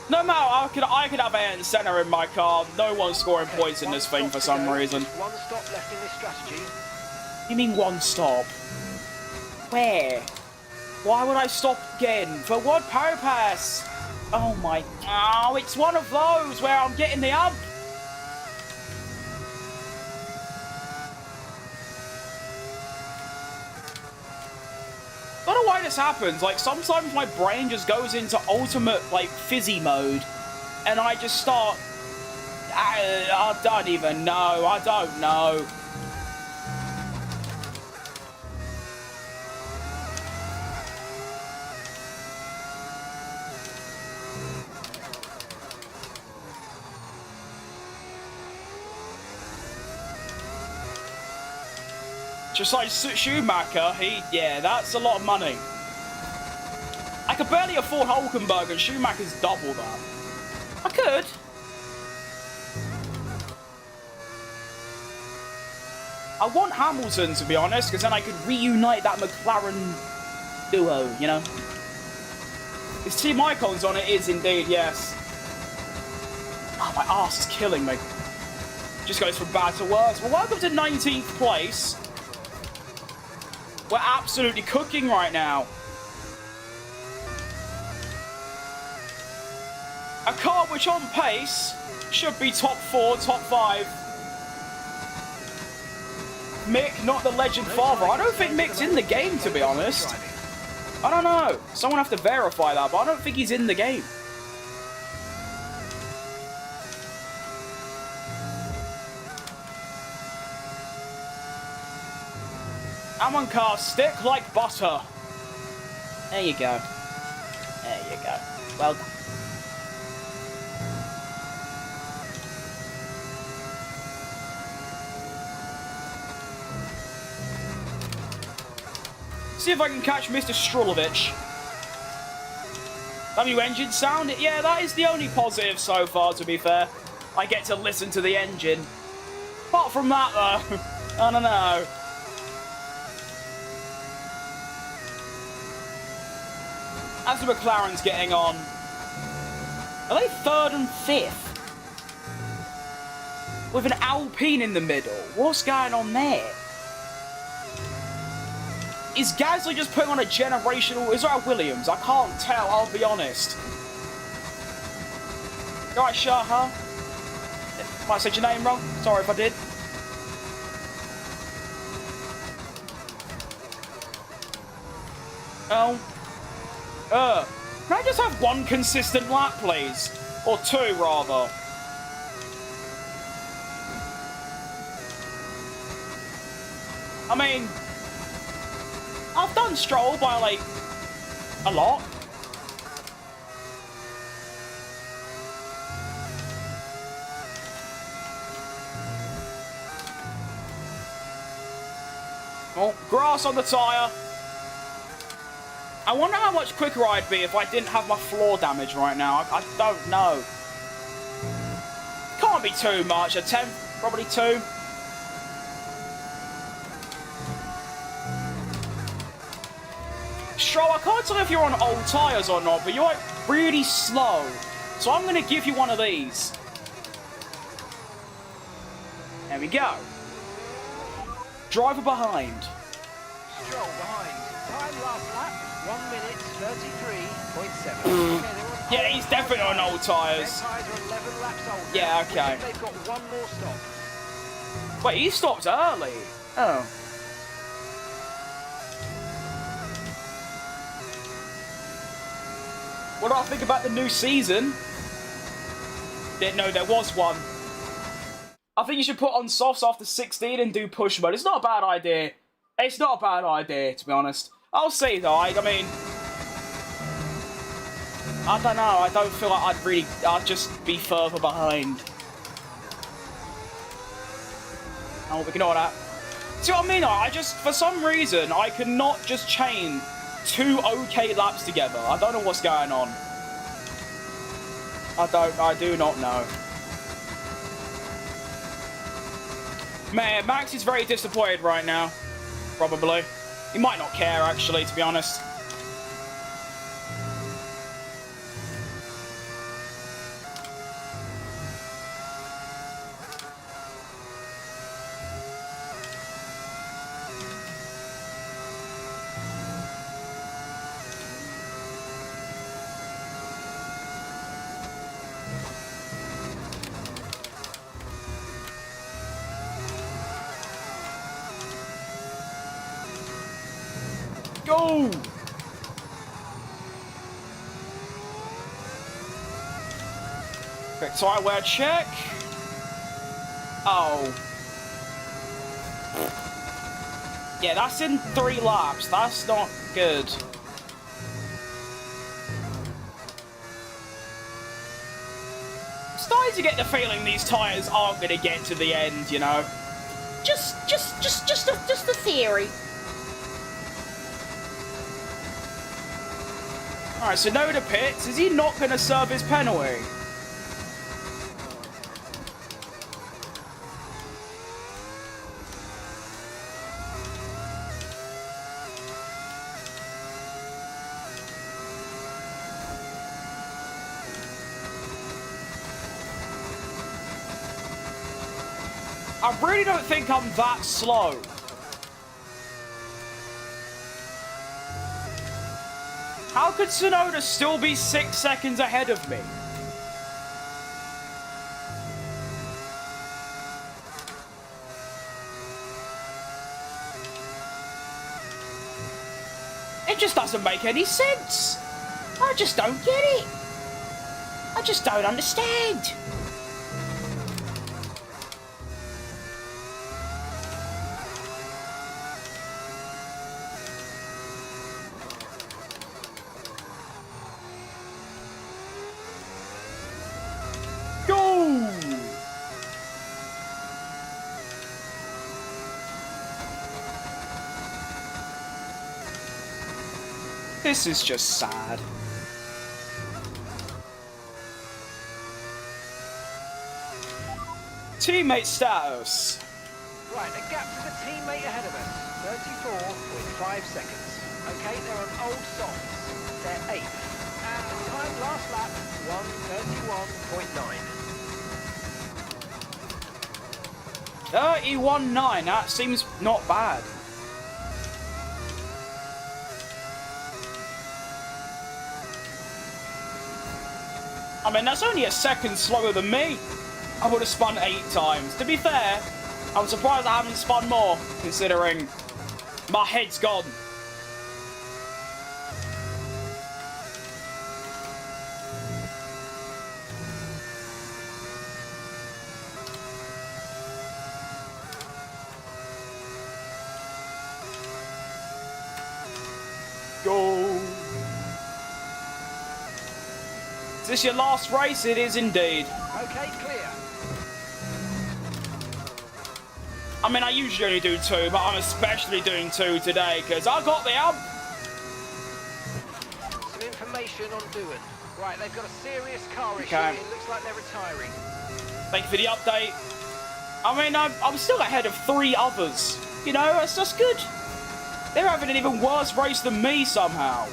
A: No matter, I could have Ayrton Senna in my car. No one's scoring points in this thing for some reason.
B: One stop left in this strategy.
A: You mean one stop? Where? Why would I stop again? For what purpose? Oh my... Oh, it's one of those where I'm getting the ump. I don't know why this happens. Like, sometimes my brain just goes into ultimate, like, fizzy mode. And I just start... I don't even know. I don't know. Just like Schumacher, yeah, that's a lot of money. I could barely afford Hulkenberg and Schumacher's double that. I could. I want Hamilton, to be honest, because then I could reunite that McLaren duo, you know? His team icons on it is indeed, yes. Oh, my arse is killing me. Just goes from bad to worse. Well, welcome to 19th place. We're absolutely cooking right now. A car which on pace should be top 4, top 5. Mick, not the legend father. I don't think Mick's in the game, to be honest. I don't know. Someone have to verify that, but I don't think he's in the game. Amon car, stick like butter. There you go. There you go. Well done. See if I can catch Mr. Strulovich. W engine sound? Yeah, that is the only positive so far, to be fair. I get to listen to the engine. Apart from that, though, I don't know. As the McLaren's getting on, are they 3rd and 5th? With an Alpine in the middle. What's going on there? Is Gasly just putting on a generational... Is that a Williams? I can't tell, I'll be honest. You alright, Shaha? Might have said your name wrong. Sorry if I did. Oh. Can I just have one consistent lap, please? Or two, rather. I mean... I've done Stroll by, like, a lot. Oh, grass on the tyre. I wonder how much quicker I'd be if I didn't have my floor damage right now. I don't know. Can't be too much. A 10, probably 2. Stroll, I can't tell if you're on old tyres or not, but you're like really slow. So I'm going to give you one of these. There we go. Driver behind.
B: Stroll behind. Time last lap, 1 minute 33.7. Okay,
A: yeah, he's definitely on old tyres.
B: Their tyres are 11 laps older.
A: Yeah, okay.
B: They've got one more stop.
A: Wait, he stopped early. Oh. What do I think about the new season? Didn't know there was one. I think you should put on softs after 16 and do push mode. It's not a bad idea. It's not a bad idea, to be honest. I'll see, though. I mean... I don't know. I don't feel like I'd just be further behind. Oh, ignore that. See what I mean? I just, for some reason, I cannot just chain 2 okay laps together. I don't know what's going on. I do not know. Man, Max is very disappointed right now. Probably. He might not care, actually, to be honest. Go! Quick tyre wear check. Oh. Yeah, that's in 3 laps. That's not good. I'm starting to get the feeling these tyres aren't going to get to the end, you know. Just a theory. Alright, so no to pits. Is he not going to serve his penalty? I really don't think I'm that slow. How could Tsunoda still be 6 seconds ahead of me? It just doesn't make any sense. I just don't get it. I just don't understand. This is just sad. Teammate status.
B: Right, the gap to the teammate ahead of us, 34.5 seconds. Okay, they're on old softs. They're 8th. And time last lap, 1:31.9.
A: 31.9, that seems not bad. I mean, that's only a second slower than me. I would have spun 8 times. To be fair, I'm surprised I haven't spun more, considering my head's gone. Go. Is this your last race? It is indeed.
B: Okay, clear.
A: I mean, I usually only do 2, but I'm especially doing 2 today because I got the ump.
B: Some information on Doohan. Right, they've got a serious car issue.
A: Okay.
B: It looks like they're retiring.
A: Thank you for the update. I mean, I'm still ahead of 3 others. You know, that's good. They're having an even worse race than me somehow.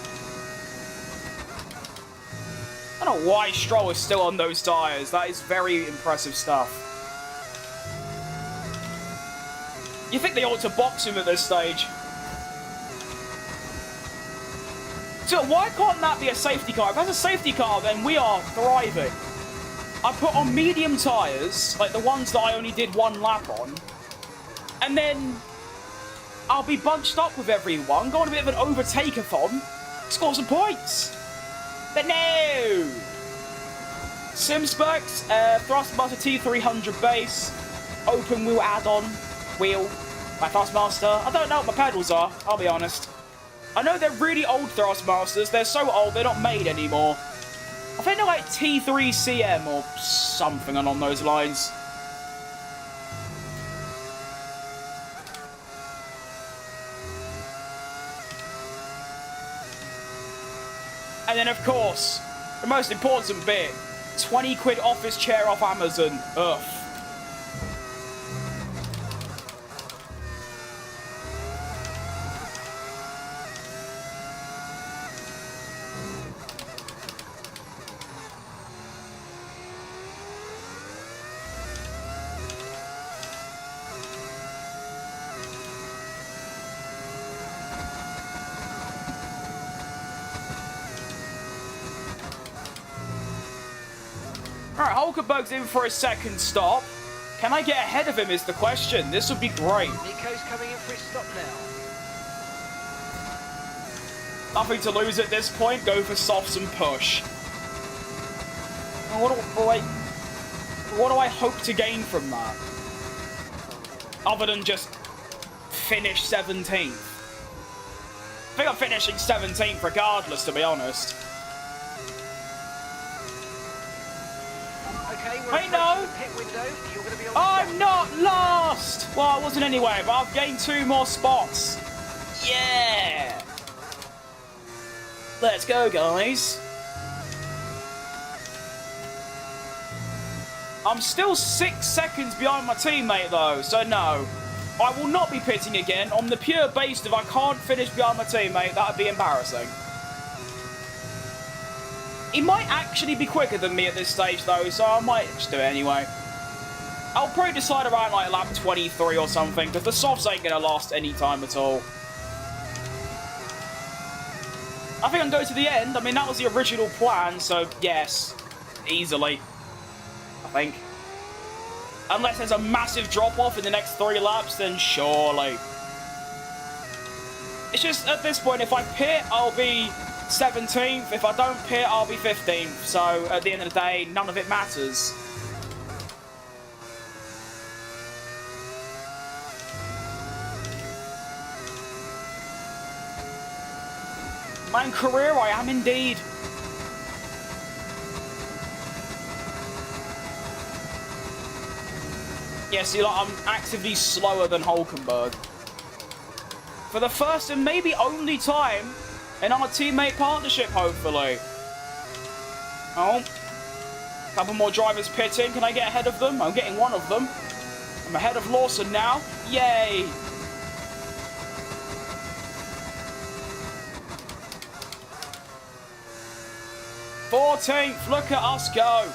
A: I don't know why Stroll is still on those tyres. That is very impressive stuff. You think they ought to box him at this stage? So why can't that be a safety car? If that's a safety car, then we are thriving. I put on medium tyres, like the ones that I only did 1 lap on, and then I'll be bunched up with everyone, go on a bit of an overtake-a-thon, score some points. But no! Sim specs, Thrustmaster T300 base, open wheel add-on, wheel, my Thrustmaster. I don't know what my pedals are, I'll be honest. I know they're really old Thrustmasters, they're so old they're not made anymore. I think they're like T3CM or something along those lines. And then, of course, the most important bit, 20 quid office chair off Amazon. Ugh. Alright, Hulkenberg's in for a second stop. Can I get ahead of him is the question. This would be great.
B: Nico's coming in for his stop now.
A: Nothing to lose at this point. Go for softs and push. What do I hope to gain from that? Other than just finish 17th. I think I'm finishing 17th regardless, to be honest.
B: Hey,
A: no!
B: Pit window. You're going to be on
A: I'm not last! Well, I wasn't anyway, but I've gained 2 more spots. Yeah! Let's go, guys. I'm still 6 seconds behind my teammate, though, so no. I will not be pitting again on the pure basis if I can't finish behind my teammate. That would be embarrassing. He might actually be quicker than me at this stage, though, so I might just do it anyway. I'll probably decide around, like, lap 23 or something, because the softs ain't going to last any time at all. I think I'm going to the end. I mean, that was the original plan, so yes. Easily. I think. Unless there's a massive drop-off in the next 3 laps, then surely. It's just, at this point, if I pit, I'll be 17th. If I don't pit, I'll be 15th. So, at the end of the day, none of it matters. My own career, I am indeed. Yeah, see, like, I'm actively slower than Hulkenberg. For the first and maybe only time in our teammate partnership, hopefully. Oh. A couple more drivers pitting. Can I get ahead of them? I'm getting one of them. I'm ahead of Lawson now. Yay! '14th, look at us go.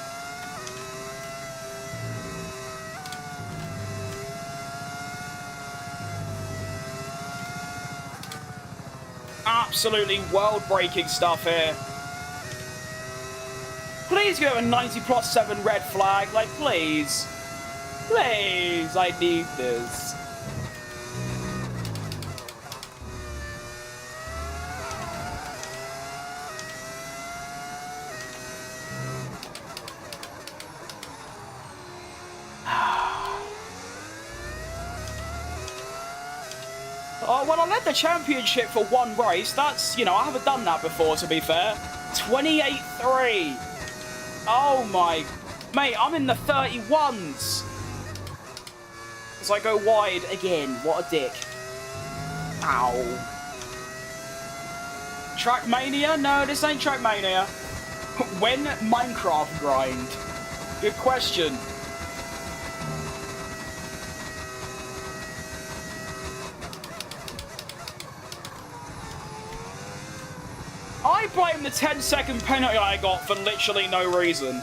A: Absolutely world-breaking stuff here. Please give it a 90+7 red flag. Like, please. Please, I need this. Oh, well, I led the championship for one race. That's, you know, I haven't done that before, to be fair. 28-3. Oh, my... Mate, I'm in the 31s. As I go wide again. What a dick. Ow. Trackmania? No, this ain't Trackmania. When Minecraft grind? Good question. I blame the 10-second penalty I got for literally no reason.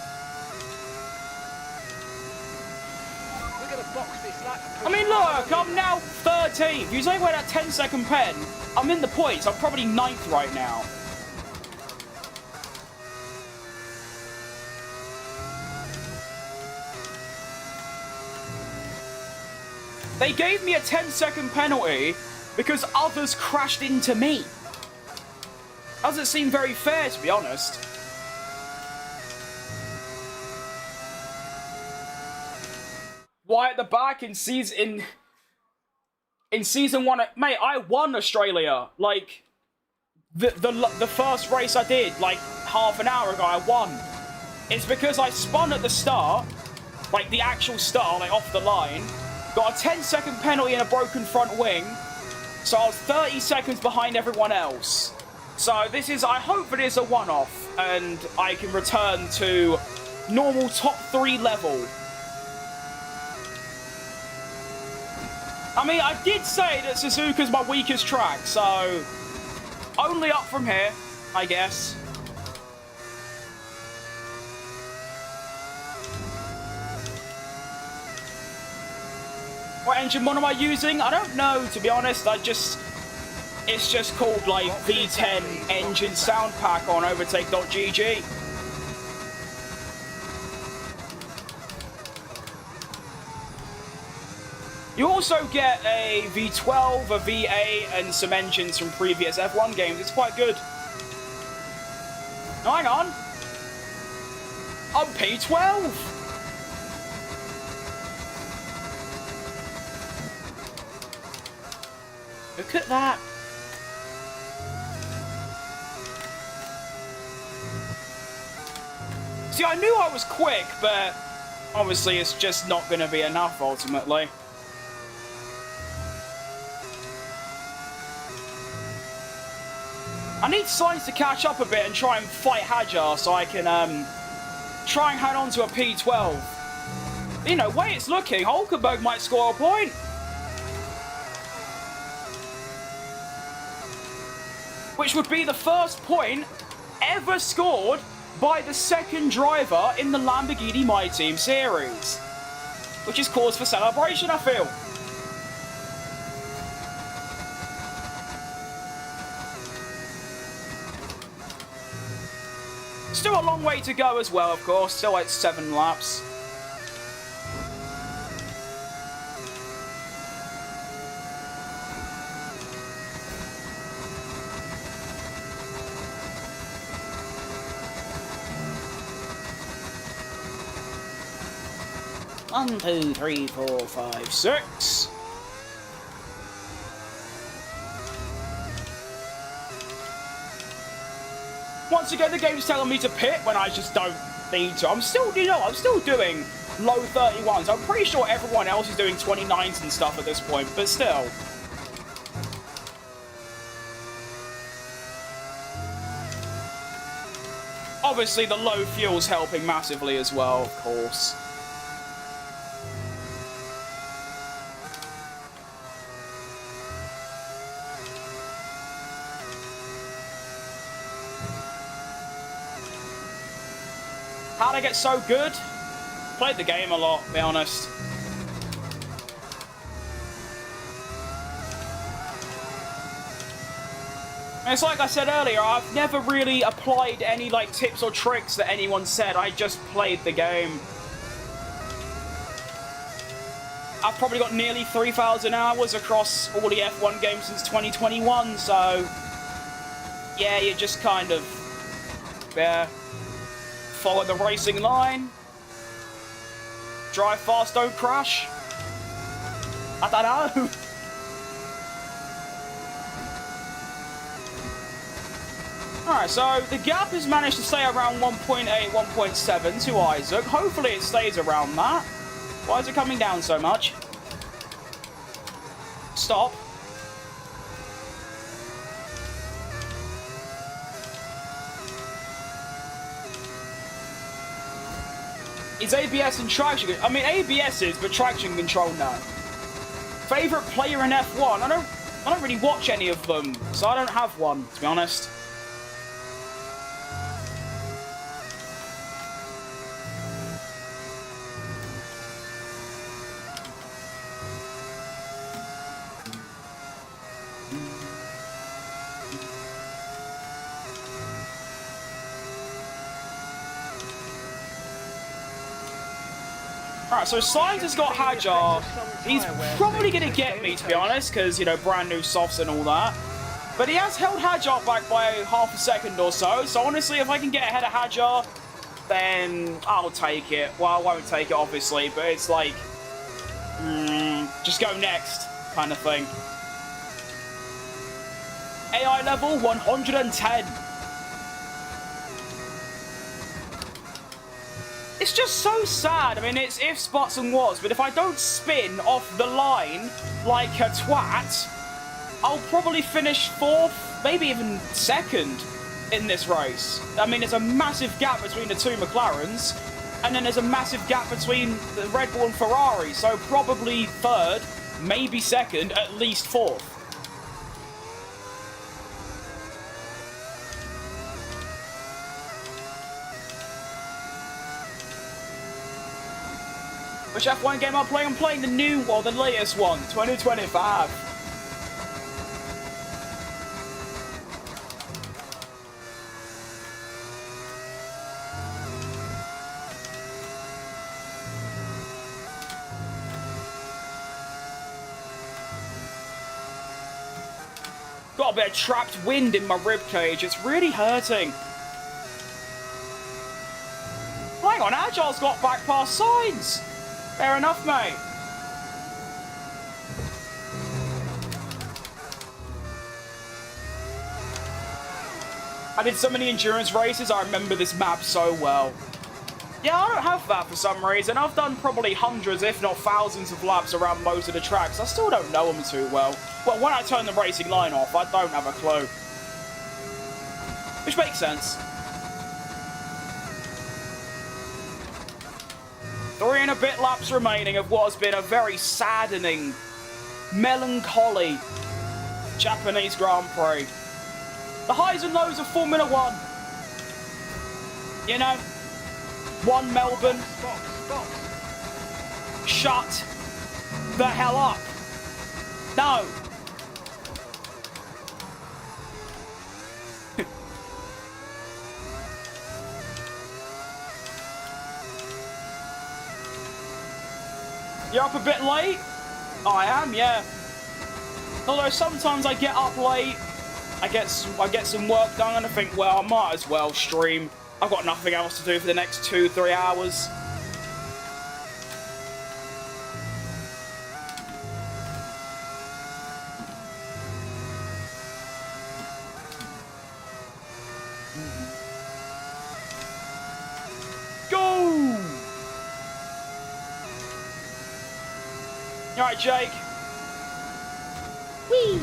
B: We're going to box this lap.
A: I mean, look, I'm now 13th. You take away that 10-second pen, I'm in the points. I'm probably 9th right now. They gave me a 10-second penalty because others crashed into me. Doesn't seem very fair, to be honest. Why at the back in season 1, mate, I won Australia. Like the first race I did, like half an hour ago, I won. It's because I spun at the start, like the actual start, like off the line, got a 10-second penalty and a broken front wing, so I was 30 seconds behind everyone else. So this is, I hope it is a one-off, and I can return to normal top 3 level. I mean, I did say that Suzuka's my weakest track, so only up from here, I guess. What engine mod am I using? I don't know, to be honest. It's just called, like, V10 engine sound pack on overtake.gg. You also get a V12, a V8, and some engines from previous F1 games. It's quite good. No, hang on. I'm P12. Look at that. See, I knew I was quick, but obviously it's just not going to be enough, ultimately. I need Sainz to catch up a bit and try and fight Hadjar so I can try and hang on to a P12. You know, way it's looking, Hulkenberg might score a point. Which would be the first point ever scored by the second driver in the Lamborghini My Team series. Which is cause for celebration, I feel. Still a long way to go as well, of course. Still like 7 laps. One, 2, 3, 4, 5, 6. Once again, the game's telling me to pit when I just don't need to. I'm still, you know, I'm still doing low 31s. I'm pretty sure everyone else is doing 29s and stuff at this point, but still. Obviously, the low fuel's helping massively as well, of course. How'd I get so good? Played the game a lot, to be honest. And it's like I said earlier, I've never really applied any, like, tips or tricks that anyone said. I just played the game. I've probably got nearly 3,000 hours across all the F1 games since 2021, so... yeah, you just kind of... follow the racing line. Drive fast, don't crash. I don't know. Alright, so the gap has managed to stay around 1.8, 1.7 to Isaac. Hopefully it stays around that. Why is it coming down so much? Stop. Is ABS and traction... I mean, ABS is, but traction control, no. Favourite player in F1? I don't really watch any of them, so I don't have one, to be honest. Alright, so Science has got Hajar. He's probably going to get me, to be honest, because, you know, brand new softs and all that. But he has held Hajar back by half a second or so. So, honestly, if I can get ahead of Hajar, then I'll take it. Well, I won't take it, obviously, but it's like, just go next kind of thing. AI level 110. It's just so sad. I mean, it's ifs, buts, and was, but if I don't spin off the line like a twat, I'll probably finish 4th, maybe even 2nd in this race. I mean, there's a massive gap between the two McLarens, and then there's a massive gap between the Red Bull and Ferrari, so probably 3rd, maybe 2nd, at least 4th. Which F1 game I'm playing? I'm playing the new one, the latest one, 2025. Got a bit of trapped wind in my ribcage. It's really hurting. Hang on, Agile's got back past Signs. Fair enough, mate. I did so many endurance races, I remember this map so well. Yeah, I don't have that for some reason. I've done probably hundreds, if not thousands of laps around most of the tracks. I still don't know them too well. Well, when I turn the racing line off, I don't have a clue. Which makes sense. 3 and a bit laps remaining of what has been a very saddening, melancholy Japanese Grand Prix. The highs and lows of Formula 1. You know, 1 Melbourne.
B: Stop.
A: Shut the hell up. No. You're up a bit late? I am, yeah. Although sometimes I get up late, I get some work done and I think, well, I might as well stream. I've got nothing else to do for the next 2-3 hours. Go! Alright, Jake. Whee!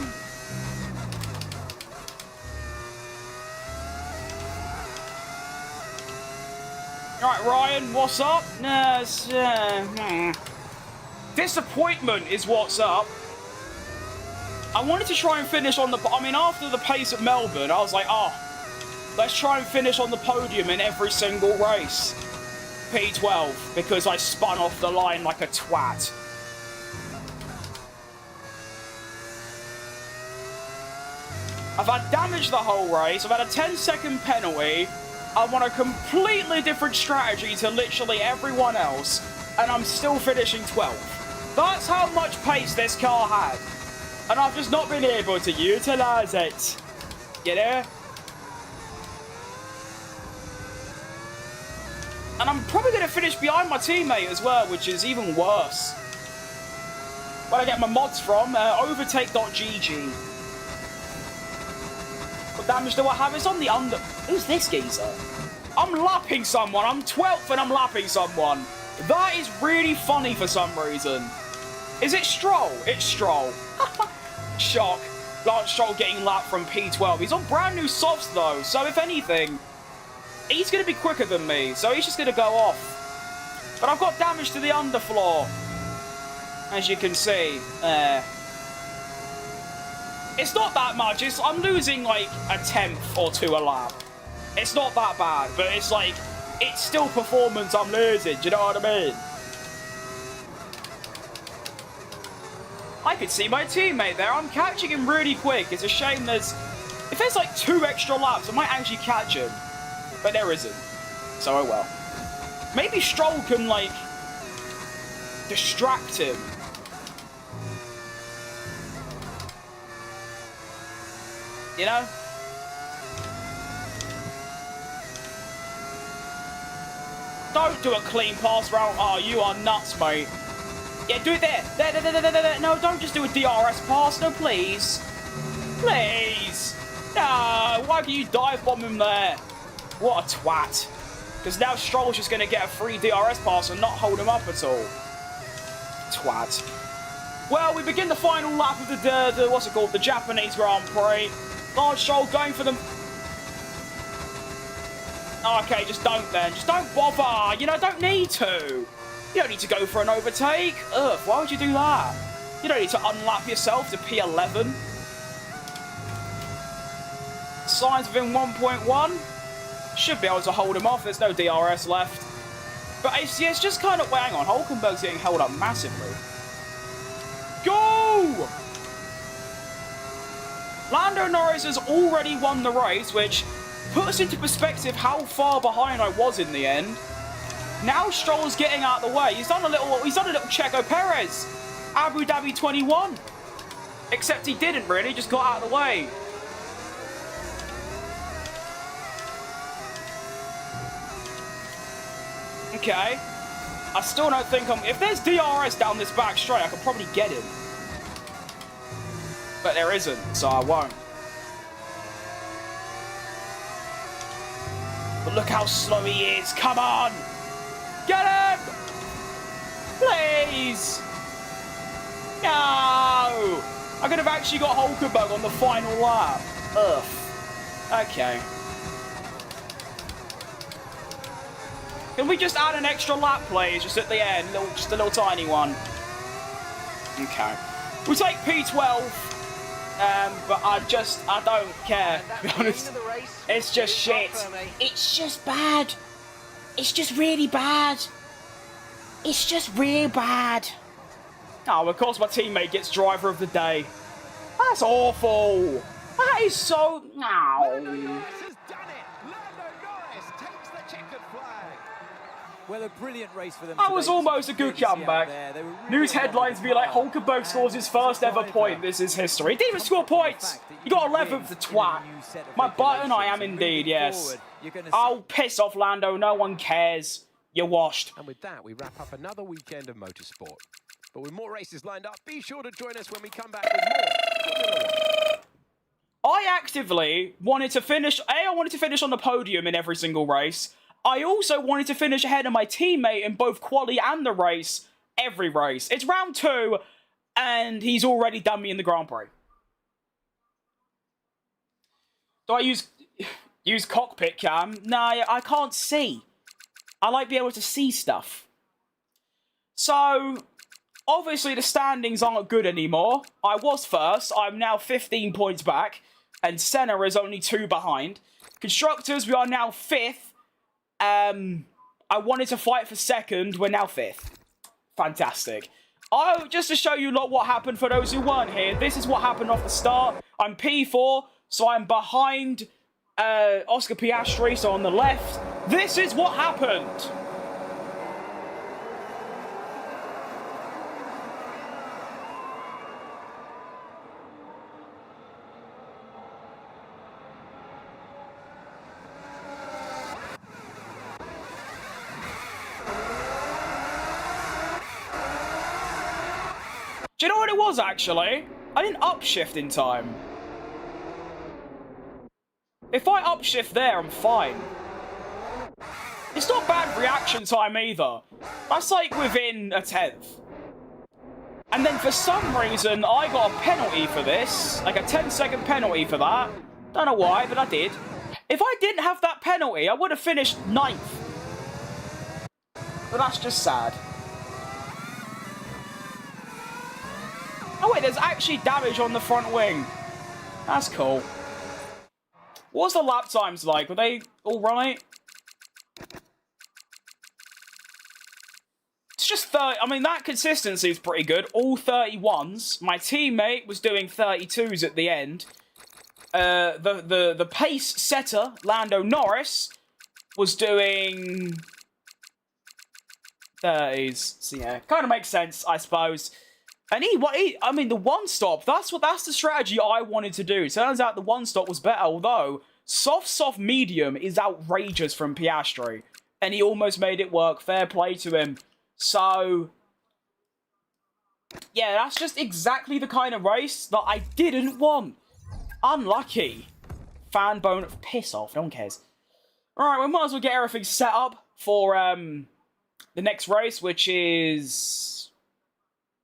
A: Alright, Ryan, what's up? Disappointment is what's up. I wanted to try and finish on the... I mean, after the pace at Melbourne, I was like, oh, let's try and finish on the podium in every single race. P12, because I spun off the line like a twat. I've had damage the whole race. I've had a 10-second penalty. I'm on a completely different strategy to literally everyone else, and I'm still finishing 12th. That's how much pace this car had, and I've just not been able to utilize it. You know? And I'm probably going to finish behind my teammate as well, which is even worse. Where I get my mods from, overtake.gg. What damage do I have? It's on the under... Who's this geezer? I'm lapping someone. I'm 12th and I'm lapping someone. That is really funny for some reason. Is it Stroll? It's Stroll. Shock. Lance Stroll getting lapped from P12. He's on brand new softs though, so if anything, he's going to be quicker than me, so he's just going to go off. But I've got damage to the underfloor, as you can see. It's not that much. I'm losing like a 10th or 2 a lap. It's not that bad, but it's like, it's still performance I'm losing. Do you know what I mean? I could see my teammate there. I'm catching him really quick. It's a shame if there's like 2 extra laps, I might actually catch him. But there isn't. So, oh well. Maybe Stroll can, like, distract him. You know? Don't do a clean pass route. Oh, you are nuts, mate. Yeah, do it there. There. No, don't just do a DRS pass. No, please. Please. No, why do you dive bomb him there? What a twat. Because now Stroll's just going to get a free DRS pass and not hold him up at all. Twat. Well, we begin the final lap of the what's it called? The Japanese Grand Prix. Lance Stroll going for them. Okay, just don't then. Just don't bother. You know, don't need to. You don't need to go for an overtake. Ugh, why would you do that? You don't need to unlap yourself to P11. Signs within 1.1. Should be able to hold him off. There's no DRS left. But it's just kind of... Wait, hang on. Hulkenberg's getting held up massively. Go! Lando Norris has already won the race, which puts into perspective how far behind I was in the end. Now Stroll's getting out of the way. He's done a little Checo Perez. Abu Dhabi 21. Except he didn't really, just got out of the way. Okay. I still don't think if there's DRS down this back straight, I could probably get him. But there isn't, so I won't. But look how slow he is. Come on! Get him! Please! No! I could have actually got Hulkenberg on the final lap. Ugh. Okay. Can we just add an extra lap, please? Just at the end. Just a little tiny one. Okay. We'll take P12. But I don't care, to be honest. It's just shit. It's just bad. It's just really bad. It's just really bad. Oh, of course my teammate gets driver of the day. That's awful. That is so... No.
D: Well, a brilliant race for them.
A: That was almost a good comeback. News headlines be like, Hulkenberg scores his first ever point. This is history. He didn't even score points. He got 11th, the twat. My button, I am indeed, yes. Oh, piss off, Lando. No one cares. You're washed.
C: And with that, we wrap up another weekend of motorsport. But with more races lined up, be sure to join us when we come back with more.
A: I actively wanted to finish... I wanted to finish on the podium in every single race. I also wanted to finish ahead of my teammate in both quali and the race, every race. It's round 2, and he's already done me in the Grand Prix. Do I use cockpit cam? Nah, I can't see. I like being able to see stuff. So, obviously the standings aren't good anymore. I was first. I'm now 15 points back, and Senna is only 2 behind. Constructors, we are now 5th. I wanted to fight for 2nd. We're now 5th. Fantastic. Oh, just to show you lot what happened for those who weren't here, this is what happened off the start. I'm P4, So I'm behind Oscar Piastri, so on the left. This is what happened. Do you know what it was, actually? I didn't upshift in time. If I upshift there, I'm fine. It's not bad reaction time either. That's like within a 10th. And then for some reason, I got a penalty for this. Like a 10-second penalty for that. Don't know why, but I did. If I didn't have that penalty, I would have finished 9th. But that's just sad. Oh wait, there's actually damage on the front wing. That's cool. What was the lap times like? Were they all right? It's just 30. I mean, that consistency is pretty good. All 31s. My teammate was doing 32s at the end. The pace setter, Lando Norris, was doing 30s. So yeah, kind of makes sense, I suppose. And I mean, the one-stop, that's the strategy I wanted to do. Turns out the one-stop was better, although soft, medium is outrageous from Piastri. And he almost made it work. Fair play to him. So, yeah, that's just exactly the kind of race that I didn't want. Unlucky. Fan bone, piss off, no one cares. Alright, we might as well get everything set up for the next race, which is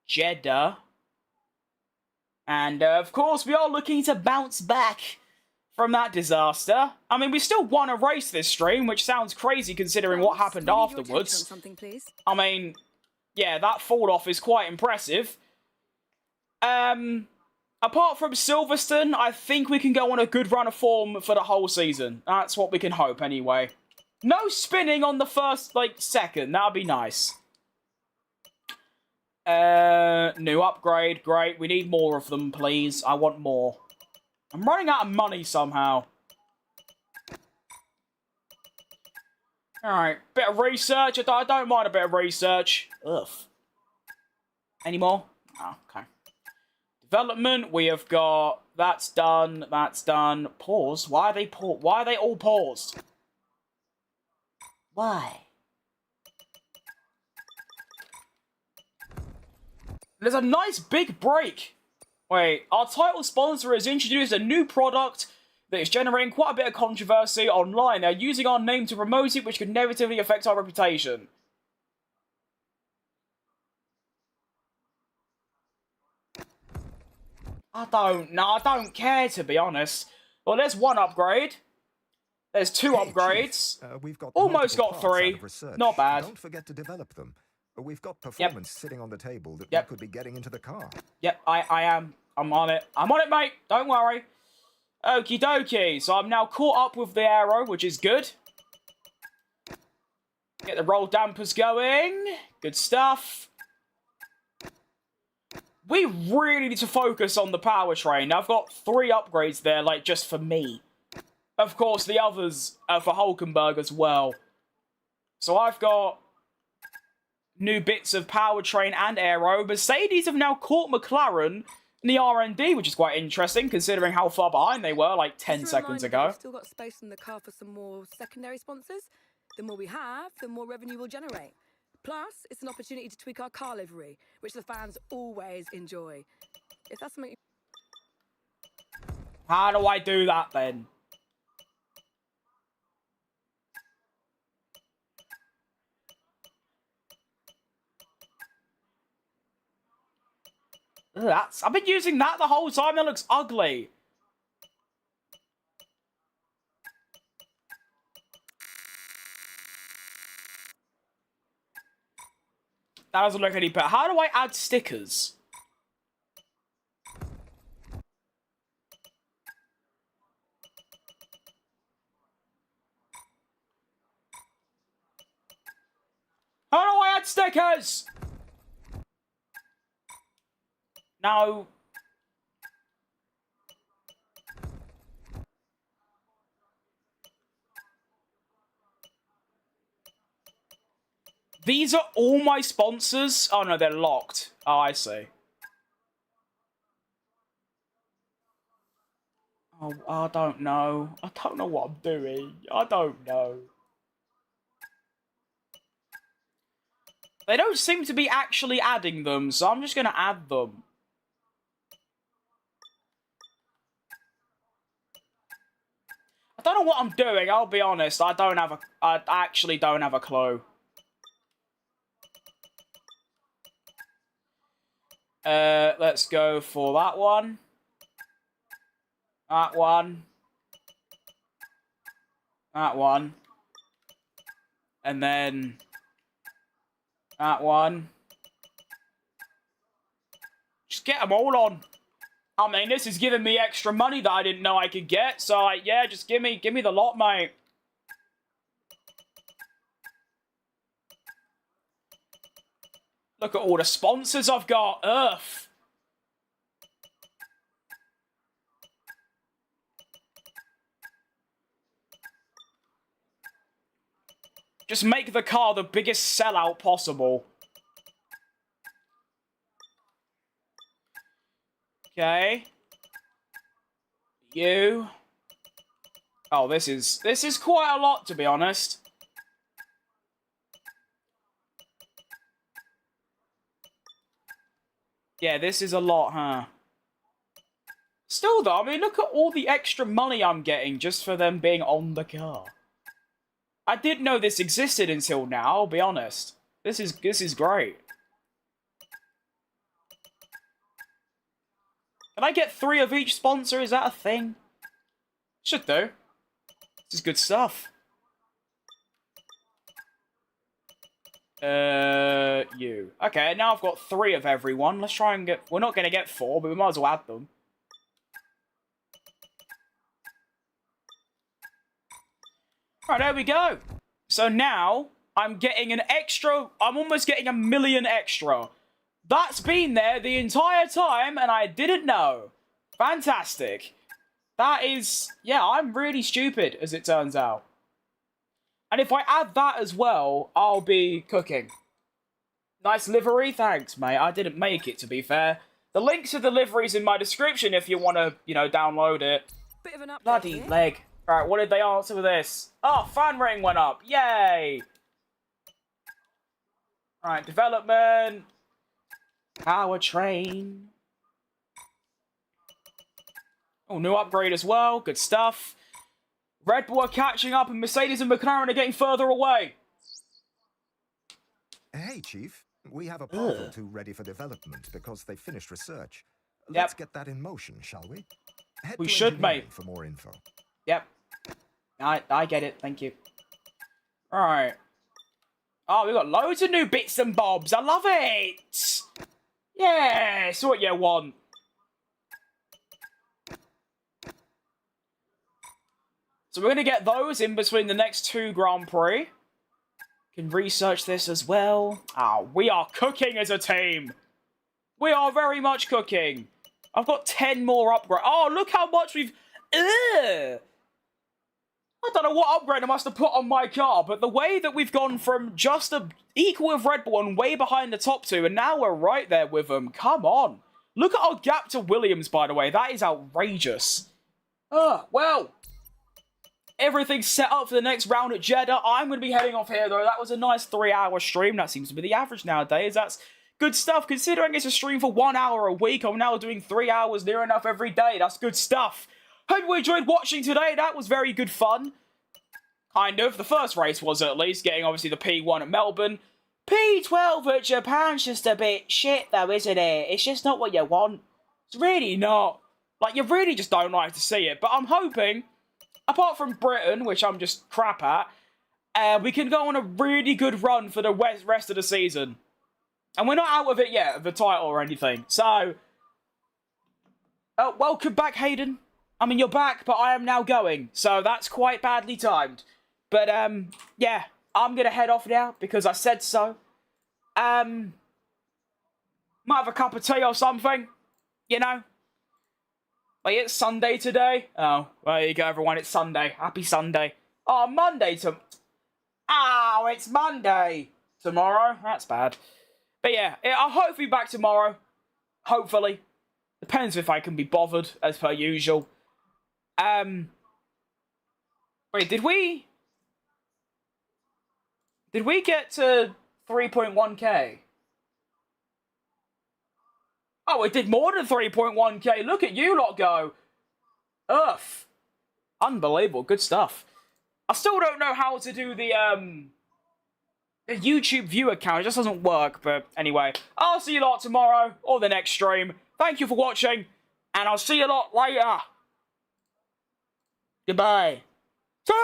A: Jeddah. And, of course, we are looking to bounce back from that disaster. I mean, we still won a race this stream, which sounds crazy considering what happened afterwards. I mean, yeah, that fall off is quite impressive. Apart from Silverstone, I think we can go on a good run of form for the whole season. That's what we can hope, anyway. No spinning on the first, second. That would be nice. New upgrade. Great. We need more of them, please. I want more. I'm running out of money somehow. Alright. Bit of research. I don't mind a bit of research. Ugh. Any more? Oh, okay. Development. We have got... That's done. That's done. Pause. Why are they all paused? Why? There's a nice big break. Wait, our title sponsor has introduced a new product that is generating quite a bit of controversy online. They're using our name to promote it, which could negatively affect our reputation. I don't care, to be honest. Well, there's one upgrade. There's two upgrades.
E: We've got
A: almost got 3. Not bad.
E: Don't forget to develop them. We've got performance sitting on the table that we could be getting into the car.
A: Yep, I am. I'm on it. I'm on it, mate. Don't worry. Okie dokie. So I'm now caught up with the aero, which is good. Get the roll dampers going. Good stuff. We really need to focus on the powertrain. I've got 3 upgrades there, just for me. Of course, the others are for Hulkenberg as well. So I've got new bits of powertrain and aero. Mercedes have now caught McLaren in the R&D, which is quite interesting, considering how far behind they were, 10 seconds ago.
F: We've still got space in the car for some more secondary sponsors. The more we have, the more revenue we'll generate. Plus, it's an opportunity to tweak our car livery, which the fans always enjoy. If that's something...
A: How do I do that, then? I've been using that the whole time. That looks ugly. That doesn't look any better. How do I add stickers? How do I add stickers? No. These are all my sponsors? Oh, no, they're locked. Oh, I see. Oh, I don't know. I don't know what I'm doing. I don't know. They don't seem to be actually adding them, so I'm just going to add them. I don't know what I'm doing, I'll be honest. I actually don't have a clue. Let's go for that one. That one. That one. And then that one. Just get them all on. I mean, this is giving me extra money that I didn't know I could get. So, yeah, just give me the lot, mate. Look at all the sponsors I've got. Earth. Just make the car the biggest sellout possible. Okay. You. Oh, this is quite a lot, to be honest. Yeah, this is a lot, huh? Still, though, I mean, look at all the extra money I'm getting just for them being on the car. I didn't know this existed until now, I'll be honest. This is great. Can I get 3 of each sponsor? Is that a thing? Should do. This is good stuff. You. Okay, now I've got 3 of everyone. Let's try and get... We're not going to get 4, but we might as well add them. Alright, there we go. So now, I'm getting an extra... I'm almost getting 1 million extra. That's been there the entire time, and I didn't know. Fantastic. That is... Yeah, I'm really stupid, as it turns out. And if I add that as well, I'll be cooking. Nice livery, thanks, mate. I didn't make it, to be fair. The link to the livery's in my description if you want to, you know, download it.
F: Bit of an update.
A: Bloody leg. Right, what did they answer with this? Oh, fan rating went up. Yay! Alright, development. Powertrain. Oh, new upgrade as well. Good stuff. Red Bull are catching up and Mercedes and McLaren are getting further away.
E: Hey, Chief. We have a part or 2 ready for development because they finished research. Let's get that in motion, shall we? Head
A: we
E: to
A: should, mate.
E: For more info.
A: Yep. I get it. Thank you. Alright. Oh, we've got loads of new bits and bobs. I love it. Yeah, it's what you want. So we're going to get those in between the next 2 Grand Prix. Can research this as well. Oh, we are cooking as a team. We are very much cooking. I've got 10 more upgrades. Oh, look how much we've... Ugh. I don't know what upgrade I must have put on my car, but the way that we've gone from just equal with Red Bull and way behind the top 2, and now we're right there with them. Come on. Look at our gap to Williams, by the way. That is outrageous. Well... Everything's set up for the next round at Jeddah. I'm going to be heading off here, though. That was a nice 3-hour stream. That seems to be the average nowadays. That's good stuff. Considering it's a stream for 1 hour a week, I'm now doing 3 hours near enough every day. That's good stuff. Hope you enjoyed watching today. That was very good fun. Kind of. The first race was, at least. Getting, obviously, the P1 at Melbourne. P12 at Japan's just a bit shit, though, isn't it? It's just not what you want. It's really not. Like, you really just don't like to see it. But I'm hoping... Apart from Britain, which I'm just crap at, we can go on a really good run for the rest of the season. And we're not out of it yet, the title or anything. So, welcome back, Hayden. I mean, you're back, but I am now going. So that's quite badly timed. But, yeah, I'm going to head off now because I said so. Might have a cup of tea or something, you know. Like, it's Sunday today. Oh, well, there you go, everyone. It's Sunday. Happy Sunday. Oh, Monday to... Oh, it's Monday. tomorrow. That's bad. But yeah, I hope to be back tomorrow. Hopefully. Depends if I can be bothered, as per usual. Wait, did we get to 3.1k? Oh, it did more than 3.1k. Look at you lot go. Earth. Unbelievable. Good stuff. I still don't know how to do the YouTube view account. It just doesn't work. But anyway, I'll see you lot tomorrow or the next stream. Thank you for watching, and I'll see you lot later. Goodbye. See